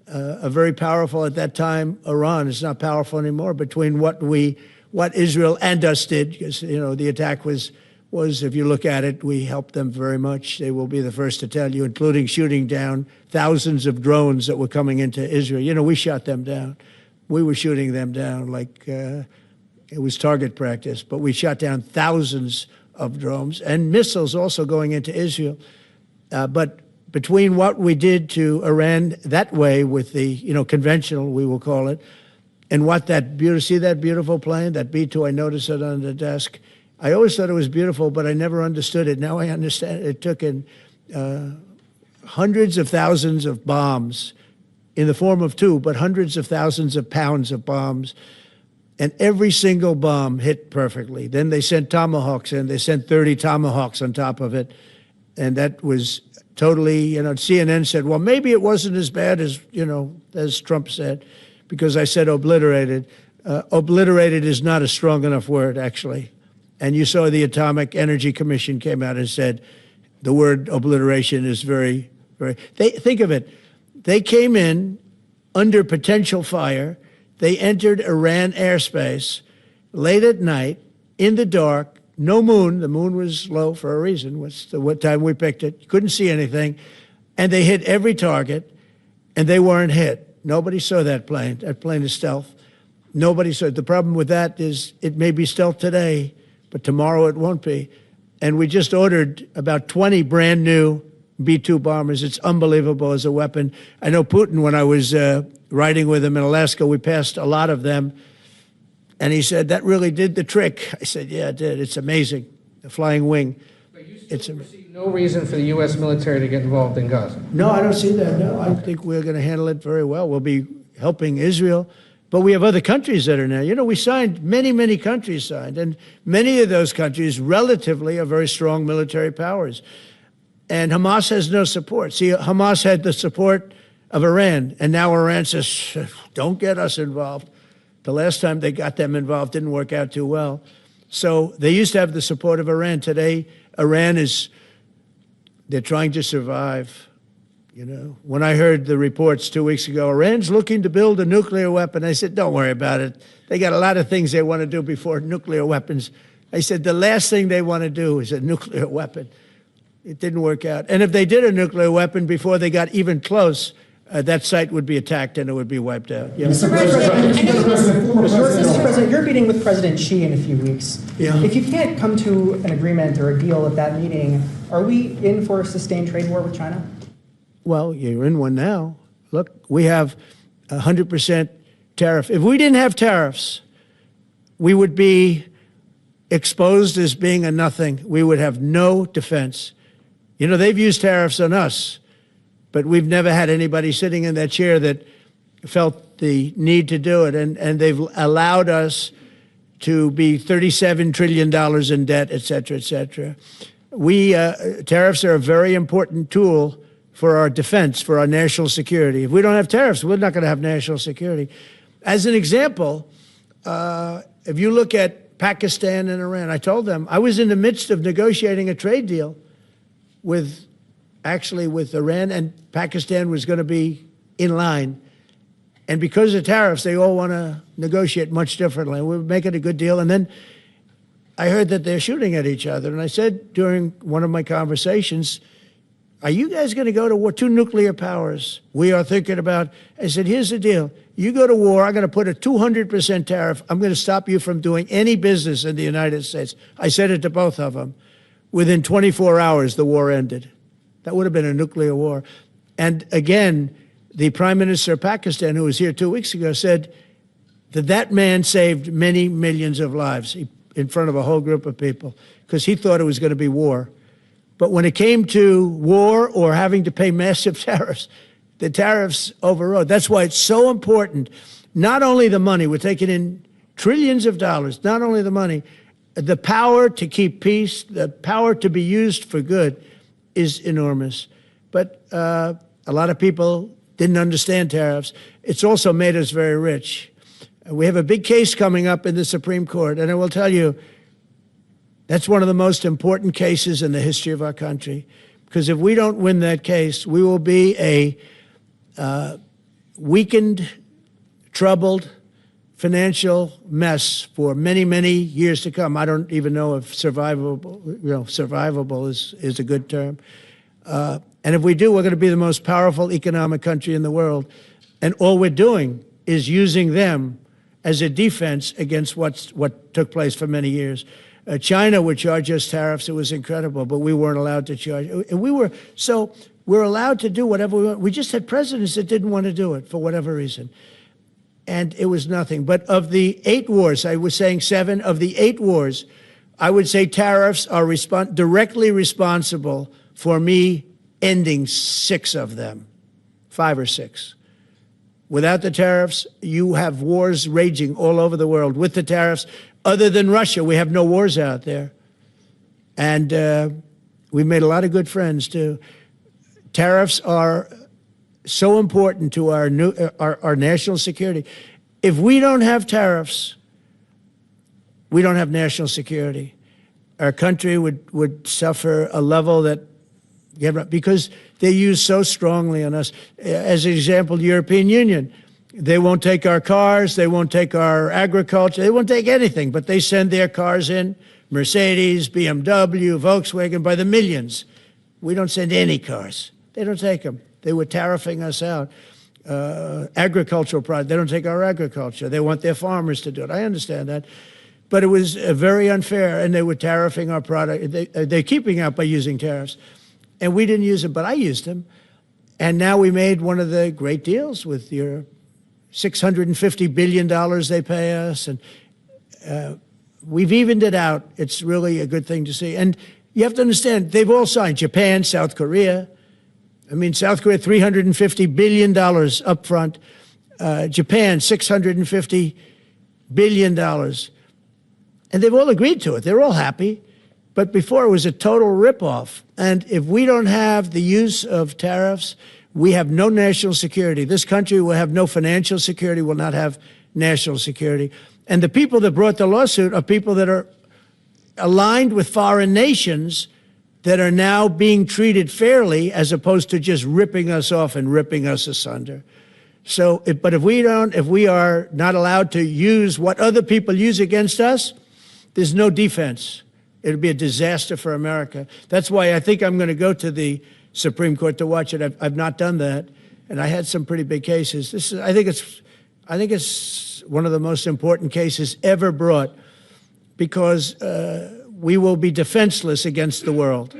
a very powerful, at that time, Iran. It's not powerful anymore between what Israel and us did, because, the attack was, if you look at it, we helped them very much. They will be the first to tell you, including shooting down thousands of drones that were coming into Israel. We shot them down. We were shooting them down like it was target practice, but we shot down thousands of drones and missiles also going into Israel. But between what we did to Iran that way with the, conventional, we will call it, and what see that beautiful plane, that B-2, I noticed it on the desk. I always thought it was beautiful, but I never understood it. Now I understand it. It took in hundreds of thousands of bombs in the form of two, but hundreds of thousands of pounds of bombs. And every single bomb hit perfectly. Then they sent Tomahawks in. They sent 30 Tomahawks on top of it. And that was totally, CNN said, well, maybe it wasn't as bad as, as Trump said, because I said obliterated. Obliterated is not a strong enough word, actually. And you saw the Atomic Energy Commission came out and said the word obliteration is very, very, think of it. They came in under potential fire. They entered Iran airspace late at night, in the dark, no moon. The moon was low for a reason. What time we picked it. You couldn't see anything. And they hit every target, and they weren't hit. Nobody saw that plane. That plane is stealth. Nobody saw it. The problem with that is it may be stealth today, but tomorrow it won't be. And we just ordered about 20 brand new B-2 bombers. It's unbelievable as a weapon. I know Putin, when I was riding with him in Alaska, we passed a lot of them. And he said, that really did the trick. I said, yeah, it did. It's amazing. The flying wing. But you still see no reason for the U.S. military to get involved in Gaza? No, I don't see that. No, I think we're going to handle it very well. We'll be helping Israel. But we have other countries that are now. We signed, many countries signed. And many of those countries relatively are very strong military powers. And Hamas has no support. See, Hamas had the support of Iran. And now Iran says, don't get us involved. The last time they got them involved didn't work out too well. So they used to have the support of Iran. Today, they're trying to survive. When I heard the reports 2 weeks ago, Iran's looking to build a nuclear weapon, I said, don't worry about it. They got a lot of things they want to do before nuclear weapons. I said, the last thing they want to do is a nuclear weapon. It didn't work out. And if they did a nuclear weapon before they got even close, that site would be attacked and it would be wiped out. Yeah. Mr. President, you're meeting with President Xi in a few weeks. Yeah. If you can't come to an agreement or a deal at that meeting, are we in for a sustained trade war with China? Well, you're in one now. Look, we have 100% tariff. If we didn't have tariffs, we would be exposed as being a nothing. We would have no defense. They've used tariffs on us, but we've never had anybody sitting in that chair that felt the need to do it. And they've allowed us to be $37 trillion in debt, et cetera, et cetera. Tariffs are a very important tool for our defense, for our national security. If we don't have tariffs, we're not going to have national security. As an example, if you look at Pakistan and Iran, I told them I was in the midst of negotiating a trade deal with Iran, and Pakistan was going to be in line. And because of tariffs, they all want to negotiate much differently. We're making a good deal. And then I heard that they're shooting at each other. And I said during one of my conversations, are you guys going to go to war? Two nuclear powers we are thinking about. I said, here's the deal. You go to war, I'm going to put a 200% tariff. I'm going to stop you from doing any business in the United States. I said it to both of them. Within 24 hours, the war ended. That would have been a nuclear war. And again, the Prime Minister of Pakistan, who was here 2 weeks ago, said that man saved many millions of lives in front of a whole group of people because he thought it was going to be war. But when it came to war or having to pay massive tariffs, the tariffs overrode. That's why it's so important. Not only the money, we're taking in trillions of dollars, not only the money, the power to keep peace, the power to be used for good is enormous. But a lot of people didn't understand tariffs. It's also made us very rich. We have a big case coming up in the Supreme Court, and I will tell you, that's one of the most important cases in the history of our country. Because if we don't win that case, we will be a weakened, troubled, financial mess for many, many years to come. I don't even know if survivable is a good term. And if we do, we're going to be the most powerful economic country in the world. And all we're doing is using them as a defense against what took place for many years. China would charge us tariffs. It was incredible, but we weren't allowed to charge. And we're allowed to do whatever we want. We just had presidents that didn't want to do it for whatever reason. And it was nothing. But of the 8 wars, I was saying 7, of the 8 wars, I would say tariffs are directly responsible for me ending 6 of them, 5 or 6. Without the tariffs, you have wars raging all over the world. With the tariffs, other than Russia, we have no wars out there. And we've made a lot of good friends, too. Tariffs are so important to our national security. If we don't have tariffs, we don't have national security. Our country would suffer a level that, because they use so strongly on us. As an example, the European Union, they won't take our cars, they won't take our agriculture, they won't take anything, but they send their cars in, Mercedes, BMW, Volkswagen, by the millions. We don't send any cars. They don't take them. They were tariffing us out. Agricultural products, they don't take our agriculture. They want their farmers to do it. I understand that. But it was very unfair, and they were tariffing our product. They're keeping out by using tariffs. And we didn't use them, but I used them. And now we made one of the great deals with your $650 billion they pay us. And we've evened it out. It's really a good thing to see. And you have to understand, they've all signed. Japan, South Korea. I mean, South Korea, $350 billion up front. Japan, $650 billion. And they've all agreed to it. They're all happy. But before, it was a total ripoff. And if we don't have the use of tariffs, we have no national security. This country will have no financial security, will not have national security. And the people that brought the lawsuit are people that are aligned with foreign nations that are now being treated fairly, as opposed to just ripping us off and ripping us asunder. So, but if we are not allowed to use what other people use against us, there's no defense. It'll be a disaster for America. That's why I think I'm going to go to the Supreme Court to watch it. I've not done that, and I had some pretty big cases. I think it's one of the most important cases ever brought, because we will be defenseless against the world.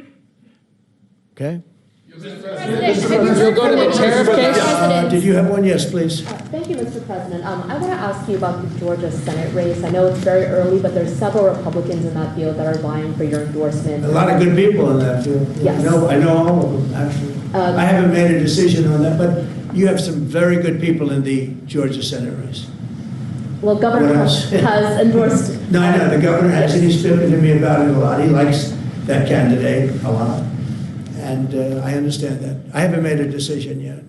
Okay? You'll go to the tariff case? Did you have one? Yes, please. Thank you, Mr. President. I want to ask you about the Georgia Senate race. I know it's very early, but there's several Republicans in that field that are vying for your endorsement. A lot of good people in that field. Yes. I know all of them, actually. I haven't made a decision on that, but you have some very good people in the Georgia Senate race. Well, Governor has endorsed. No, I know. The governor has, and he's spoken to me about it a lot. He likes that candidate a lot. And I understand that. I haven't made a decision yet.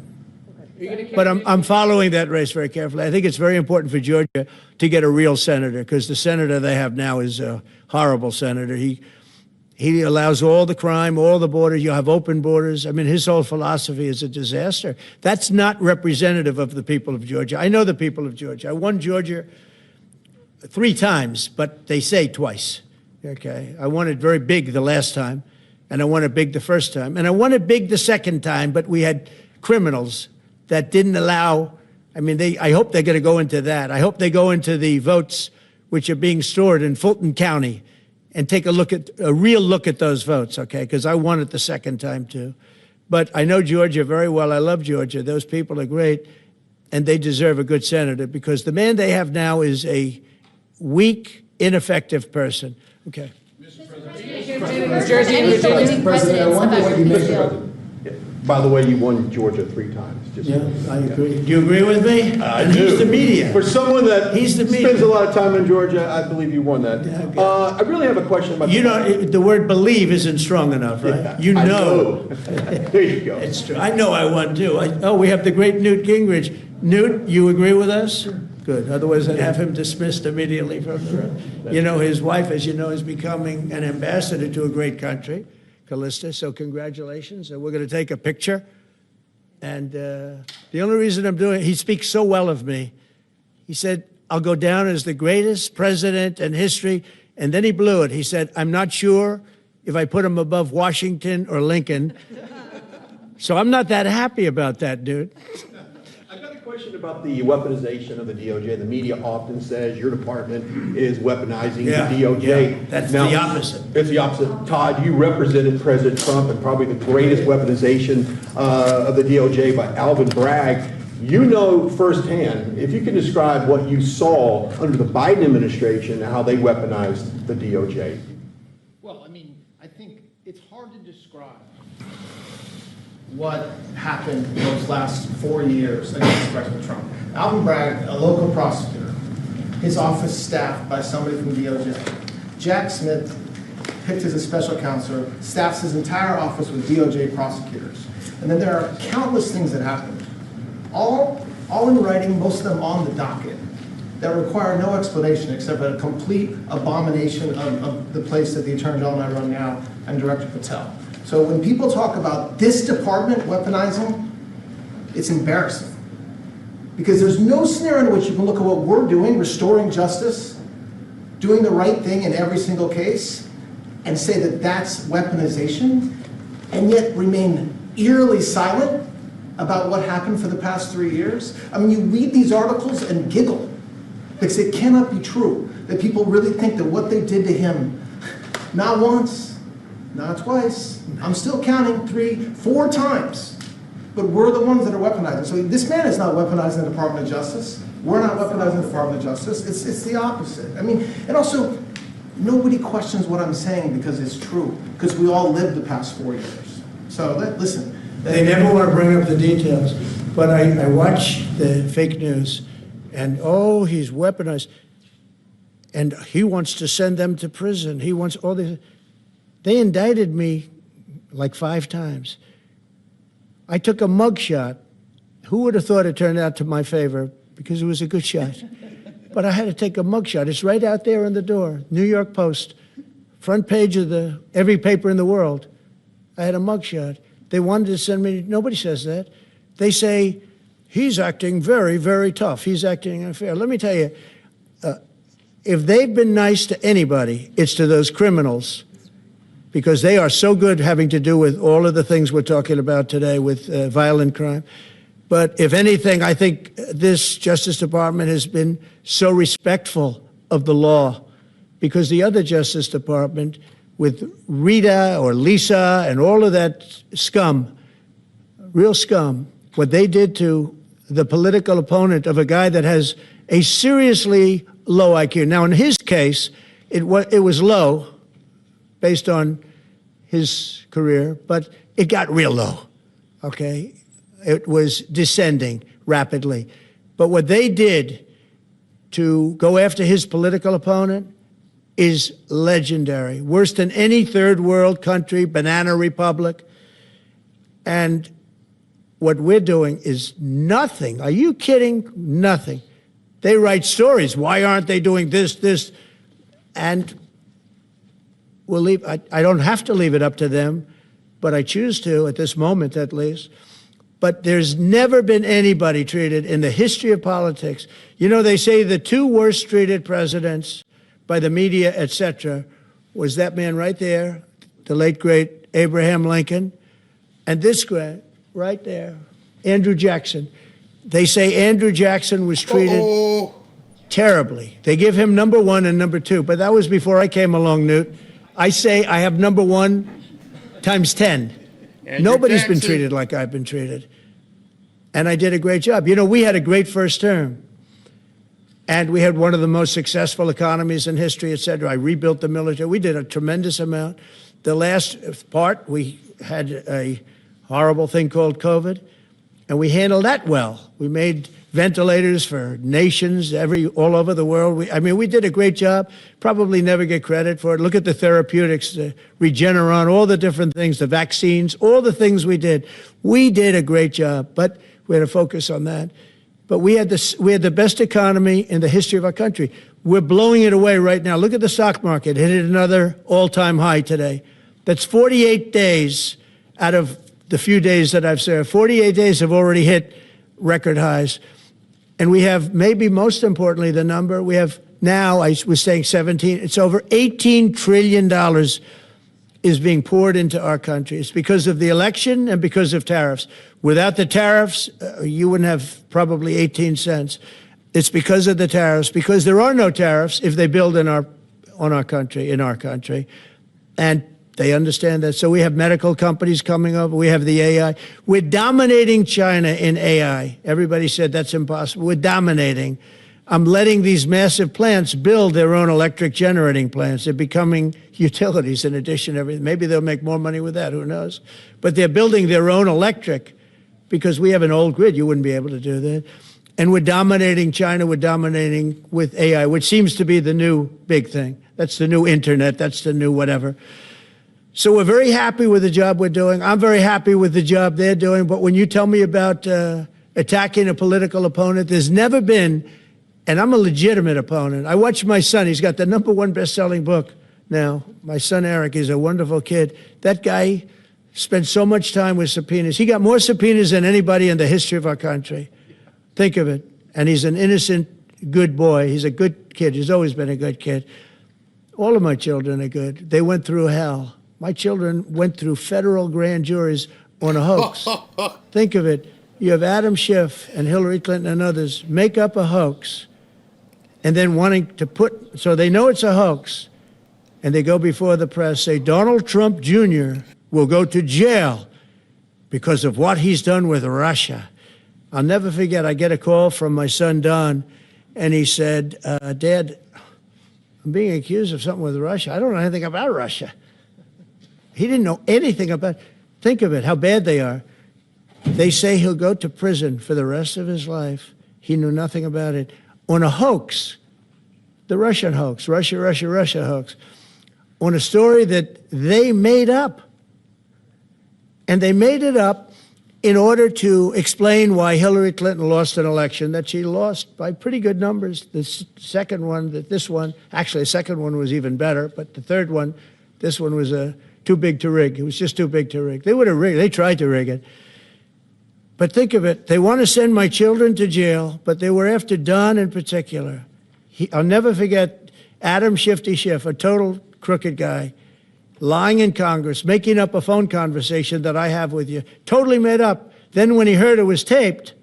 But I'm following that race very carefully. I think it's very important for Georgia to get a real senator, because the senator they have now is a horrible senator. He allows all the crime, all the borders. You have open borders. I mean, his whole philosophy is a disaster. That's not representative of the people of Georgia. I know the people of Georgia. I won Georgia 3 times, but they say twice. Okay, I won it very big the last time. And I won it big the first time. And I won it big the second time, but we had criminals that didn't allow, I mean, I hope they're going to go into that. I hope they go into the votes which are being stored in Fulton County and take a real look at those votes, okay? Because I won it the second time, too. But I know Georgia very well. I love Georgia. Those people are great, and they deserve a good senator, because the man they have now is a weak, ineffective person. Okay. Mr. President. Jersey and Virginia. President, I wonder what you make By the way, you won Georgia 3 times. Just I agree. Do you agree with me? I And do. he's the media. For someone that He's the media. spends a lot of time in Georgia, I believe you won that. I really have a question about You know, the word believe isn't strong enough, right? Yeah, You I know. There you go. It's true. I know I won too. We have the great Newt Gingrich. Newt, you agree with us? Good. Otherwise, I'd have him dismissed immediately from the room. You know, his wife, as you know, is becoming an ambassador to a great country, Callista. So congratulations. And we're going to take a picture. And the only reason I'm doing it, he speaks so well of me. He said, I'll go down as the greatest president in history. And then he blew it. He said, I'm not sure if I put him above Washington or Lincoln. So I'm not that happy about that, dude. I've got a question about the weaponization of the DOJ. The media often says your department is weaponizing the DOJ. Yeah, that's the opposite. It's the opposite. Todd, you represented President Trump and probably the greatest weaponization of the DOJ by Alvin Bragg. You know firsthand, if you can describe what you saw under the Biden administration and how they weaponized the DOJ. Well, I mean, I think it's hard to describe what happened those last 4 years against President Trump. Alvin Bragg, a local prosecutor, his office staffed by somebody from DOJ. Jack Smith, picked as a special counsel, staffs his entire office with DOJ prosecutors. And then there are countless things that happened, all in writing, most of them on the docket, that require no explanation except a complete abomination of the place that the Attorney General and I run now and Director Patel. So when people talk about this department weaponizing, it's embarrassing. Because there's no scenario in which you can look at what we're doing, restoring justice, doing the right thing in every single case, and say that that's weaponization, and yet remain eerily silent about what happened for the past 3 years. I mean, you read these articles and giggle, because it cannot be true that people really think that what they did to him, not once, not twice, I'm still counting 3, 4 times, but we're the ones that are weaponizing. So this man is not weaponizing the Department of Justice. We're not weaponizing the Department of Justice. It's the opposite. I mean, and also, nobody questions what I'm saying because it's true, because we all lived the past 4 years. So listen. They never want to bring up the details, but I watch the fake news, and oh, he's weaponized, and he wants to send them to prison. He wants all these. They indicted me like 5 times. I took a mugshot. Who would have thought it turned out to my favor? Because it was a good shot. But I had to take a mugshot. It's right out there on the door. New York Post, front page of every paper in the world. I had a mugshot. They wanted to send me, nobody says that. They say, he's acting very, very tough. He's acting unfair. Let me tell you, if they've been nice to anybody, it's to those criminals, because they are so good having to do with all of the things we're talking about today with violent crime. But if anything, I think this Justice Department has been so respectful of the law, because the other Justice Department with Rita or Lisa and all of that scum, real scum, what they did to the political opponent of a guy that has a seriously low IQ. Now, in his case, it was low based on his career, but it got real low, okay? It was descending rapidly. But what they did to go after his political opponent is legendary, worse than any third world country, banana republic. And what we're doing is nothing. Are you kidding? Nothing. They write stories. Why aren't they doing this? And we'll leave. I don't have to leave it up to them, but I choose to at this moment at least. But there's never been anybody treated in the history of politics. You know, they say the 2 worst treated presidents by the media, etc., was that man right there, the late, great Abraham Lincoln, and this guy right there, Andrew Jackson. They say Andrew Jackson was treated terribly. They give him number 1 and number 2, but that was before I came along, Newt. I say I have number 1 times 10. Nobody's been treated like I've been treated. And I did a great job. You know, we had a great first term. And we had one of the most successful economies in history, et cetera. I rebuilt the military. We did a tremendous amount. The last part, we had a horrible thing called COVID, and we handled that well. We made ventilators for nations all over the world. We did a great job. Probably never get credit for it. Look at the therapeutics, the Regeneron, all the different things, the vaccines, all the things we did. We did a great job, but we had to focus on that. But we had the best economy in the history of our country. We're blowing it away right now. Look at the stock market. It hit another all-time high today. That's 48 days out of the few days that I've served. 48 days have already hit record highs. And we have, maybe most importantly, the number, we have now, I was saying 17, it's over $18 trillion is being poured into our country. It's because of the election and because of tariffs. Without the tariffs, you wouldn't have probably 18 cents. It's because of the tariffs, because there are no tariffs if they build in our country. And they understand that. So we have medical companies coming over. We have the AI. We're dominating China in AI. Everybody said that's impossible. We're dominating. I'm letting these massive plants build their own electric generating plants. They're becoming utilities in addition to everything. Maybe they'll make more money with that. Who knows? But they're building their own electric because we have an old grid. You wouldn't be able to do that. And we're dominating China. We're dominating with AI, which seems to be the new big thing. That's the new internet. That's the new whatever. So we're very happy with the job we're doing. I'm very happy with the job they're doing. But when you tell me about attacking a political opponent, there's never been, and I'm a legitimate opponent. I watch my son. He's got the #1 best-selling book now. My son, Eric, is a wonderful kid. That guy spent so much time with subpoenas. He got more subpoenas than anybody in the history of our country. Think of it. And he's an innocent, good boy. He's a good kid. He's always been a good kid. All of my children are good. They went through hell. My children went through federal grand juries on a hoax. Think of it. You have Adam Schiff and Hillary Clinton and others make up a hoax and then wanting to so they know it's a hoax, and they go before the press, say Donald Trump Jr. will go to jail because of what he's done with Russia. I'll never forget, I get a call from my son, Don, and he said, Dad, I'm being accused of something with Russia. I don't know anything about Russia. He didn't know anything about it. Think of it, how bad they are. They say he'll go to prison for the rest of his life. He knew nothing about it. On a hoax, the Russian hoax, Russia hoax, on a story that they made up. And they made it up in order to explain why Hillary Clinton lost an election that she lost by pretty good numbers. The second one, actually the second one was even better, but the third one, this one was too big to rig. It was just too big to rig. They would have rigged. They tried to rig it. But think of it. They want to send my children to jail, but they were after Don in particular. I'll never forget Adam Shifty Schiff, a total crooked guy, lying in Congress, making up a phone conversation that I have with you, totally made up. Then when he heard it was taped,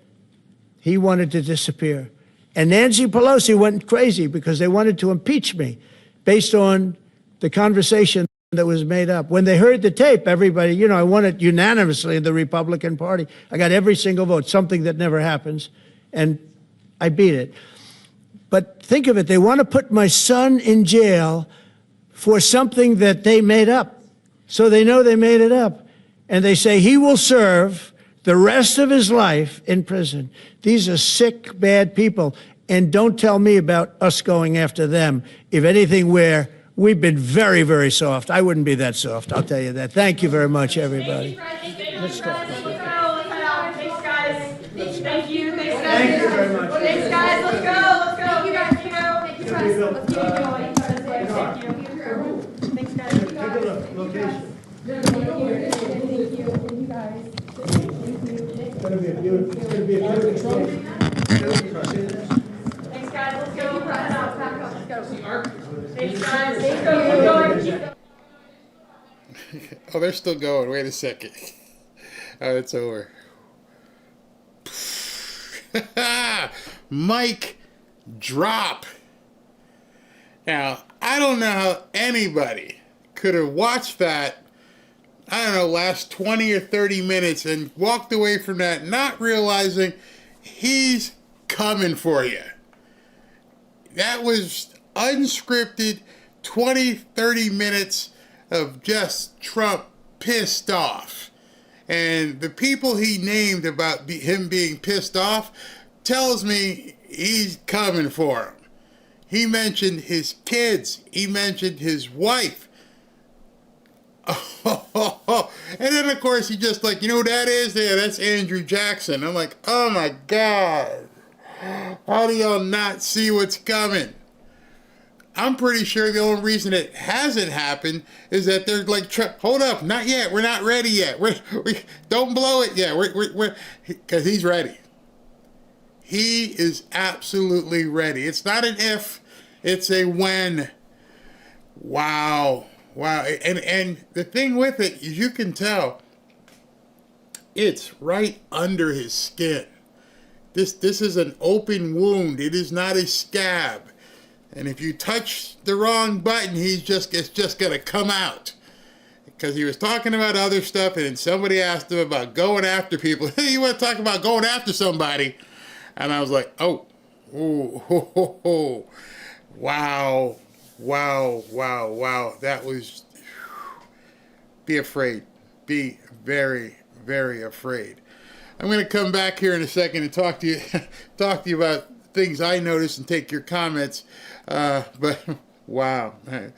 he wanted to disappear. And Nancy Pelosi went crazy because they wanted to impeach me based on the conversation that was made up. When they heard the tape, everybody, I won it unanimously in the Republican Party. I got every single vote, something that never happens, and I beat it. But think of it, they want to put my son in jail for something that they made up. So they know they made it up. And they say he will serve the rest of his life in prison. These are sick, bad people. And don't tell me about us going after them. If anything, we've been very, very soft. I wouldn't be that soft, I'll tell you that. Thank you very much, everybody. Let's go. Thanks, guys. Thank you. Thank you very much. Thanks, guys. Let's go. Thank you, guys. Thank you, guys. Let's keep it going. Thank you. Thanks, guys. Take a look. Location. Thank you, guys. It's going to be a beautiful day. Thanks, guys. Let's go. Back up. Let's go. Thanks, guys. Let's go. Keep going. Oh, they're still going. Wait a second. Oh, it's over. Mic drop. Now, I don't know how anybody could have watched that, last 20 or 30 minutes and walked away from that not realizing he's coming for you. That was unscripted, 20, 30 minutes of just Trump pissed off. And the people he named about him being pissed off tells me he's coming for him. He mentioned his kids. He mentioned his wife. And then, of course, he just like, you know who that is? Yeah, that's Andrew Jackson. I'm like, oh my God. How do y'all not see what's coming? I'm pretty sure the only reason it hasn't happened is that they're like, hold up, not yet. We're not ready yet. We don't blow it yet. Because he's ready. He is absolutely ready. It's not an if, it's a when. Wow. Wow. And the thing with it is you can tell it's right under his skin. This is an open wound. It is not a scab. And if you touch the wrong button, it's just going to come out. Because he was talking about other stuff, and then somebody asked him about going after people. Hey, you want to talk about going after somebody? And I was like, oh, wow, wow, wow, wow. That was, be afraid. Be very, very afraid. I'm going to come back here in a second and talk to you about things I noticed and take your comments. But wow, let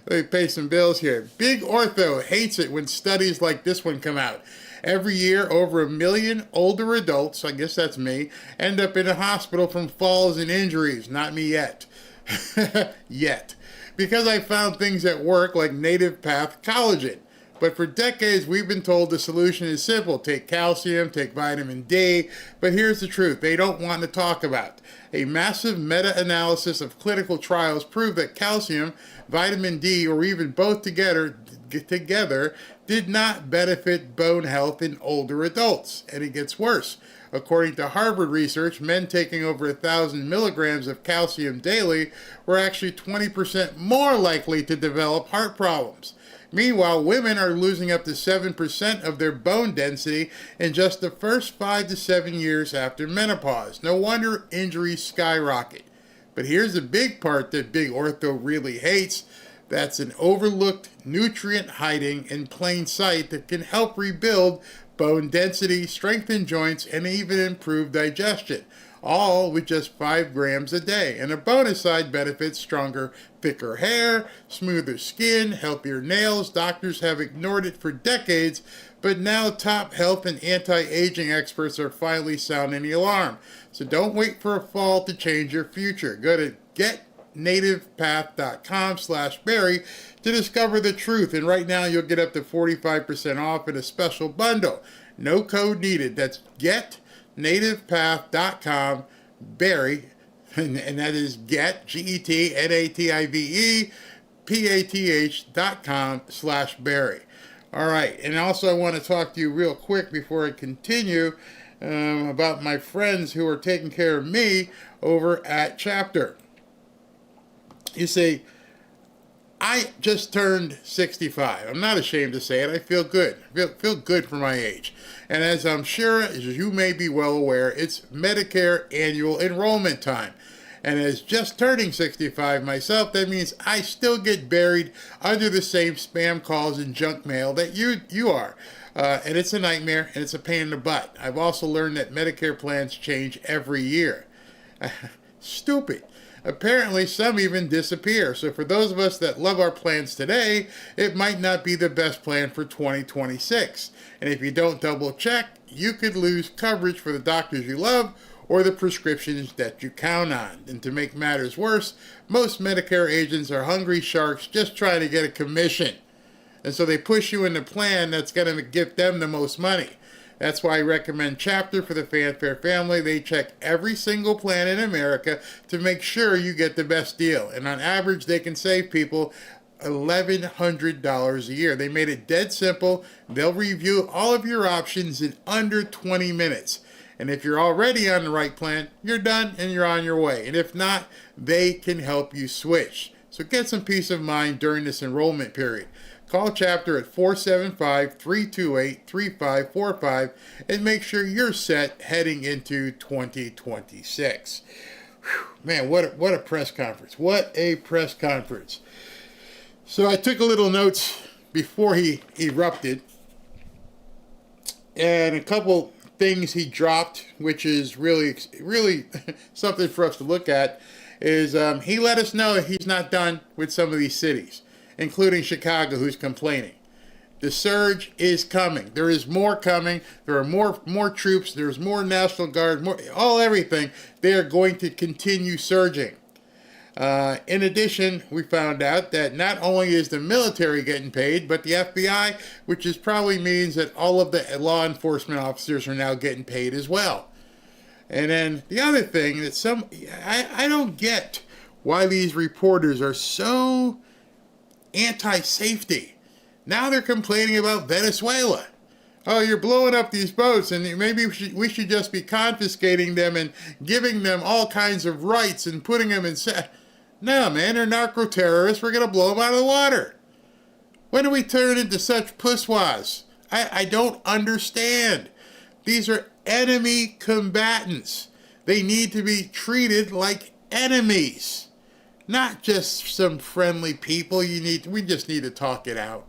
me pay some bills here. Big Ortho hates it when studies like this one come out. Every year, over 1 million older adults, I guess that's me, end up in a hospital from falls and injuries. Not me yet. Yet. Because I found things that work like Native Path Collagen. But for decades, we've been told the solution is simple. Take calcium, take vitamin D. But here's the truth they don't want to talk about. A massive meta-analysis of clinical trials proved that calcium, vitamin D, or even both together did not benefit bone health in older adults. And it gets worse. According to Harvard research, men taking over 1,000 milligrams of calcium daily were actually 20% more likely to develop heart problems. Meanwhile, women are losing up to 7% of their bone density in just the first 5 to 7 years after menopause. No wonder injuries skyrocket. But here's the big part that Big Ortho really hates. That's an overlooked nutrient hiding in plain sight that can help rebuild bone density, strengthen joints, and even improve digestion. All with just 5 grams a day. And a bonus side benefits: stronger, thicker hair, smoother skin, healthier nails. Doctors have ignored it for decades, but now top health and anti-aging experts are finally sounding the alarm. So don't wait for a fall to change your future. Go to getnativepath.com/Barry to discover the truth. And right now you'll get up to 45% off in a special bundle. No code needed. That's getnativepath.com, Barry, and that is get, GETNATIVEPATH.com/Barry. All right, and also I want to talk to you real quick before I continue about my friends who are taking care of me over at Chapter. You see, I just turned 65. I'm not ashamed to say it. I feel good. I feel good for my age. And as I'm sure, as you may be well aware, it's Medicare annual enrollment time. And as just turning 65 myself, that means I still get buried under the same spam calls and junk mail that you are. And it's a nightmare, and it's a pain in the butt. I've also learned that Medicare plans change every year. Stupid. Apparently, some even disappear. So for those of us that love our plans today, it might not be the best plan for 2026. And if you don't double check, you could lose coverage for the doctors you love or the prescriptions that you count on. And to make matters worse, most Medicare agents are hungry sharks just trying to get a commission. And so they push you in the plan that's going to give them the most money. That's why I recommend Chapter for the Fanfare family. They check every single plan in America to make sure you get the best deal. And on average, they can save people $1,100 a year. They made it dead simple. They'll review all of your options in under 20 minutes. And if you're already on the right plan, you're done and you're on your way. And if not, they can help you switch. So get some peace of mind during this enrollment period. Call Chapter at 475-328-3545 and make sure you're set heading into 2026. Whew, man, what a press conference. What a press conference. So I took a little notes before he erupted. And a couple things he dropped, which is really something for us to look at, is he let us know that he's not done with some of these cities, including Chicago, who's complaining. The surge is coming. There is more coming. There are more troops. There's more National Guard, everything. They are going to continue surging. In addition, we found out that not only is the military getting paid, but the FBI, which is probably means that all of the law enforcement officers are now getting paid as well. And then the other thing that I don't get why these reporters are so anti-safety. Now they're complaining about Venezuela. Oh, you're blowing up these boats, and maybe we should just be confiscating them and giving them all kinds of rights and putting them in... No, man, they're narco-terrorists. We're going to blow them out of the water. When do we turn into such pusswas? I don't understand. These are enemy combatants. They need to be treated like enemies, not just some friendly people. We just need to talk it out.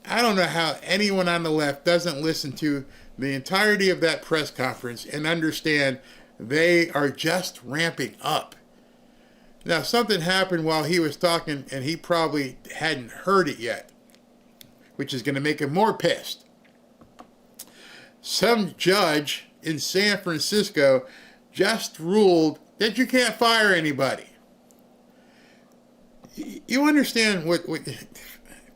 I don't know how anyone on the left doesn't listen to the entirety of that press conference and understand they are just ramping up. Now, something happened while he was talking, and he probably hadn't heard it yet, which is going to make him more pissed. Some judge in San Francisco just ruled that you can't fire anybody. You understand what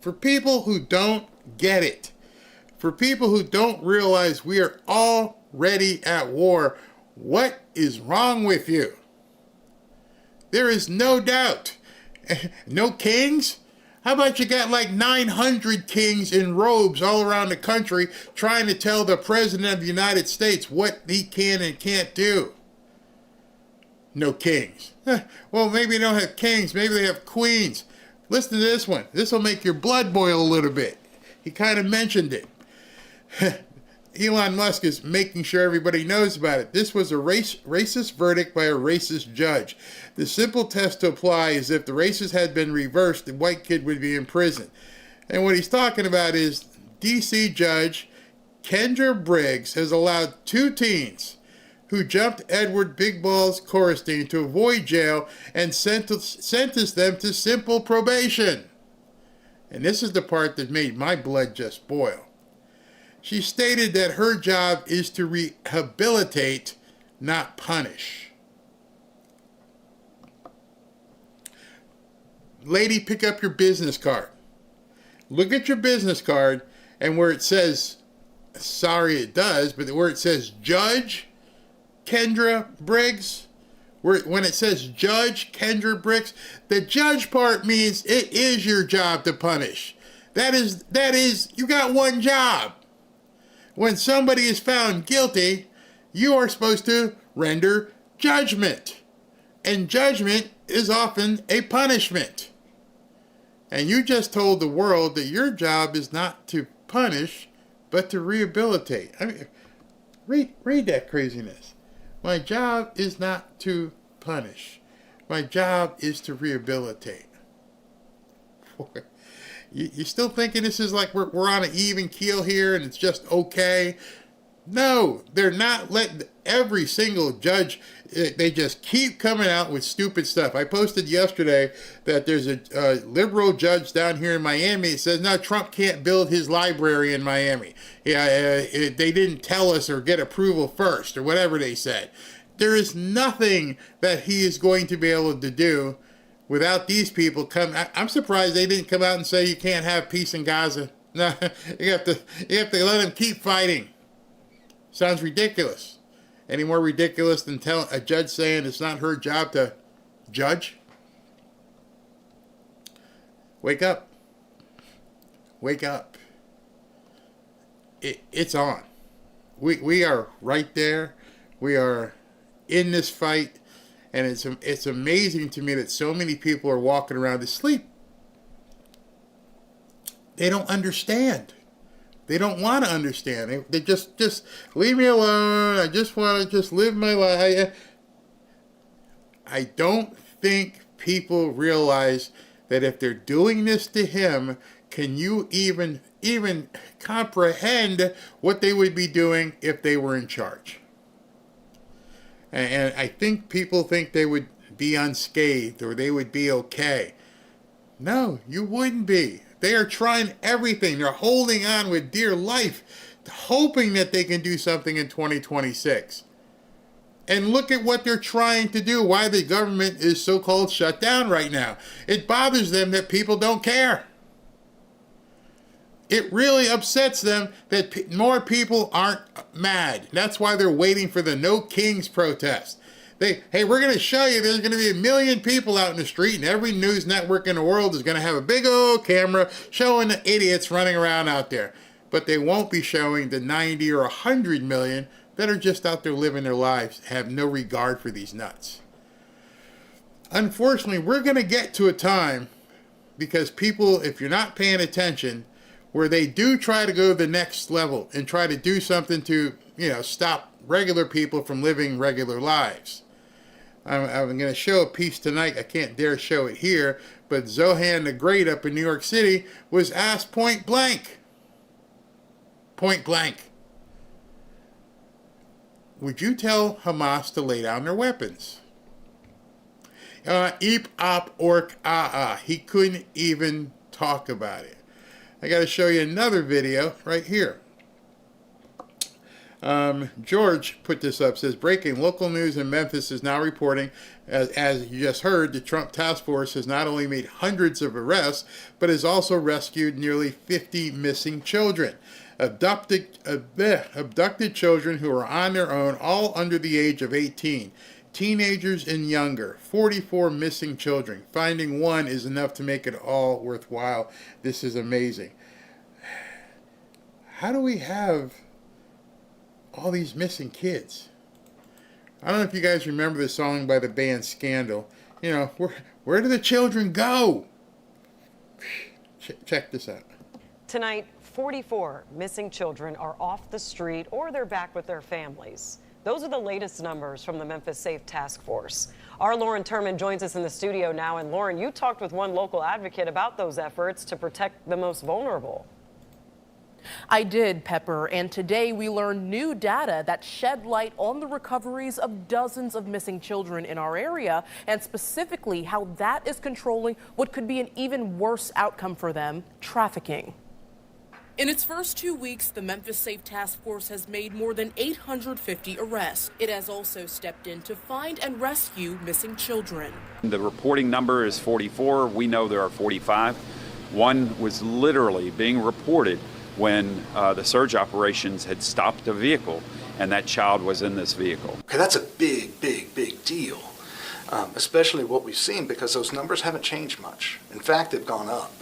for people who don't get it, for people who don't realize we are already at war, what is wrong with you? There is no doubt. No kings? How about you got like 900 kings in robes all around the country trying to tell the President of the United States what he can and can't do? No kings. Well, maybe they don't have kings. Maybe they have queens. Listen to this one. This will make your blood boil a little bit. He kind of mentioned it. Elon Musk is making sure everybody knows about it. This was a racist verdict by a racist judge. The simple test to apply is if the races had been reversed, the white kid would be in prison. And what he's talking about is D.C. Judge Kendra Briggs has allowed 2 teens who jumped Edward Big Balls Corstein to avoid jail and sentenced them to simple probation. And this is the part that made my blood just boil. She stated that her job is to rehabilitate, not punish. Lady, pick up your business card. Look at your business card, and where it says, sorry it does, but where it says Judge Kendra Briggs, when it says Judge Kendra Briggs, the judge part means it is your job to punish. That is, you got one job. When somebody is found guilty, you are supposed to render judgment. And judgment is often a punishment. And you just told the world that your job is not to punish, but to rehabilitate. I mean, read that craziness. My job is not to punish. My job is to rehabilitate. You still thinking this is like we're on an even keel here and it's just okay? No, they're not letting every single judge, they just keep coming out with stupid stuff. I posted yesterday that there's a liberal judge down here in Miami that says, no, Trump can't build his library in Miami. They didn't tell us or get approval first or whatever they said. There is nothing that he is going to be able to do without these people come. I'm surprised they didn't come out and say you can't have peace in Gaza. No, you have to let them keep fighting. Sounds ridiculous. Any more ridiculous than a judge saying it's not her job to judge? Wake up. Wake up. It's on. We are right there. We are in this fight. And it's amazing to me that so many people are walking around asleep. They don't understand. They don't want to understand. They just leave me alone. I just want to just live my life. I don't think people realize that if they're doing this to him, can you even comprehend what they would be doing if they were in charge? And I think people think they would be unscathed or they would be okay. No, you wouldn't be. They are trying everything. They're holding on with dear life, hoping that they can do something in 2026. And look at what they're trying to do, why the government is so-called shut down right now. It bothers them that people don't care. It really upsets them that more people aren't mad. That's why they're waiting for the No Kings protest. Hey, we're going to show you there's going to be 1 million people out in the street, and every news network in the world is going to have a big old camera showing the idiots running around out there. But they won't be showing the 90 or 100 million that are just out there living their lives, have no regard for these nuts. Unfortunately, we're going to get to a time, because people, if you're not paying attention, where they do try to go to the next level and try to do something to, stop regular people from living regular lives. I'm going to show a piece tonight. I can't dare show it here, but Zohan the Great up in New York City was asked point blank, would you tell Hamas to lay down their weapons? Eep, op, ork, he couldn't even talk about it. I got to show you another video right here. George put this up, says, breaking local news in Memphis is now reporting, as you just heard, the Trump task force has not only made hundreds of arrests, but has also rescued nearly 50 missing children. Abducted children who are on their own, all under the age of 18. Teenagers and younger, 44 missing children. Finding one is enough to make it all worthwhile. This is amazing. How do we have all these missing kids? I don't know if you guys remember the song by the band Scandal. Where do the children go? Check this out. Tonight, 44 missing children are off the street or they're back with their families. Those are the latest numbers from the Memphis Safe Task Force. Our Lauren Turman joins us in the studio now. And Lauren, you talked with one local advocate about those efforts to protect the most vulnerable. I did, Pepper, and today we learned new data that shed light on the recoveries of dozens of missing children in our area, and specifically how that is controlling what could be an even worse outcome for them, trafficking. In its first 2 weeks, the Memphis Safe Task Force has made more than 850 arrests. It has also stepped in to find and rescue missing children. The reporting number is 44. We know there are 45. One was literally being reported when the surge operations had stopped a vehicle, and that child was in this vehicle. Okay, that's a big deal, especially what we've seen, because those numbers haven't changed much. In fact, they've gone up.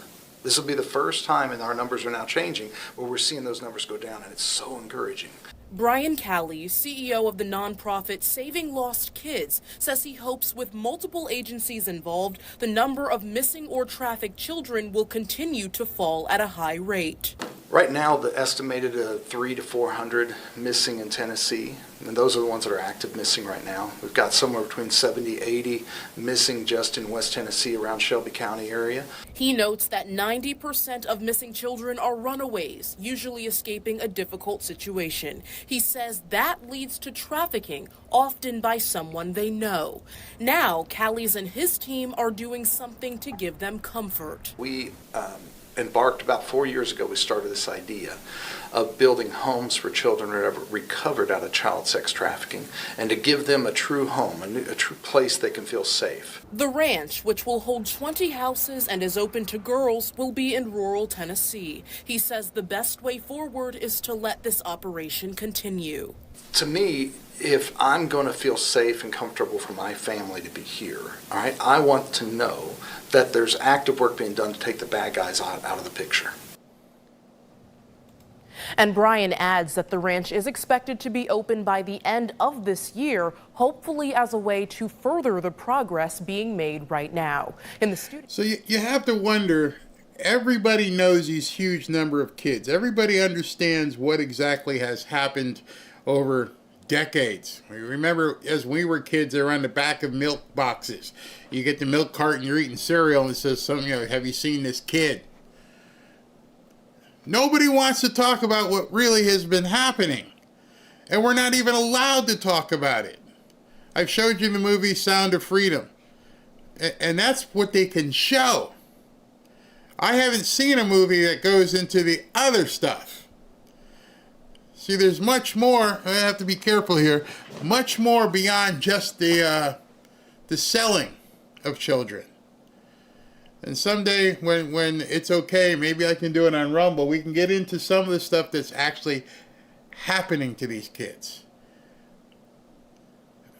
This will be the first time, and our numbers are now changing, where we're seeing those numbers go down, and it's so encouraging. Brian Callie, CEO of the nonprofit Saving Lost Kids, says he hopes with multiple agencies involved, the number of missing or trafficked children will continue to fall at a high rate. Right now, the estimated 300 to 400 missing in Tennessee, and those are the ones that are active missing right now. We've got somewhere between 70, 80 missing just in West Tennessee around Shelby County area. He notes that 90% of missing children are runaways, usually escaping a difficult situation. He says that leads to trafficking, often by someone they know. Now, Callie's and his team are doing something to give them comfort. We embarked about 4 years ago. We started this idea of building homes for children who have recovered out of child sex trafficking, and to give them a true home, a true place they can feel safe. The ranch, which will hold 20 houses and is open to girls, will be in rural Tennessee. He says the best way forward is to let this operation continue. To me, if I'm going to feel safe and comfortable for my family to be here, all right, I want to know that there's active work being done to take the bad guys out of the picture. And Brian adds that the ranch is expected to be open by the end of this year, hopefully as a way to further the progress being made right now. In the studio. So you have to wonder, everybody knows these huge number of kids. Everybody understands what exactly has happened over decades. We remember as we were kids, they were on the back of milk boxes. You get the milk carton, you're eating cereal, and it says something, have you seen this kid? Nobody wants to talk about what really has been happening. And we're not even allowed to talk about it. I've showed you the movie Sound of Freedom. And that's what they can show. I haven't seen a movie that goes into the other stuff. See, there's much more, I have to be careful here, much more beyond just the selling of children. And someday when it's okay, maybe I can do it on Rumble, we can get into some of the stuff that's actually happening to these kids.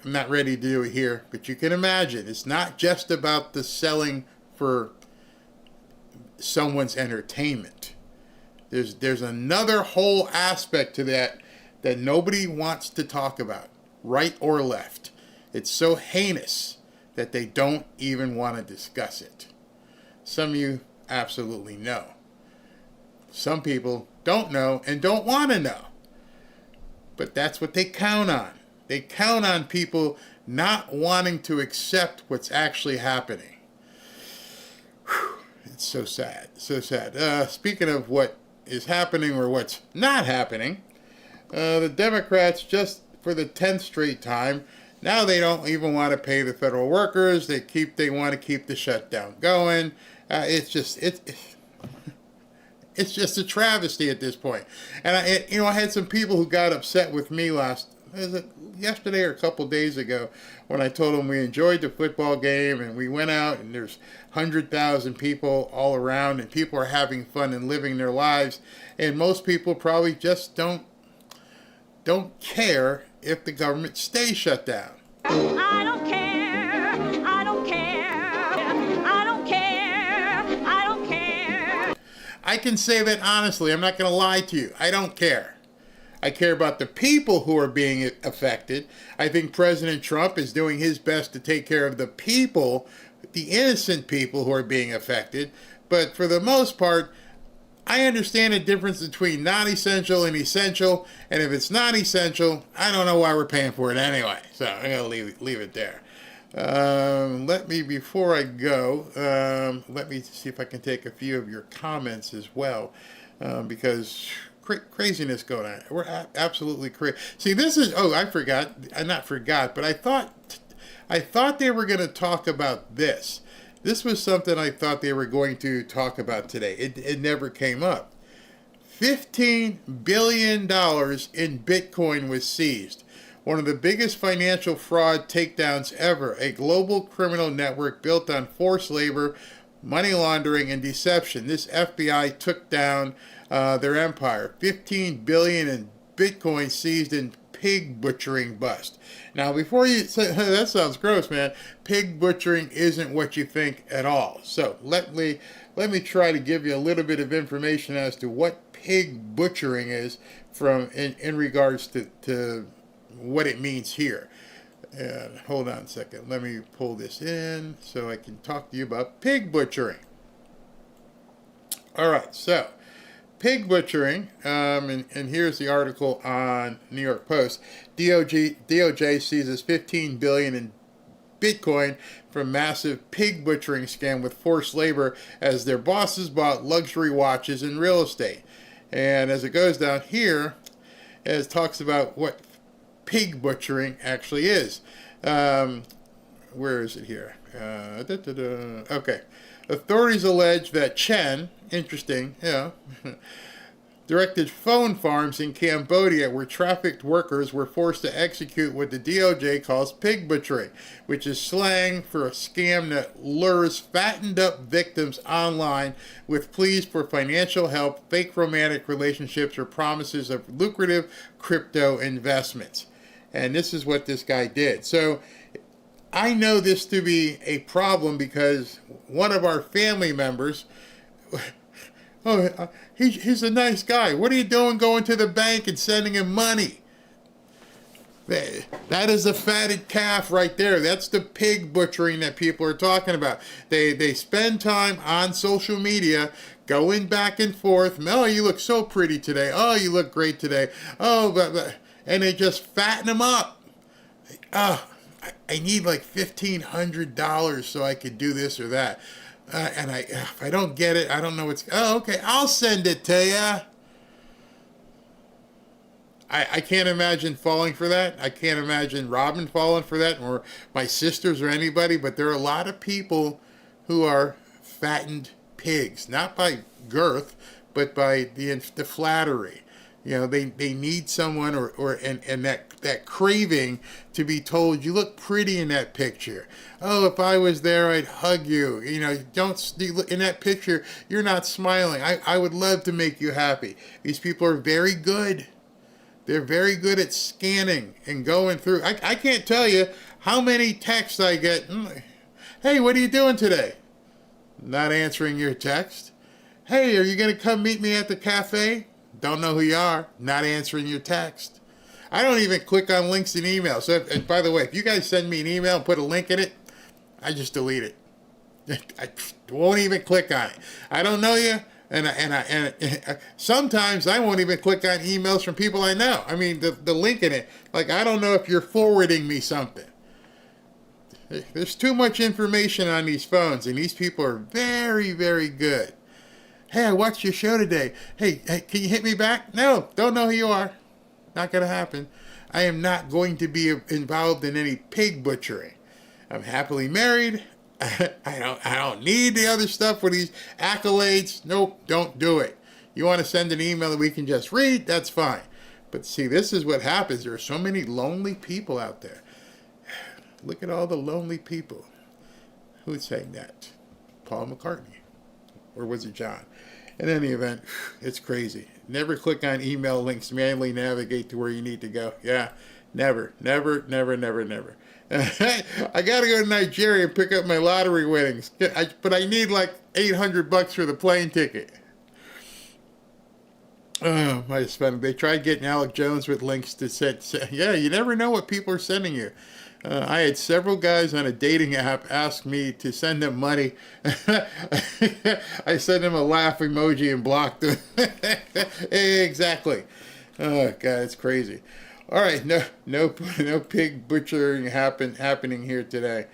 I'm not ready to do it here, but you can imagine it's not just about the selling for someone's entertainment. There's another whole aspect to that nobody wants to talk about, right or left. It's so heinous that they don't even want to discuss it. Some of you absolutely know. Some people don't know and don't want to know. But that's what they count on. They count on people not wanting to accept what's actually happening. Whew. It's so sad, so sad. Speaking of what is happening or what's not happening, the Democrats, just for the 10th straight time, now they don't even want to pay the federal workers. They want to keep the shutdown going. It's just a travesty at this point. And I had some people who got upset with me yesterday or a couple days ago when I told them we enjoyed the football game and we went out and there's 100,000 people all around and people are having fun and living their lives, and most people probably just don't care if the government stays shut down. I don't care. I don't care. I don't care. I don't care. I can say that honestly. I'm not going to lie to you. I don't care. I care about the people who are being affected. I think President Trump is doing his best to take care of the people, the innocent people who are being affected. But for the most part, I understand the difference between non-essential and essential. And if it's not essential, I don't know why we're paying for it anyway. So I'm going to leave it there. Before I go, let me see if I can take a few of your comments as well, because craziness going on. We're absolutely crazy. See, this is, I forgot, but I thought they were going to talk about this. This was something I thought they were going to talk about today. It never came up. $15 billion in Bitcoin was seized. One of the biggest financial fraud takedowns ever. A global criminal network built on forced labor, money laundering, and deception. This FBI took down their empire. $15 billion in Bitcoin seized in pig butchering bust. Now, before you say, that sounds gross, man. Pig butchering isn't what you think at all. So let me try to give you a little bit of information as to what pig butchering is in regards to what it means here. Hold on a second. Let me pull this in so I can talk to you about pig butchering. All right, so pig butchering, and here's the article on New York Post. DOJ seizes $15 billion in Bitcoin from massive pig butchering scam with forced labor as their bosses bought luxury watches and real estate. And as it goes down here, it talks about what pig butchering actually is. Where is it here? Okay. Authorities allege that Chen, interesting, directed phone farms in Cambodia where trafficked workers were forced to execute what the DOJ calls pig butchering, which is slang for a scam that lures fattened up victims online with pleas for financial help, fake romantic relationships, or promises of lucrative crypto investments. And this is what this guy did. So I know this to be a problem because one of our family members, he's a nice guy. What are you doing going to the bank and sending him money? That is a fatted calf right there. That's the pig butchering that people are talking about. They spend time on social media going back and forth. Oh, you look so pretty today. Oh, you look great today. Oh, but and they just fatten them up. I need like $1,500 so I could do this or that. And if I don't get it, I don't know what's... Oh, okay, I'll send it to you. I can't imagine falling for that. I can't imagine Robin falling for that, or my sisters or anybody, but there are a lot of people who are fattened pigs, not by girth, but by the flattery. You know, they need someone and that craving to be told, you look pretty in that picture. Oh, if I was there, I'd hug you. You know, in that picture, you're not smiling. I would love to make you happy. These people are very good. They're very good at scanning and going through. I can't tell you how many texts I get. Hey, what are you doing today? Not answering your text. Hey, are you going to come meet me at the cafe? Don't know who you are. Not answering your text. I don't even click on links in email. So, by the way, if you guys send me an email and put a link in it, I just delete it. I won't even click on it. I don't know you. And sometimes I won't even click on emails from people I know. I mean, the link in it, like, I don't know if you're forwarding me something. There's too much information on these phones, and these people are very, very good. Hey, I watched your show today. Hey, can you hit me back? No, don't know who you are. Not going to happen. I am not going to be involved in any pig butchering. I'm happily married. I don't need the other stuff with these accolades. Nope, don't do it. You want to send an email that we can just read? That's fine. But see, this is what happens. There are so many lonely people out there. Look at all the lonely people. Who's saying that? Paul McCartney. Or was it John? In any event, it's crazy. Never click on email links to manually navigate to where you need to go. Yeah, never, never, never, never, never. I got to go to Nigeria and pick up my lottery winnings. But I need like $800 for the plane ticket. Oh, they tried getting Alec Jones with links to send. Yeah, you never know what people are sending you. I had several guys on a dating app ask me to send them money. I sent them a laugh emoji and blocked them. Exactly. Oh, God, it's crazy. All right, no pig butchering happening here today.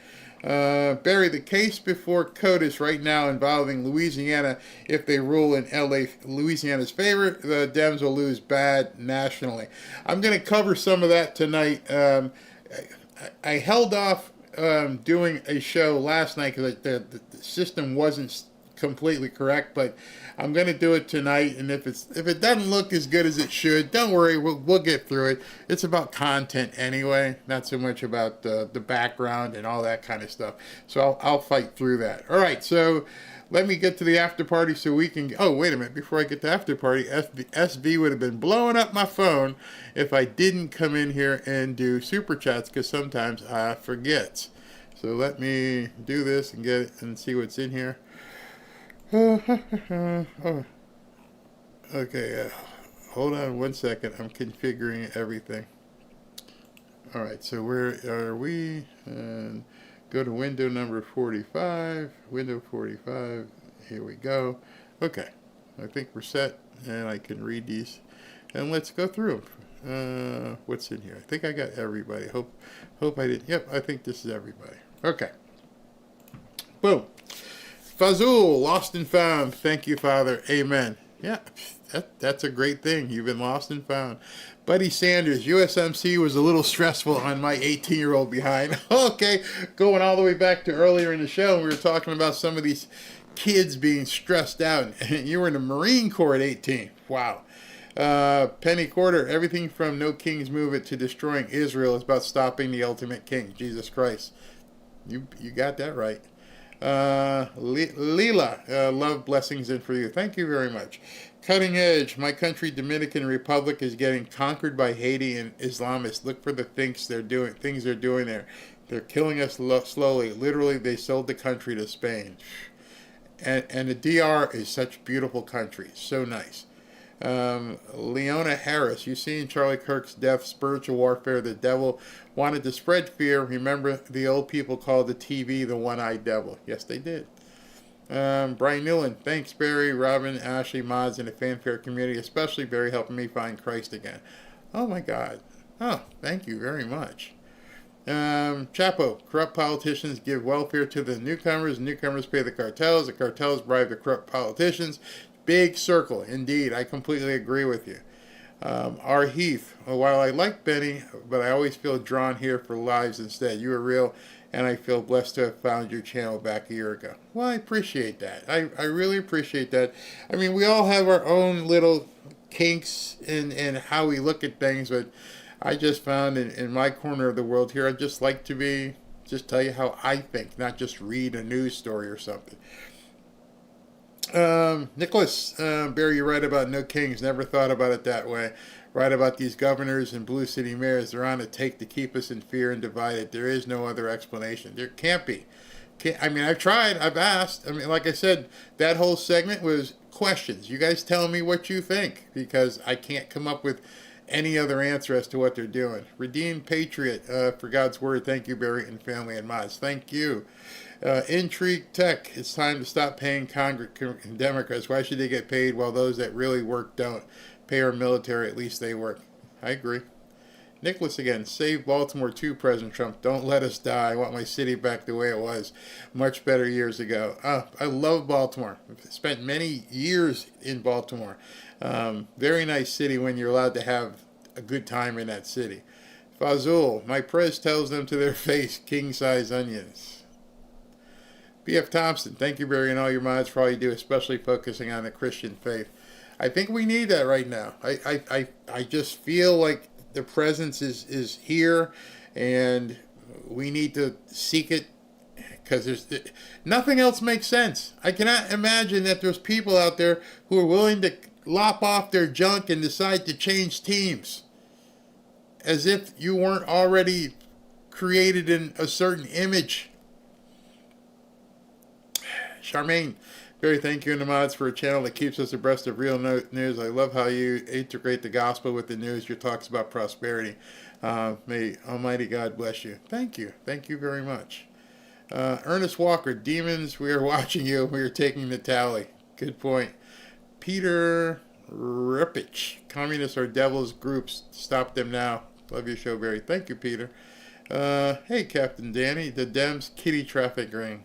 Barry, the case before CODIS right now involving Louisiana, if they rule in Louisiana's favor, the Dems will lose bad nationally. I'm going to cover some of that tonight. I held off doing a show last night because the system wasn't completely correct, but I'm going to do it tonight. And if it doesn't look as good as it should, don't worry, we'll get through it. It's about content anyway, not so much about the background and all that kind of stuff. So I'll fight through that. All right, so let me get to the after party so we can... Oh, wait a minute. Before I get to after party, SB would have been blowing up my phone if I didn't come in here and do super chats, because sometimes I forget. So let me do this and get it and see what's in here. Oh. Okay, hold on 1 second. I'm configuring everything. All right, so where are we? And go to window number 45. Window 45. Here we go. Okay, I think we're set, and I can read these. And let's go through them. What's in here? I think I got everybody. Hope I didn't. Yep, I think this is everybody. Okay. Boom. Fazul, lost and found. Thank you, Father. Amen. Yeah, that's a great thing. You've been lost and found. Buddy Sanders, USMC was a little stressful on my 18-year-old behind. Okay, going all the way back to earlier in the show, we were talking about some of these kids being stressed out. And you were in the Marine Corps at 18. Wow. Penny Quarter, everything from No King's Movement to destroying Israel is about stopping the ultimate king, Jesus Christ. You got that right. Leela, love, blessings, and for you. Thank you very much. Cutting Edge, my country, Dominican Republic, is getting conquered by Haiti and Islamists. Look for the things they're doing there. They're killing us slowly. Literally, they sold the country to Spain. And the DR is such a beautiful country. So nice. Leona Harris, you seen Charlie Kirk's death, spiritual warfare, the devil wanted to spread fear. Remember, the old people called the TV the one-eyed devil. Yes, they did. Brian Newland, thanks, Barry, Robin, Ashley, Mods, and the fanfare community, especially Barry helping me find Christ again. Oh my God. Oh, thank you very much. Chapo, corrupt politicians give welfare to the newcomers pay the cartels bribe the corrupt politicians. Big circle, indeed. I completely agree with you. R. Heath, well, while I like Benny, but I always feel drawn here for lives instead. You are real, and I feel blessed to have found your channel back a year ago. Well, I appreciate that. I really appreciate that. I mean, we all have our own little kinks in how we look at things, but I just found in my corner of the world here, I'd just like to just tell you how I think, not just read a news story or something. Nicholas, Barry, you're right about no kings. Never thought about it that way. Right about these governors and blue city mayors. They're on a take to keep us in fear and divided. There is no other explanation. There can't be. I mean, I've tried. I've asked. I mean, like I said, that whole segment was questions. You guys tell me what you think, because I can't come up with any other answer as to what they're doing. Redeemed Patriot, for God's word. Thank you, Barry and family and mods. Thank you. Intrigue Tech, it's time to stop paying Democrats. Why should they get paid while those that really work don't? Pay our military, at least they work. I agree. Nicholas again, save Baltimore too, President Trump. Don't let us die. I want my city back the way it was. Much better years ago. I love Baltimore. I've spent many years in Baltimore. Very nice city when you're allowed to have a good time in that city. Fazul, my prez tells them to their face, king-size onions. B.F. Thompson, thank you, Barry, and all your mods for all you do, especially focusing on the Christian faith. I think we need that right now. I just feel like the presence is here, and we need to seek it, because nothing else makes sense. I cannot imagine that there's people out there who are willing to lop off their junk and decide to change teams, as if you weren't already created in a certain image. Charmaine, Barry, thank you and the mods for a channel that keeps us abreast of real news. I love how you integrate the gospel with the news. Your talks about prosperity. May Almighty God bless you. Thank you. Thank you very much. Ernest Walker, demons, we are watching you. We are taking the tally. Good point. Peter Ripich, communists are devils groups. Stop them now. Love your show, Barry. Thank you, Peter. Hey, Captain Danny, the Dems kitty traffic ring.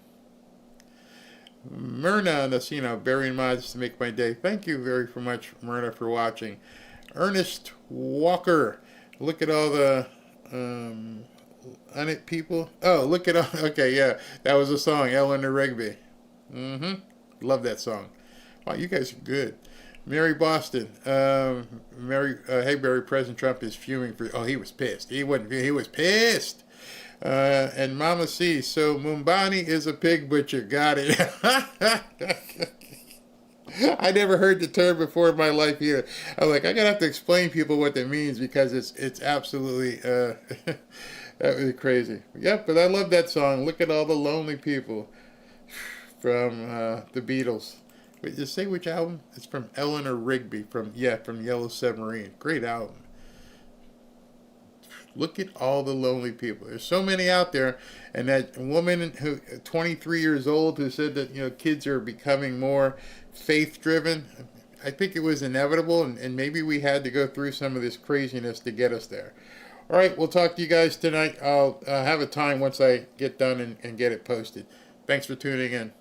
Myrna Nasino, Barry and mods to make my day. Thank you very much, Myrna, for watching. Ernest Walker, look at all the unit people. Oh, look at all. Okay, yeah, that was a song. Eleanor Rigby. Love that song. Wow, you guys are good. Mary Boston. Hey, Barry, President Trump is fuming for. Oh, he was pissed. He was pissed. And Mama C, so Mumbani is a pig butcher. Got it. I never heard the term before in my life either. I'm like, I gotta have to explain people what that means, because it's absolutely that was crazy. Yep, but I love that song. Look at all the lonely people from the Beatles. Wait, just say which album? It's from Eleanor Rigby from Yellow Submarine. Great album. Look at all the lonely people. There's so many out there. And that woman who 23 years old who said that kids are becoming more faith driven. I think it was inevitable, and maybe we had to go through some of this craziness to get us there. All right, we'll talk to you guys tonight. I'll have a time once I get done and get it posted. Thanks for tuning in.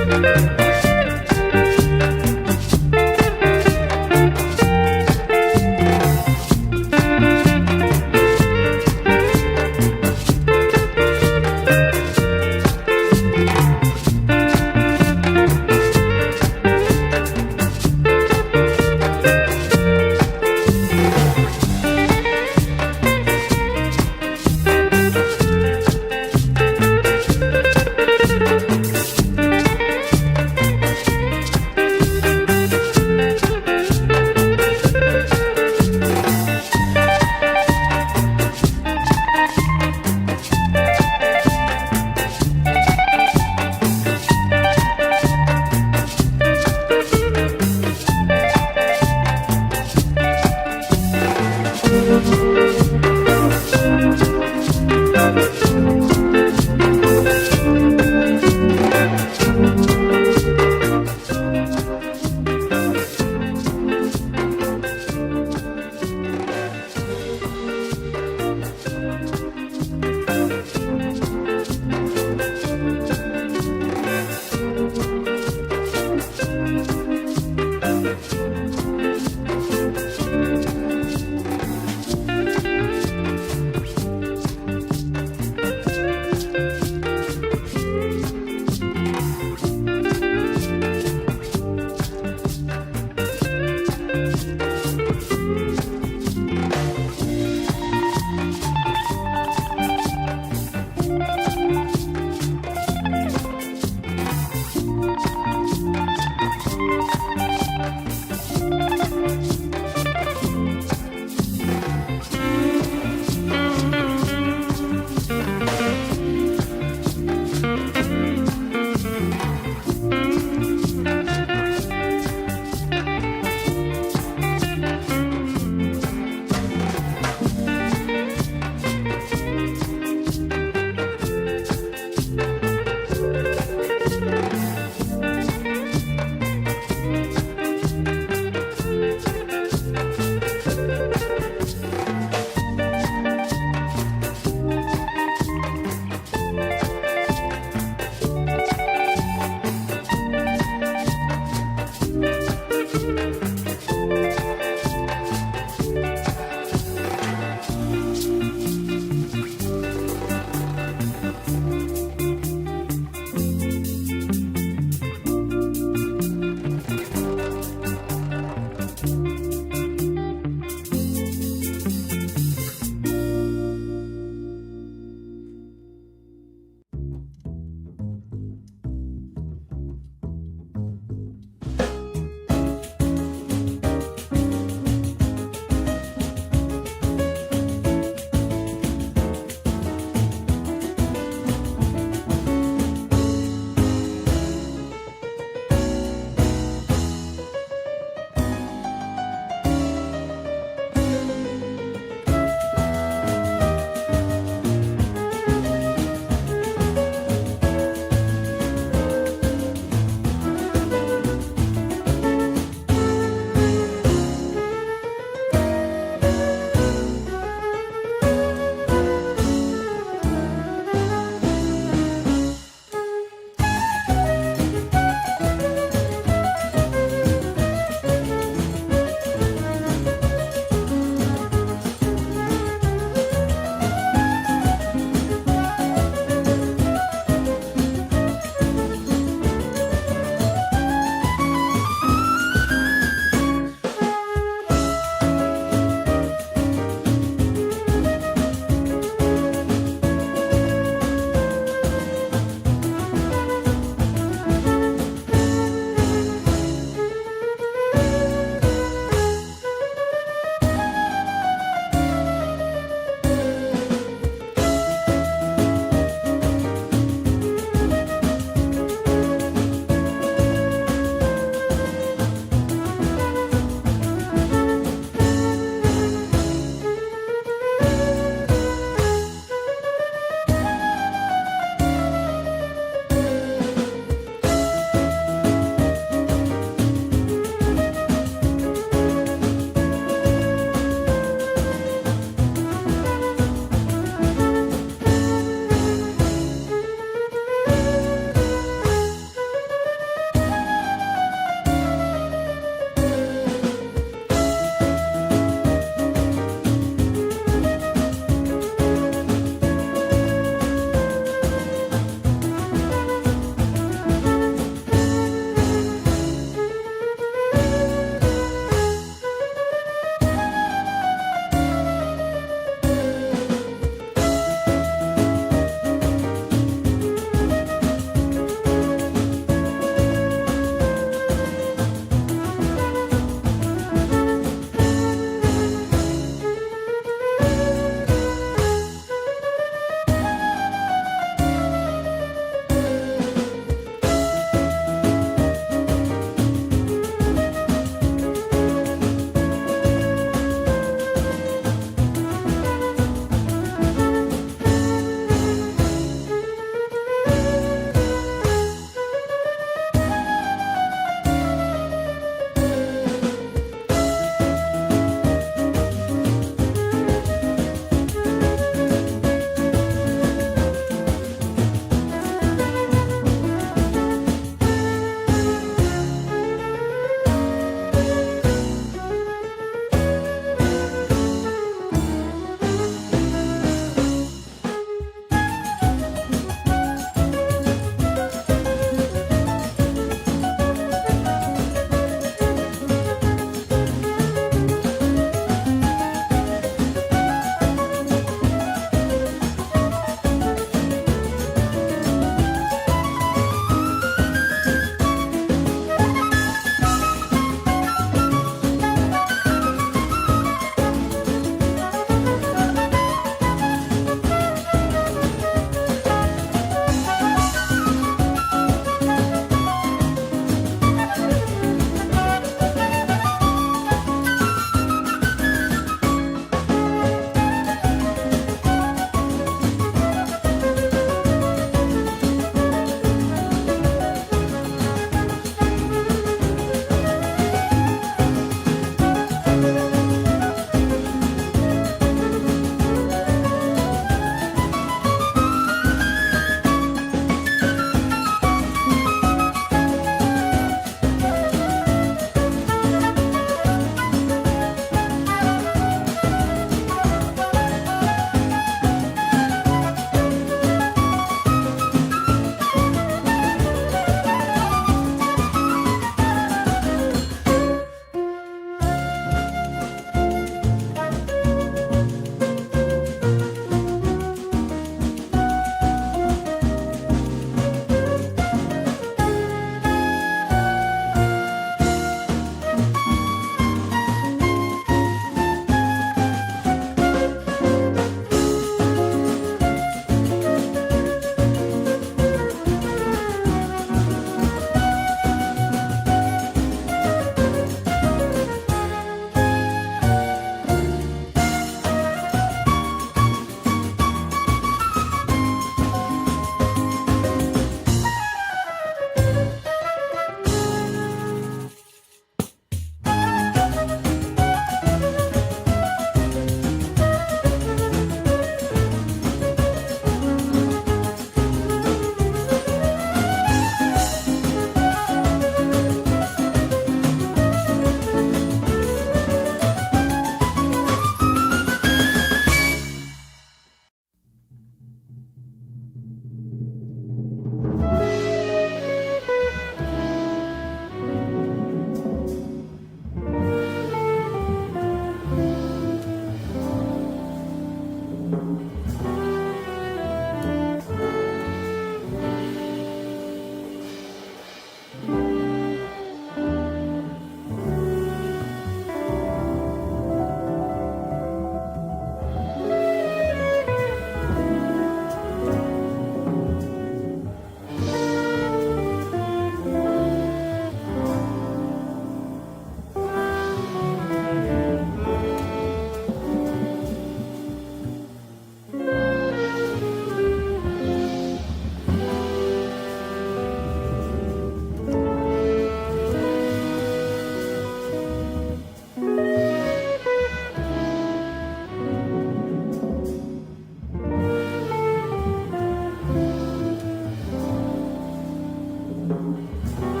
you.